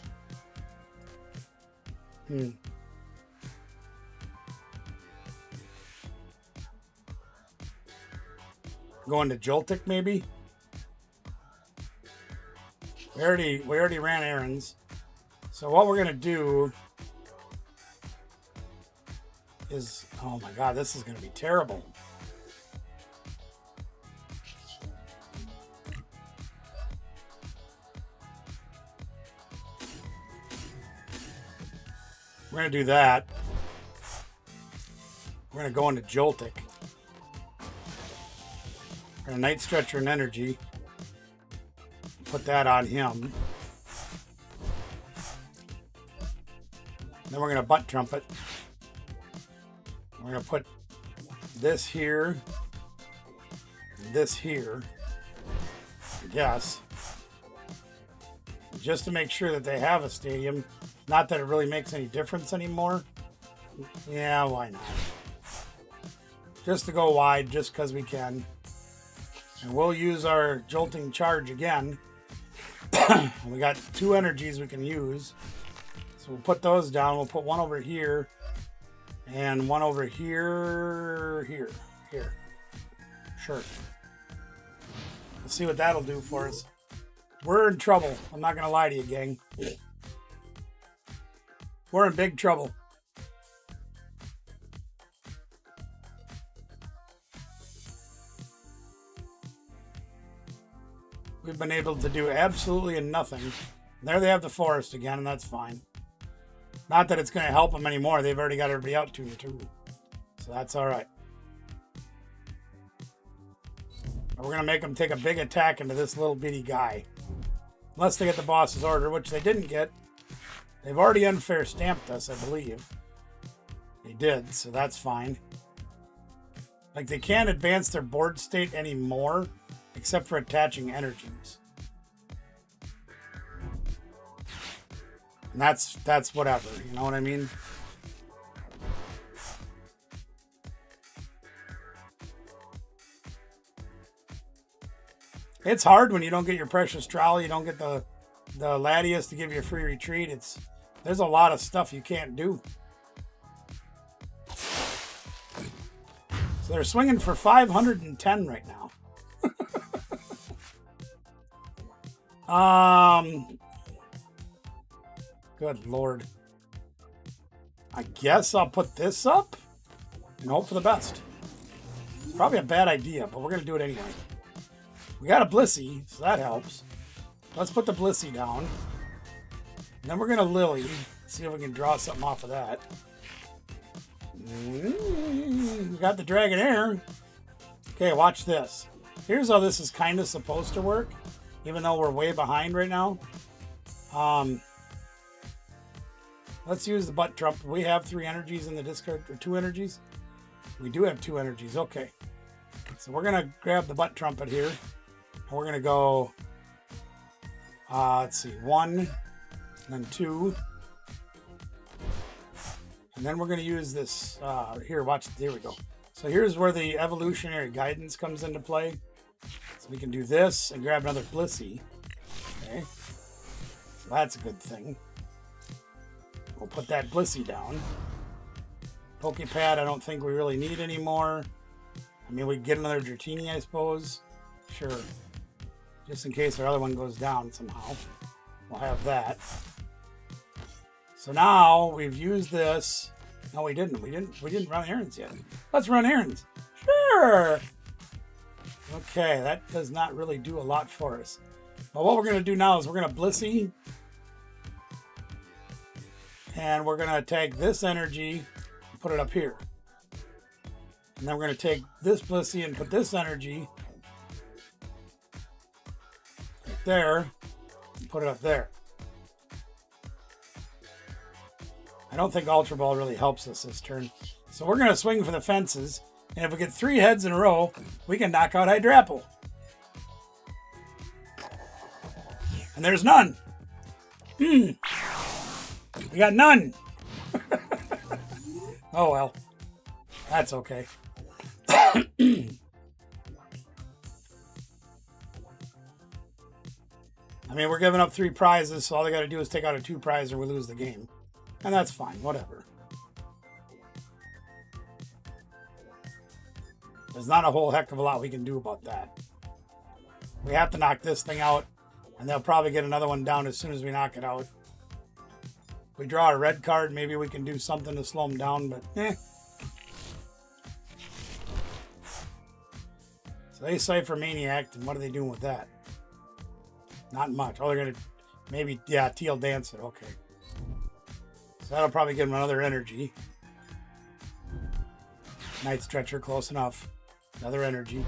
Going to Joltik maybe? We already ran errands. So what we're gonna do is, oh my god, this is gonna be terrible. We're going to do that. We're going to go into Joltik. We're going to Night Stretcher and Energy. Put that on him. Then we're going to Butt Trumpet. We're going to put this here. And this here. I guess. Just to make sure that they have a stadium. Not that it really makes any difference anymore. Yeah, why not? Just to go wide, just because we can. And we'll use our Jolting Charge again. We got 2 energies we can use. So we'll put those down. We'll put 1 over here. And 1 over here. Here. Sure. Let's see what that'll do for us. We're in trouble. I'm not going to lie to you, gang. We're in big trouble. We've been able to do absolutely nothing. There they have the forest again, and that's fine. Not that it's going to help them anymore. They've already got everybody out to you, too. So that's all right. We're going to make them take a big attack into this little bitty guy. Unless they get the boss's order, which they didn't get. They've already unfair stamped us, I believe. They did, so that's fine. Like, they can't advance their board state anymore, except for attaching energies. And that's whatever, you know what I mean? It's hard when you don't get your precious trowel, you don't get the Latias to give you a free retreat. There's a lot of stuff you can't do. So they're swinging for 510 right now. Good Lord. I guess I'll put this up and hope for the best. Probably a bad idea, but we're going to do it anyway. We got a Blissey, so that helps. Let's put the Blissey down. And then we're going to Lily. See if we can draw something off of that. We got the Dragonair. Okay, watch this. Here's how this is kind of supposed to work, even though we're way behind right now. Let's use the butt trump. We have 3 energies in the discard, or 2 energies. We do have 2 energies. Okay. So we're gonna grab the butt trumpet here, and we're gonna go. Let's see, 1, and then 2, and then we're gonna use this. Here, watch. There we go. So here's where the evolutionary guidance comes into play. So we can do this and grab another Blissey. Okay. So that's a good thing. We'll put that Blissey down. Pokepad, I don't think we really need anymore. I mean, we can get another Dratini, I suppose. Sure. Just in case our other one goes down somehow. We'll have that. So now we've used this. No, we didn't. We didn't run errands yet. Let's run errands. Sure. Okay, that does not really do a lot for us. But what we're going to do now is we're going to Blissey. And we're going to take this energy and put it up here. And then we're going to take this Blissey and put this energy right there and put it up there. I don't think Ultra Ball really helps us this turn. So we're going to swing for the fences. And if we get 3 heads in a row, we can knock out Hydrapple. And there's none. We got none. Oh, well. That's okay. I mean, we're giving up 3 prizes, so all they got to do is take out a 2 prize or we lose the game. And that's fine, whatever. There's not a whole heck of a lot we can do about that. We have to knock this thing out, and they'll probably get another one down as soon as we knock it out. If we draw a red card, maybe we can do something to slow them down, but eh. So they Cypher Maniac, and what are they doing with that? Not much. Oh, they're going to maybe, yeah, Teal Dancer, okay. So that'll probably give them another energy. Night Stretcher, close enough. Another energy.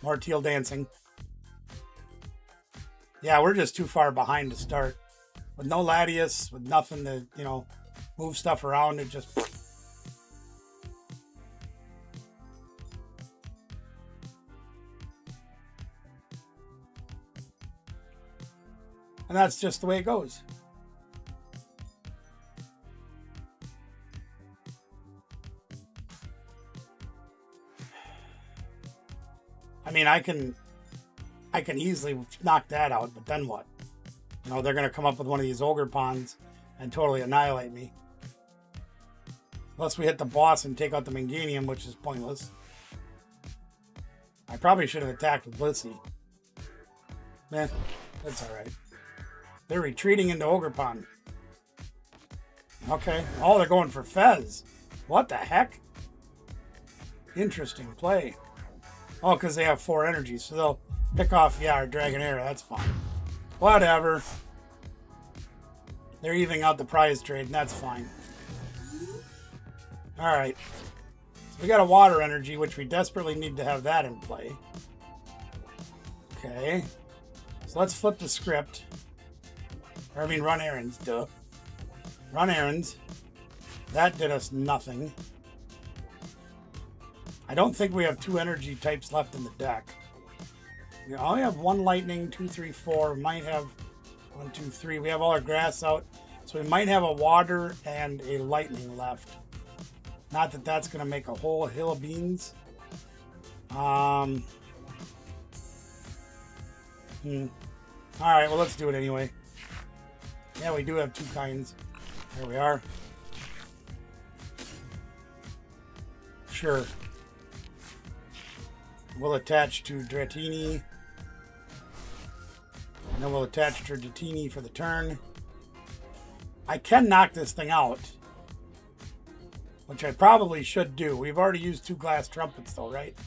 More Teal Dancing. Yeah, we're just too far behind to start. With no Latias, with nothing to, you know, move stuff around, it just... And that's just the way it goes. I mean, I can easily knock that out, but then what? You know, they're going to come up with one of these Ogre Ponds and totally annihilate me. Unless we hit the boss and take out the Manganium, which is pointless. I probably should have attacked with Blissey. Eh, that's alright. They're retreating into Ogre Pond. Okay. Oh, they're going for Fez. What the heck? Interesting play. Oh, because they have 4 energies, so they'll pick off, yeah, our Dragonair. That's fine. Whatever. They're evening out the prize trade, and that's fine. Alright. So we got a water energy, which we desperately need to have that in play. Okay. So let's flip the script. Or, I mean, run errands, duh. Run errands. That did us nothing. I don't think we have 2 energy types left in the deck. We only have 1 lightning, 2, 3, 4. We might have 1, 2, 3. We have all our grass out. So we might have a water and a lightning left. Not that that's going to make a whole hill of beans. Alright, well, let's do it anyway. Yeah, we do have 2 kinds. There we are. Sure. We'll attach to Dratini. And then we'll attach to Dratini for the turn. I can knock this thing out. Which I probably should do. We've already used 2 glass trumpets though, right?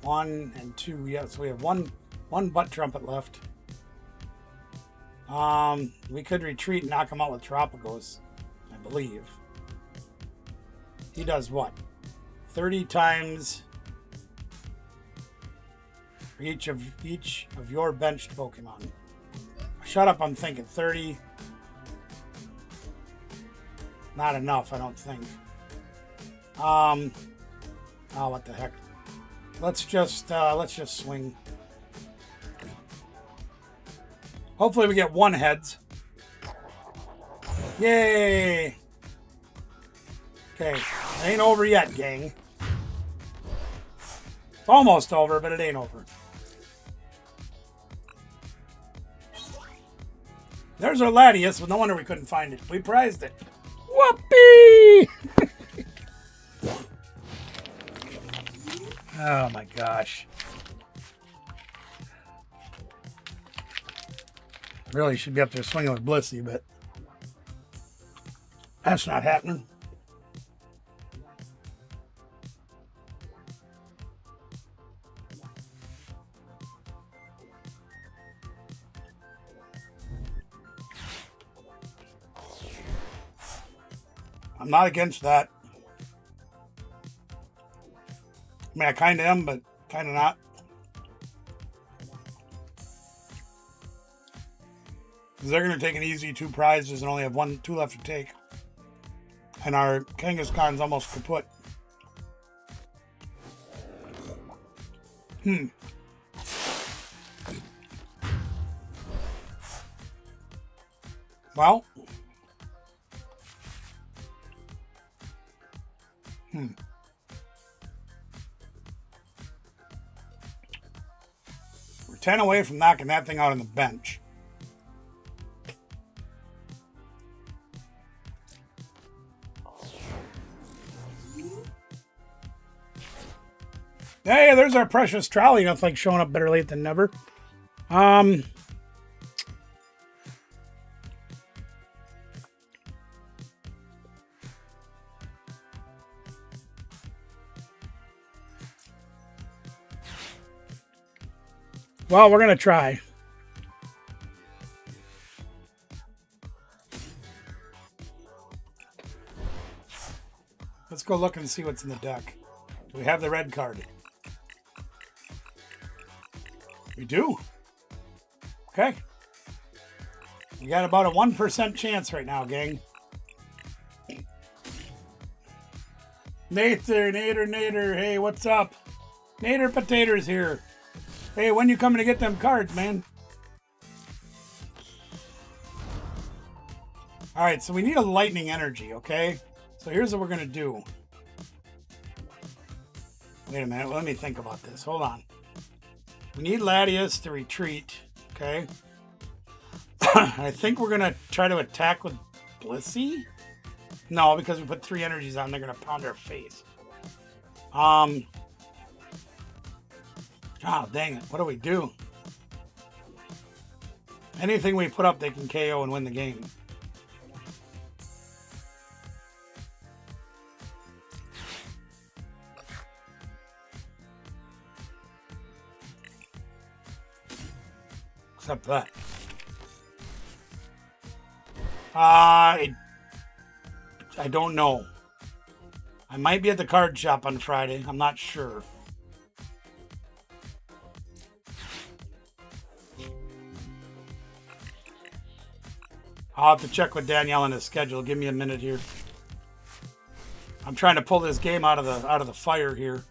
1 and 2. Yeah, so we have one butt trumpet left. We could retreat and knock him out with Tropicos, I believe. He does what? 30 times for each of your benched Pokemon. Shut up, I'm thinking 30. Not enough, I don't think. Oh, what the heck. Let's just swing. Hopefully we get one heads. Yay! Okay, it ain't over yet, gang. It's almost over, but it ain't over. There's our Latias. Well, no wonder we couldn't find it. We prized it. Whoopee! Oh my gosh. Really should be up there swinging with Blissey, but that's not happening. I'm not against that. I mean, I kind of am, but kind of not. Because they're going to take an easy 2 prizes and only have 2 left to take. And our Kangaskhan's almost kaput. Well. We're 10 away from knocking that thing out on the bench. Hey, there's our precious trolley. That's like showing up better late than never. Well, we're going to try. Let's go look and see what's in the deck. Do we have the red card? We do. Okay. You got about a 1% chance right now, gang. Nader. Hey, what's up? Nader Potatoes here. Hey, when you coming to get them cards, man? All right, so we need a lightning energy, okay? So here's what we're going to do. Wait a minute. Let me think about this. Hold on. We need Latias to retreat, okay? I think we're going to try to attack with Blissey. No, because we put 3 energies on, they're going to pound our face. Oh, dang it. What do we do? Anything we put up, they can KO and win the game. Except that. I don't know. I might be at the card shop on Friday. I'm not sure. I'll have to check with Danielle on his schedule. Give me a minute here. I'm trying to pull this game out of the fire here.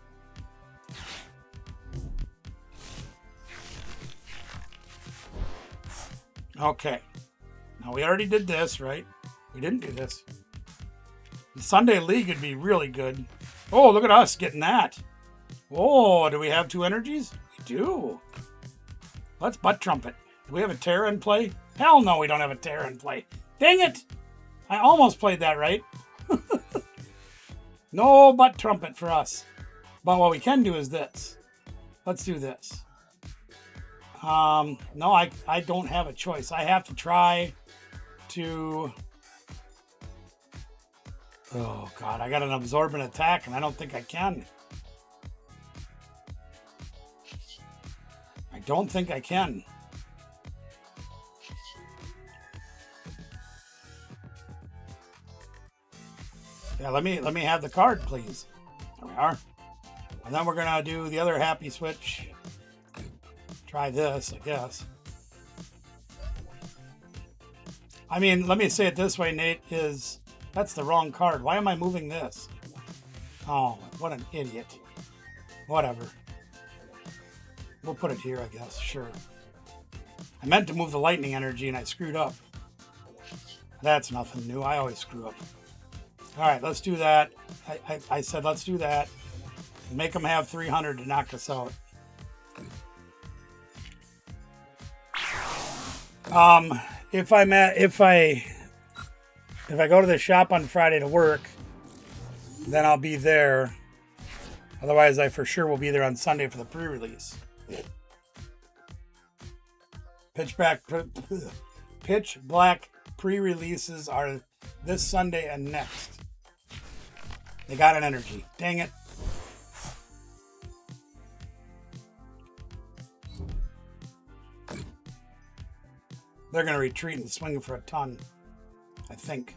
Okay. Now we already did this, right? We didn't do this. The Sunday League would be really good. Oh, look at us getting that. Oh, do we have 2 energies? We do. Let's butt trumpet. Do we have a Terra in play? Hell no, we don't have a Terra in play. Dang it! I almost played that right. No butt trumpet for us. But what we can do is this. Let's do this. No, I don't have a choice. I have to try to... Oh, God, I got an absorbent attack, and I don't think I can. I don't think I can. Yeah, let me have the card, please. There we are. And then we're going to do the other happy switch. Try this, I guess. I mean, let me say it this way, Nate, is that's the wrong card. Why am I moving this? Oh, what an idiot. Whatever. We'll put it here, I guess. Sure. I meant to move the lightning energy and I screwed up. That's nothing new. I always screw up. All right, let's do that. I said let's do that. Make them have 300 to knock us out. If I go to the shop on Friday to work, then I'll be there. Otherwise, I for sure will be there on Sunday for the pre-release. Pitch Black pre-releases are this Sunday and next. They got an energy. Dang it. They're going to retreat and swing for a ton, I think.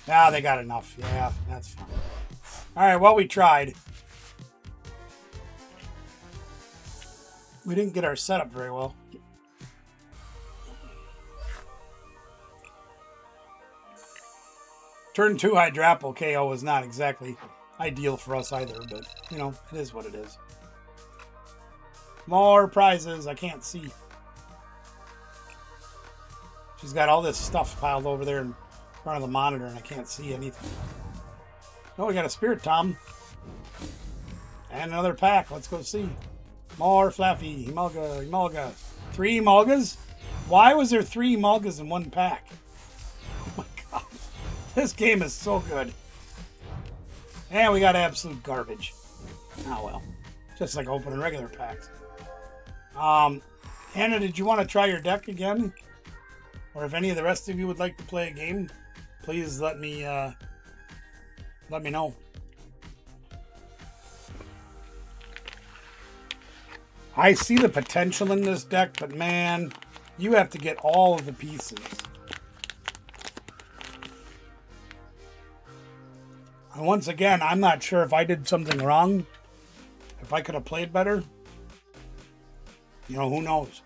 Yeah, they got enough. Yeah, that's fine. All right, well, we tried. We didn't get our setup very well. Turn 2 Hydrapple KO was not exactly ideal for us either, but, you know, it is what it is. More prizes. I can't see. She's got all this stuff piled over there in front of the monitor, and I can't see anything. Oh, we got a Spirit Tom. And another pack. Let's go see. More Flaffy. Emolga. 3 Emolgas? Why was there 3 Emolgas in one pack? Oh my god. This game is so good. And we got absolute garbage. Oh well. Just like opening regular packs. Anna, did you want to try your deck again? Or if any of the rest of you would like to play a game, please let me know. I see the potential in this deck, but man, you have to get all of the pieces. And once again, I'm not sure if I did something wrong. If I could have played better. You know, who knows?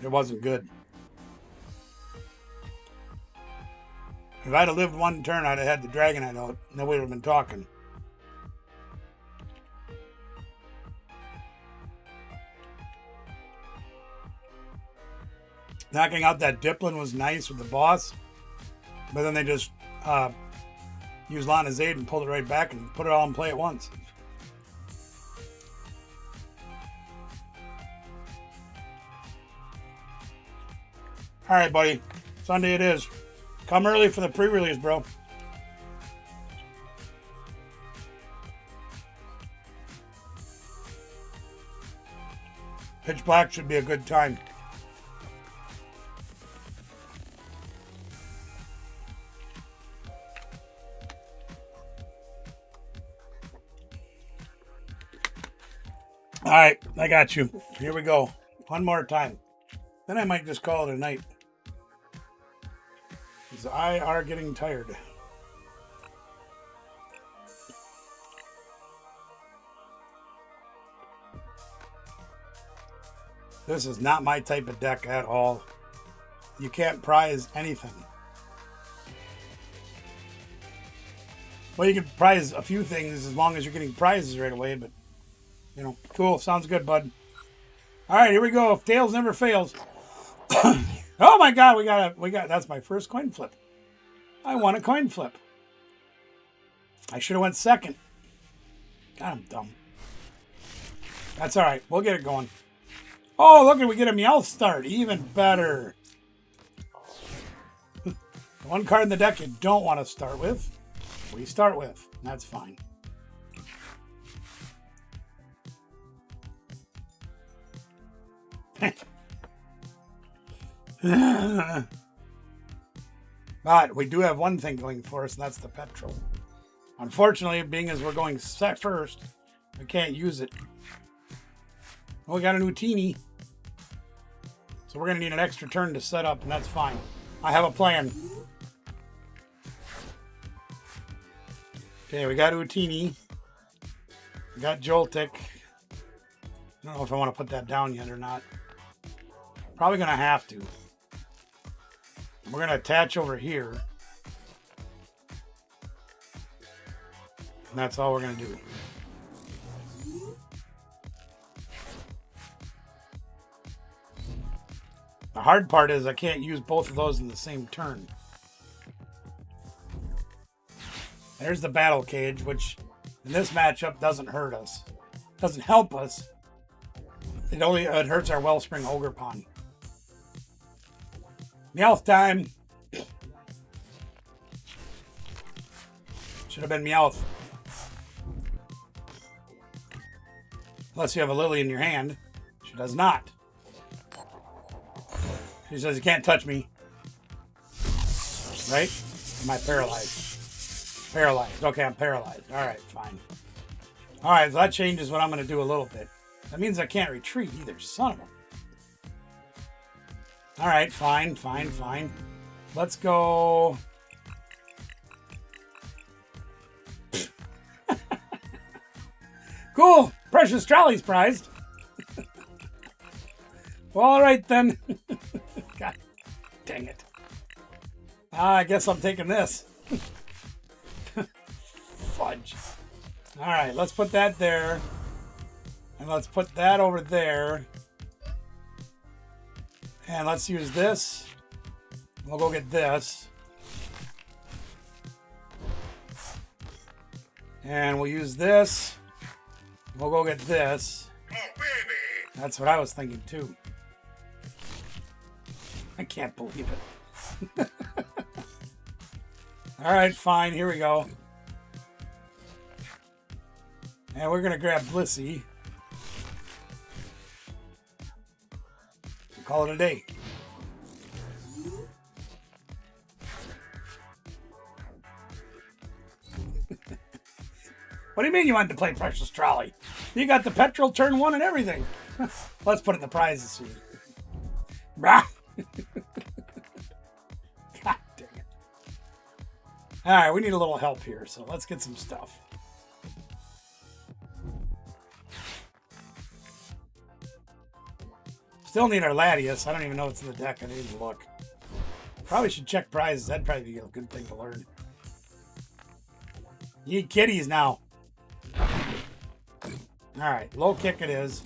It wasn't good. If I'd have lived one turn, I'd have had the Dragonite out. Nobody would have been talking. Knocking out that Diplin was nice with the boss. But then they just used Lana's Aid and pulled it right back and put it all in play at once. All right, buddy. Sunday it is. Come early for the pre-release, bro. Pitch Black should be a good time. All right, I got you. Here we go. One more time. Then I might just call it a night. Because I are getting tired. This is not my type of deck at all. You can't prize anything. Well, you can prize a few things as long as you're getting prizes right away, but, you know, cool. Sounds good, bud. All right, here we go. If Tails never fails. Oh my god, we got that's my first coin flip. I won a coin flip. I should have went second. God, I'm dumb. That's all right. We'll get it going. Oh, look, we get a Meowth start. Even better. The one card in the deck you don't want to start with, we start with. That's fine. But we do have one thing going for us, and that's the petrol. Unfortunately, being as we're going set first, we can't use it. Well, we got a new teeny. So we're going to need an extra turn to set up, and that's fine. I have a plan. Okay, we got Utini. We got Joltik. I don't know if I want to put that down yet or not. Probably going to have to. We're going to attach over here. And that's all we're going to do. The hard part is I can't use both of those in the same turn. There's the battle cage, which in this matchup doesn't hurt us. Doesn't help us. It hurts our Wellspring Ogre Pond. Meowth time. Should have been Meowth. Unless you have a Lily in your hand. She does not. She says you can't touch me. Right? Am I paralyzed? Paralyzed. Okay, I'm paralyzed. Alright, fine. Alright, so that changes what I'm going to do a little bit. That means I can't retreat either. Son of a... Alright, fine. Let's go... Cool! Precious Trolley's prized. Well, alright then. God dang it. I guess I'm taking this. Fudge. Alright, let's put that there. And let's put that over there. And let's use this. We'll go get this. And we'll use this. We'll go get this. Oh, baby. That's what I was thinking too. I can't believe it. Alright, fine. Here we go. And we're going to grab Blissey. Call it a day. What do you mean you wanted to play Precious Trolley? You got the petrol turn 1 and everything. Let's put it in the prizes soon. God dang it. Alright, we need a little help here, so let's get some stuff. Still need our Latias. I don't even know what's in the deck. I need to look. Probably should check prizes. That'd probably be a good thing to learn. You need kitties now. Alright, low kick it is.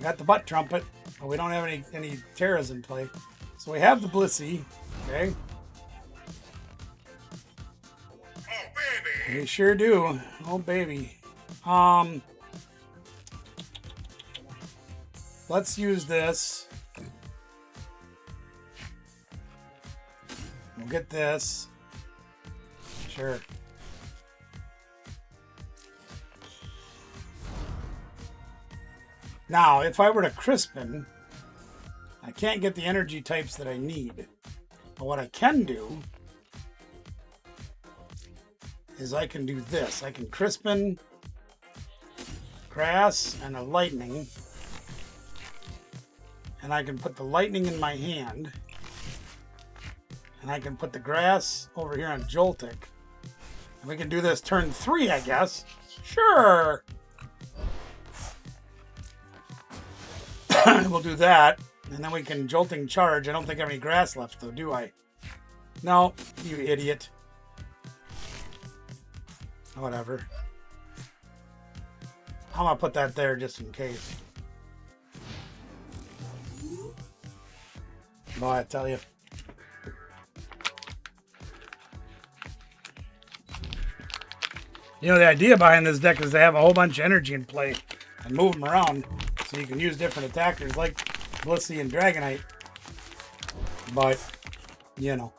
Got the butt trumpet, but we don't have any Terras in play. So we have the Blissey. Okay. Oh, baby. We sure do. Oh, baby. Let's use this. We'll get this. Sure. Now, if I were to Crispin, I can't get the energy types that I need. But what I can do is I can do this. I can Crispin, Grass, and a Lightning. And I can put the Lightning in my hand. And I can put the Grass over here on Joltik. And we can do this turn 3, I guess. Sure. We'll do that. And then we can Jolting charge. I don't think I have any grass left, though, do I? No, you idiot. Whatever. I'm going to put that there just in case. Boy, I tell you. You know, the idea behind this deck is to have a whole bunch of energy in play and move them around so you can use different attackers like Blissey and Dragonite. But, you know.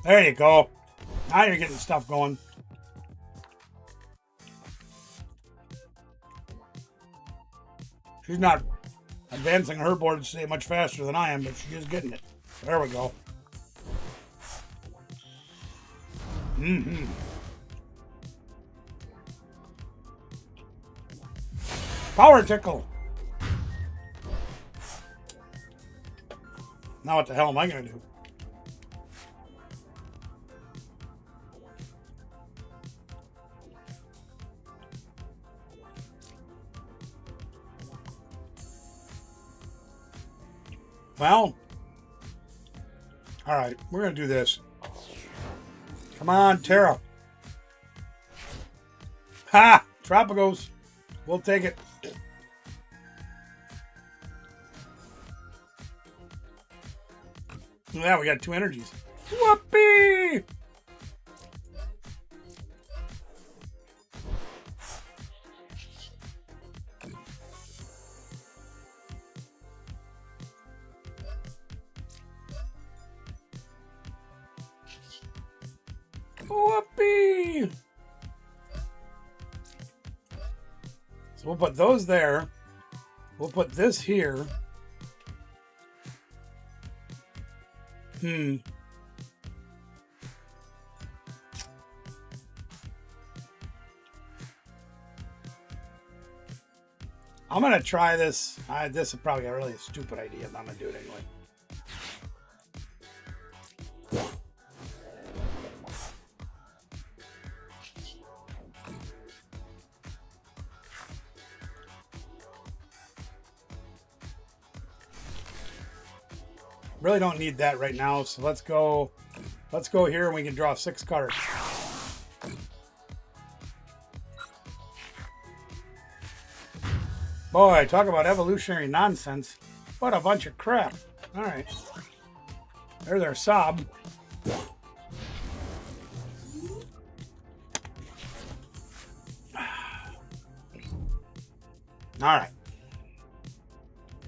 There you go. Now you're getting stuff going. She's not advancing her board state much faster than I am, but she is getting it. There we go. Mm-hmm. Power Tickle. Now what the hell am I going to do? Well, all right, we're going to do this. Come on, Terra. Ha! Tropicals. We'll take it. Yeah, we got 2 energies. Whoopee! Whoopee! So we'll put those there. We'll put this here. I'm going to try this. This is probably a really stupid idea, but I'm going to do it anyway. Really don't need that right now, so let's go here and we can draw 6 cards. Boy, talk about evolutionary nonsense. What a bunch of crap. Alright. There's our sob. Alright.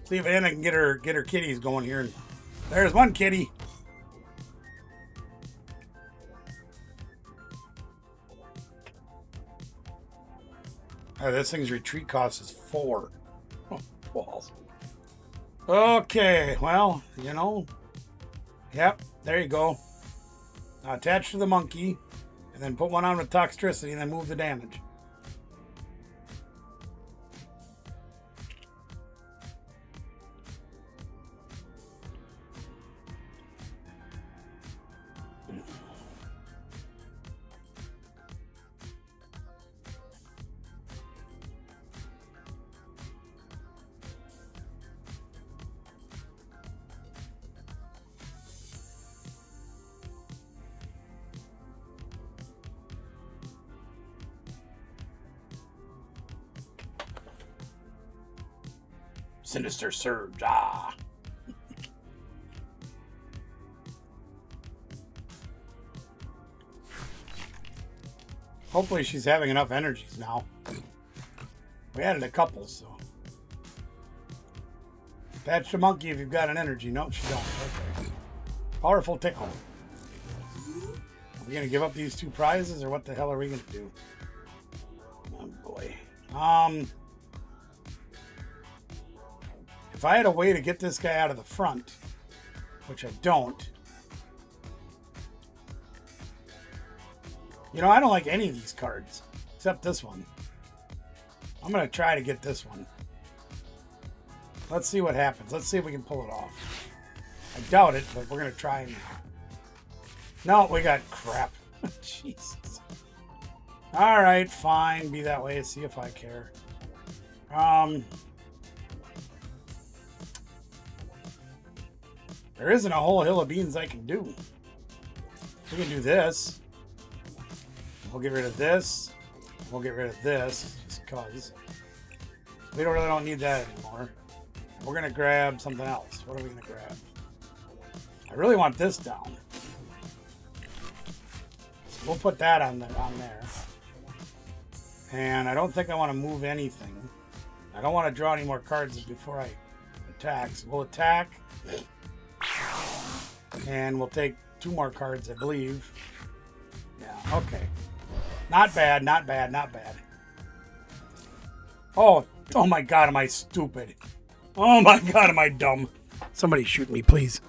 See if Anna can get her kitties going here. There's one kitty. Oh, this thing's retreat cost is 4. Oh, balls. Okay, well, you know. Yep, there you go. Now attach to the monkey, and then put one on with toxicity, and then move the damage. Sinister Surge. Ah. Hopefully she's having enough energies now. We added a couple, so. Patch the monkey if you've got an energy. Nope, she don't. Okay. Powerful tickle. Are we going to give up these 2 prizes, or what the hell are we going to do? Oh, boy. If I had a way to get this guy out of the front, which I don't. You know, I don't like any of these cards, except this one. I'm going to try to get this one. Let's see what happens. Let's see if we can pull it off. I doubt it, but we're going to try now. No, we got crap. Jesus. All right, fine. Be that way. See if I care. There isn't a whole hill of beans I can do. We can do this. We'll get rid of this. We'll get rid of this, just because. We really don't need that anymore. We're going to grab something else. What are we going to grab? I really want this down. So we'll put that on there. And I don't think I want to move anything. I don't want to draw any more cards before I attack. So we'll attack. And we'll take 2 more cards, I believe. Yeah, okay. Not bad, not bad, not bad. Oh my God, am I stupid? Oh my God, am I dumb? Somebody shoot me, please.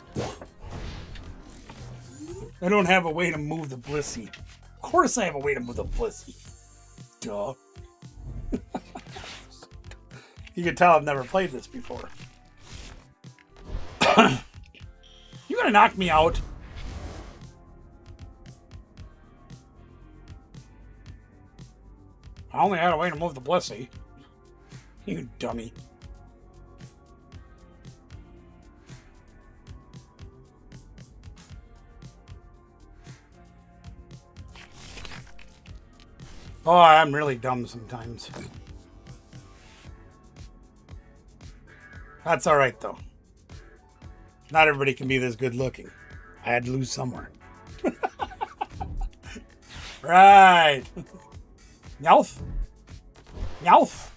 I don't have a way to move the Blissey. Of course I have a way to move the Blissey. Duh. You can tell I've never played this before. gonna knock me out? I only had a way to move the Blissey. You dummy. Oh, I'm really dumb sometimes. That's alright, though. Not everybody can be this good looking. I had to lose somewhere. Right. Meowth? Meowth?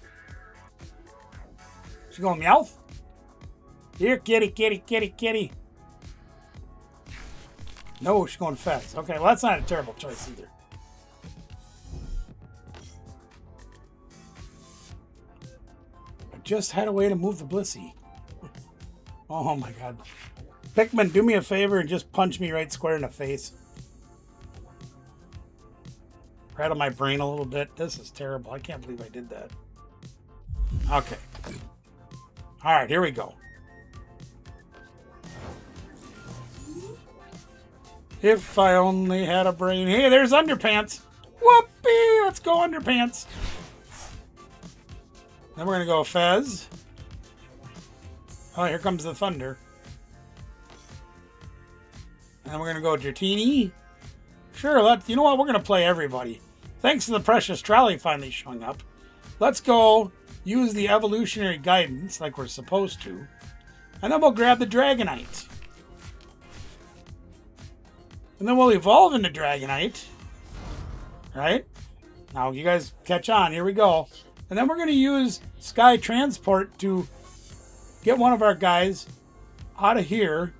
She going Meowth? Here, kitty, kitty, kitty, kitty. No, she's going Fez. Okay, well, that's not a terrible choice either. I just had a way to move the Blissey. Oh my god. Pikmin, do me a favor and just punch me right square in the face. Rattle my brain a little bit. This is terrible. I can't believe I did that. Okay. Alright, here we go. If I only had a brain. Hey, there's Underpants. Whoopee! Let's go Underpants. Then we're going to go Fez. Oh, here comes the thunder. And we're going to go Dratini. Sure, you know what? We're going to play everybody. Thanks to the precious trolley finally showing up. Let's go use the evolutionary guidance like we're supposed to. And then we'll grab the Dragonite. And then we'll evolve into Dragonite. Right? Now, you guys catch on. Here we go. And then we're going to use Sky Transport to get one of our guys out of here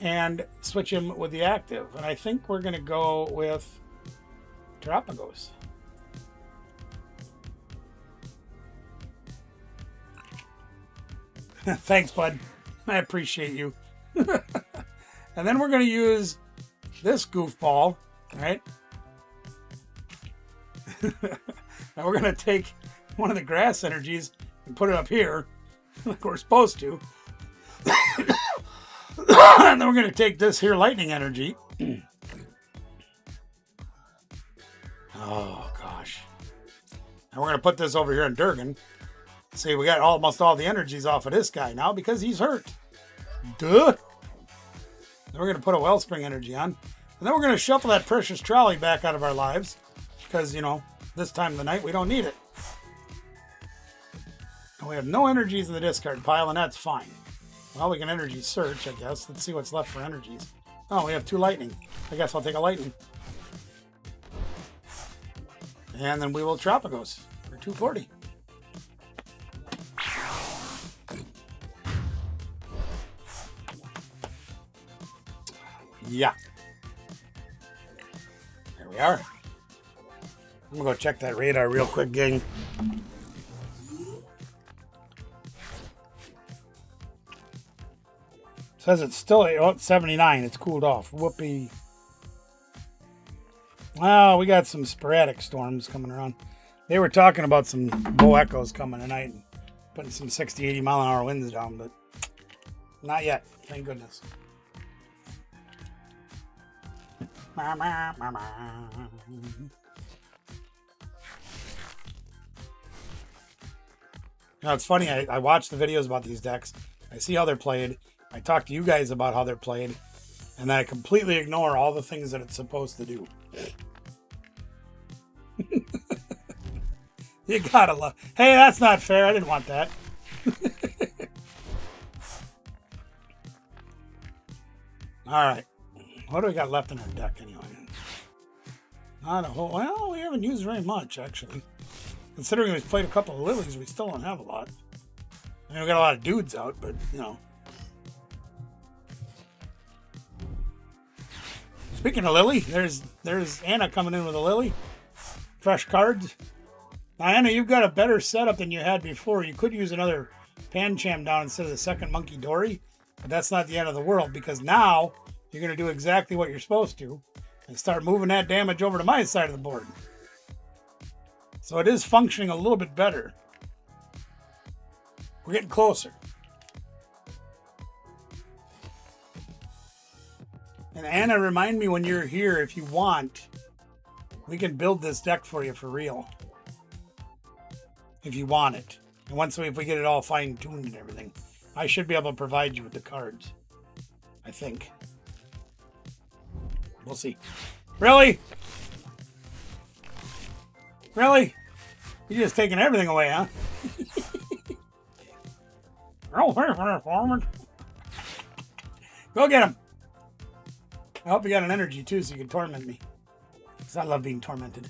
and switch him with the active. And I think we're going to go with Terapagos. Thanks, bud. I appreciate you. And then we're going to use this goofball, right? Now we're going to take one of the grass energies and put it up here, like we're supposed to. And then we're going to take this here lightning energy. Oh, gosh. And we're going to put this over here in Durgan. See, we got almost all the energies off of this guy now because he's hurt. Duh. Then we're going to put a Wellspring energy on. And then we're going to shuffle that precious trolley back out of our lives. Because, you know, this time of the night we don't need it. And we have no energies in the discard pile, and that's fine. Well, we can energy search, I guess. Let's see what's left for energies. Oh, we have 2 lightning. I guess I'll take a lightning. And then we will Tropicos for 240. Yeah. There we are. I'm going to go check that radar real quick, gang. Says it's still at 79. It's cooled off. Whoopee. Well, we got some sporadic storms coming around. They were talking about some bow echoes coming tonight and putting some 60, 80 mile an hour winds down, but not yet. Thank goodness. You know, it's funny. I watch the videos about these decks. I see how they're played. I talk to you guys about how they're played. And then I completely ignore all the things that it's supposed to do. You gotta love... Hey, that's not fair. I didn't want that. Alright. What do we got left in our deck anyway? Not a whole... Well, we haven't used very much, actually. Considering we've played a couple of lilies, we still don't have a lot. I mean, we got a lot of dudes out, but, you know. Speaking of Lily, there's Anna coming in with a Lily. Fresh cards. Now, Anna, you've got a better setup than you had before. You could use another Pancham down instead of the second Monkey Dory. But that's not the end of the world, because now you're going to do exactly what you're supposed to and start moving that damage over to my side of the board. So it is functioning a little bit better. We're getting closer. And Anna, remind me when you're here, if you want, we can build this deck for you for real. If you want it. And if we get it all fine-tuned and everything, I should be able to provide you with the cards. I think. We'll see. Really? Really? You're just taking everything away, huh? Go get him. I hope you got an energy too, so you can torment me. Because I love being tormented.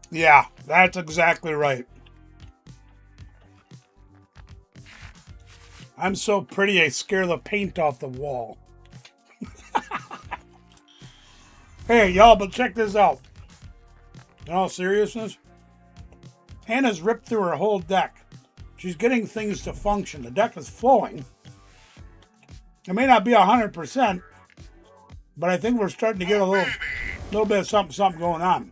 Yeah, that's exactly right. I'm so pretty I scare the paint off the wall. Hey, y'all, but check this out. In all seriousness, Hannah's ripped through her whole deck. She's getting things to function. The deck is flowing. It may not be 100%, but I think we're starting to get a little bit of something going on.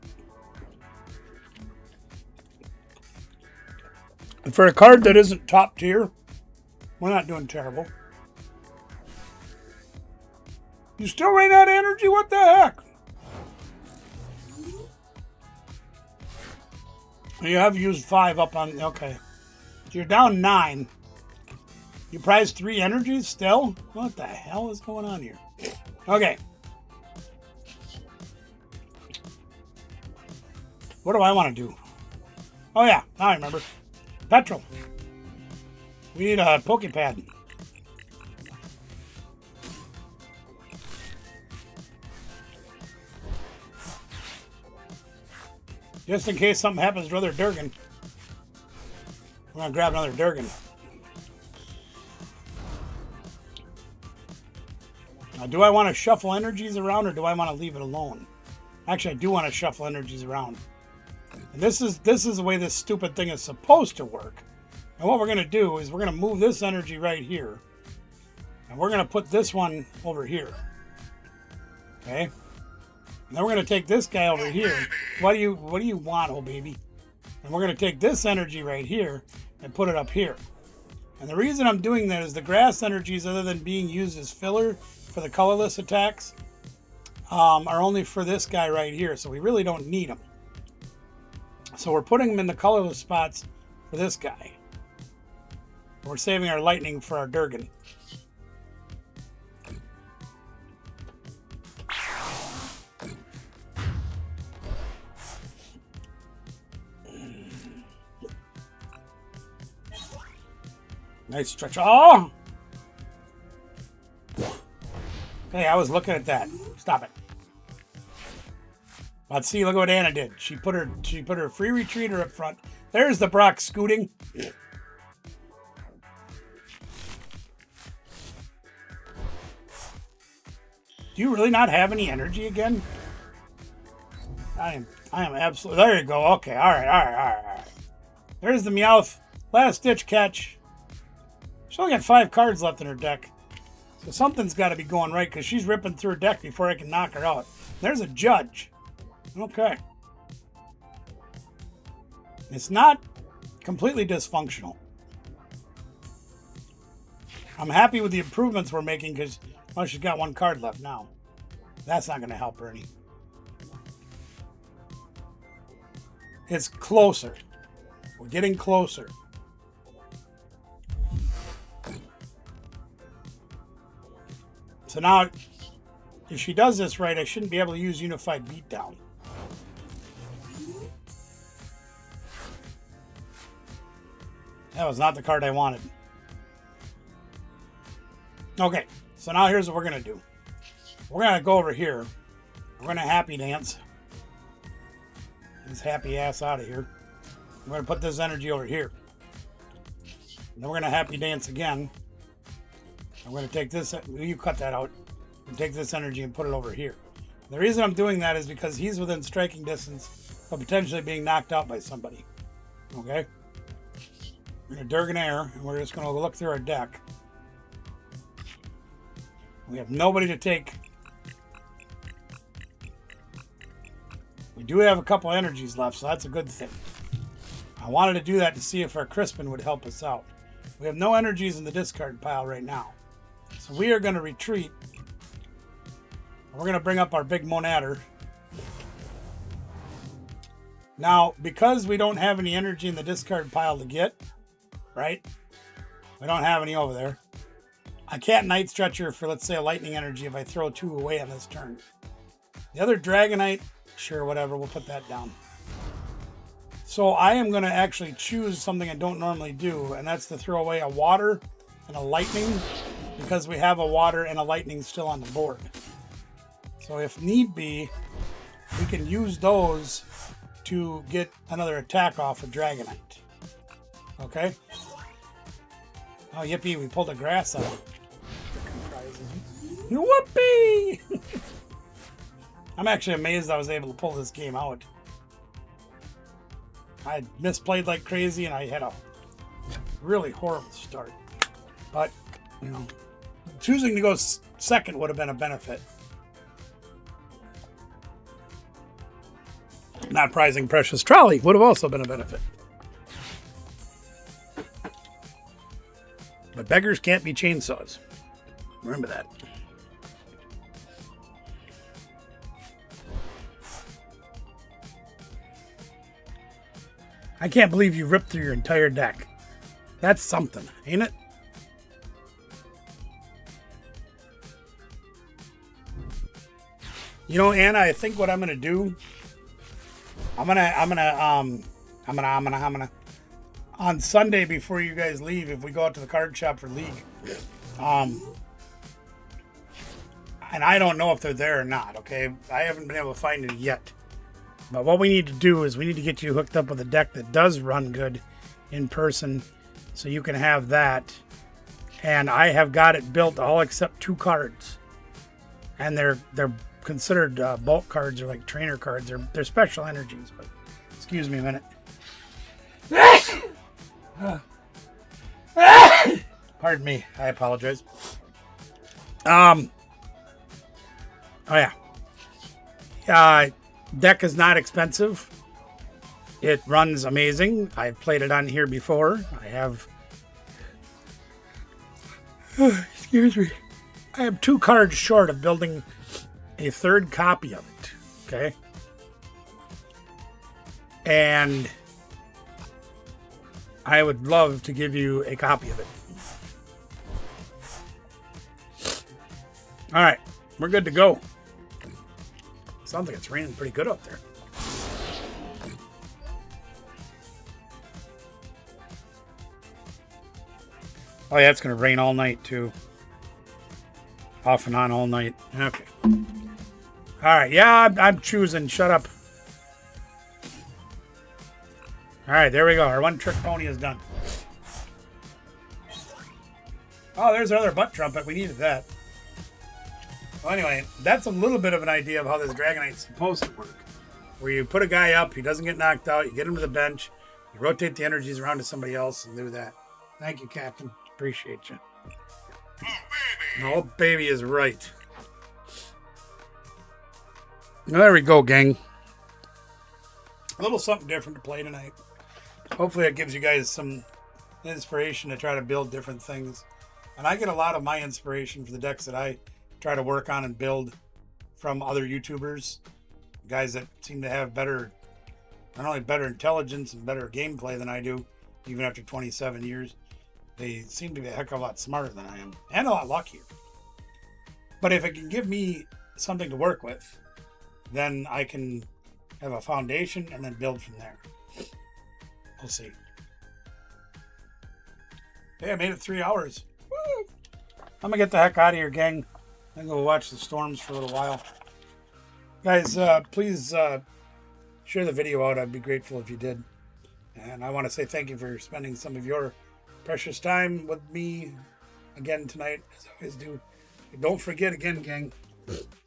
And for a card that isn't top tier, we're not doing terrible. You still ran out of energy? What the heck? You have used 5 up on... Okay. So you're down 9. You prized 3 energies still? What the hell is going on here? Okay. What do I want to do? Oh yeah, now I remember. Petrol. We need a Pokepad. Just in case something happens to other Durgan. We're going to grab another Durgan. Now, do I want to shuffle energies around or do I want to leave it alone? Actually, I do want to shuffle energies around. And this is the way this stupid thing is supposed to work. And what we're going to do is we're going to move this energy right here. And we're going to put this one over here. Okay? And then we're going to take this guy over here. What do you want, oh baby? And we're going to take this energy right here and put it up here. And the reason I'm doing that is the grass energies, other than being used as filler for the colorless attacks, are only for this guy right here. So we really don't need them. So we're putting them in the colorless spots for this guy. We're saving our lightning for our Durgan. Nice stretch. Oh! Hey, I was looking at that. Stop it. But see, look what Anna did. She put her free retreater up front. There's the Brock scooting. Do you really not have any energy again? I am absolutely... There you go. Okay, all right. There's the Meowth. Last ditch catch. She's only got 5 cards left in her deck. So something's got to be going right because she's ripping through her deck before I can knock her out. There's a Judge. Okay. It's not completely dysfunctional. I'm happy with the improvements we're making because, well, she's got 1 card left now. That's not going to help her any. It's closer. We're getting closer. So now, if she does this right, I shouldn't be able to use Unified Beatdown. That was not the card I wanted. Okay, so now here's what we're going to do. We're going to go over here. We're going to Happy Dance. his happy ass out of here. I'm going to put this energy over here. Then we're going to happy dance again. I'm going to take this, you cut that out, and take this energy and put it over here. The reason I'm doing that is because he's within striking distance of potentially being knocked out by somebody. Okay? We're going to Dragonair, and we're just going to look through our deck. We have nobody to take. We do have a couple energies left, so that's a good thing. I wanted to do that to see if our Crispin would help us out. We have no energies in the discard pile right now. So we are going to retreat. We're going to bring up our big Monader. Now, because we don't have any energy in the discard pile to get, right? We don't have any over there. I can't Night Stretcher for, let's say, a lightning energy if I throw 2 away on this turn. The other Dragonite, sure, whatever, we'll put that down. So I am going to actually choose something I don't normally do, and that's to throw away a water and a lightning, because we have a water and a lightning still on the board. So if need be, we can use those to get another attack off a Dragonite. Okay? Oh, yippee, we pulled a grass out. Whoopee! I'm actually amazed I was able to pull this game out. I misplayed like crazy and I had a really horrible start. But, you know, choosing to go second would have been a benefit. Not prizing Precious Trolley would have also been a benefit. But beggars can't be chainsaws. Remember that. I can't believe you ripped through your entire deck. That's something, ain't it? You know, Anna, I think what I'm gonna do, I'm gonna on Sunday before you guys leave, if we go out to the card shop for League, and I don't know if they're there or not, okay? I haven't been able to find any yet. But what we need to do is we need to get you hooked up with a deck that does run good in person so you can have that. And I have got it built all except 2 cards. And they're considered bulk cards or like trainer cards. They're special energies, but excuse me a minute. Pardon me. I apologize. Oh yeah. Deck is not expensive. It runs amazing. I've played it on here before. I have... excuse me. I am 2 cards short of building a 3rd copy of it. Okay? And I would love to give you a copy of it. Alright. We're good to go. Sounds like it's raining pretty good up there. Oh yeah, it's going to rain all night too. Off and on all night. Okay. Alright, yeah, I'm choosing. Shut up. Alright, there we go. Our 1-trick pony is done. Oh, there's our other butt trumpet. We needed that. Well, anyway, that's a little bit of an idea of how this Dragonite's supposed to work. Where you put a guy up, he doesn't get knocked out, you get him to the bench, you rotate the energies around to somebody else and do that. Thank you, Captain. Appreciate you. Oh, baby is right. There we go, gang. A little something different to play tonight. Hopefully it gives you guys some inspiration to try to build different things. And I get a lot of my inspiration for the decks that I try to work on and build from other YouTubers, guys that seem to have better, not only better intelligence and better gameplay than I do, even after 27 years. They seem to be a heck of a lot smarter than I am, and a lot luckier. But if it can give me something to work with, then I can have a foundation and then build from there. We'll see. Hey, I made it 3 hours. Woo! I'm gonna get the heck out of here, gang. I'm gonna go watch the storms for a little while. Guys, please share the video out. I'd be grateful if you did. And I want to say thank you for spending some of your precious time with me again tonight, as I always do. And don't forget again, gang,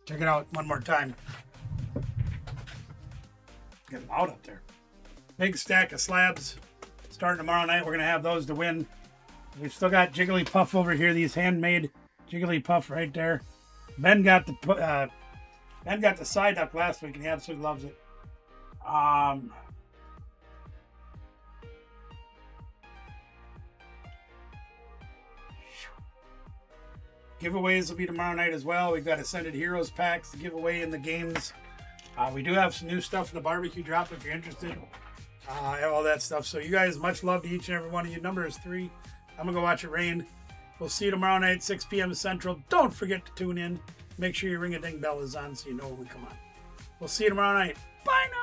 check it out one more time. Get loud up there. Big stack of slabs. Starting tomorrow night, we're going to have those to win. We've still got Jigglypuff over here. These handmade Jigglypuff right there. Ben got the Psyduck last week, and he absolutely loves it. Giveaways will be tomorrow night as well. We've got Ascended Heroes packs to give away in the games. We do have some new stuff in the barbecue drop if you're interested. I have all that stuff. So you guys, much love to each and every one of you. Number is 3. I'm going to go watch it rain. We'll see you tomorrow night, 6 p.m. Central. Don't forget to tune in. Make sure your ring-a-ding bell is on so you know when we come on. We'll see you tomorrow night. Bye now.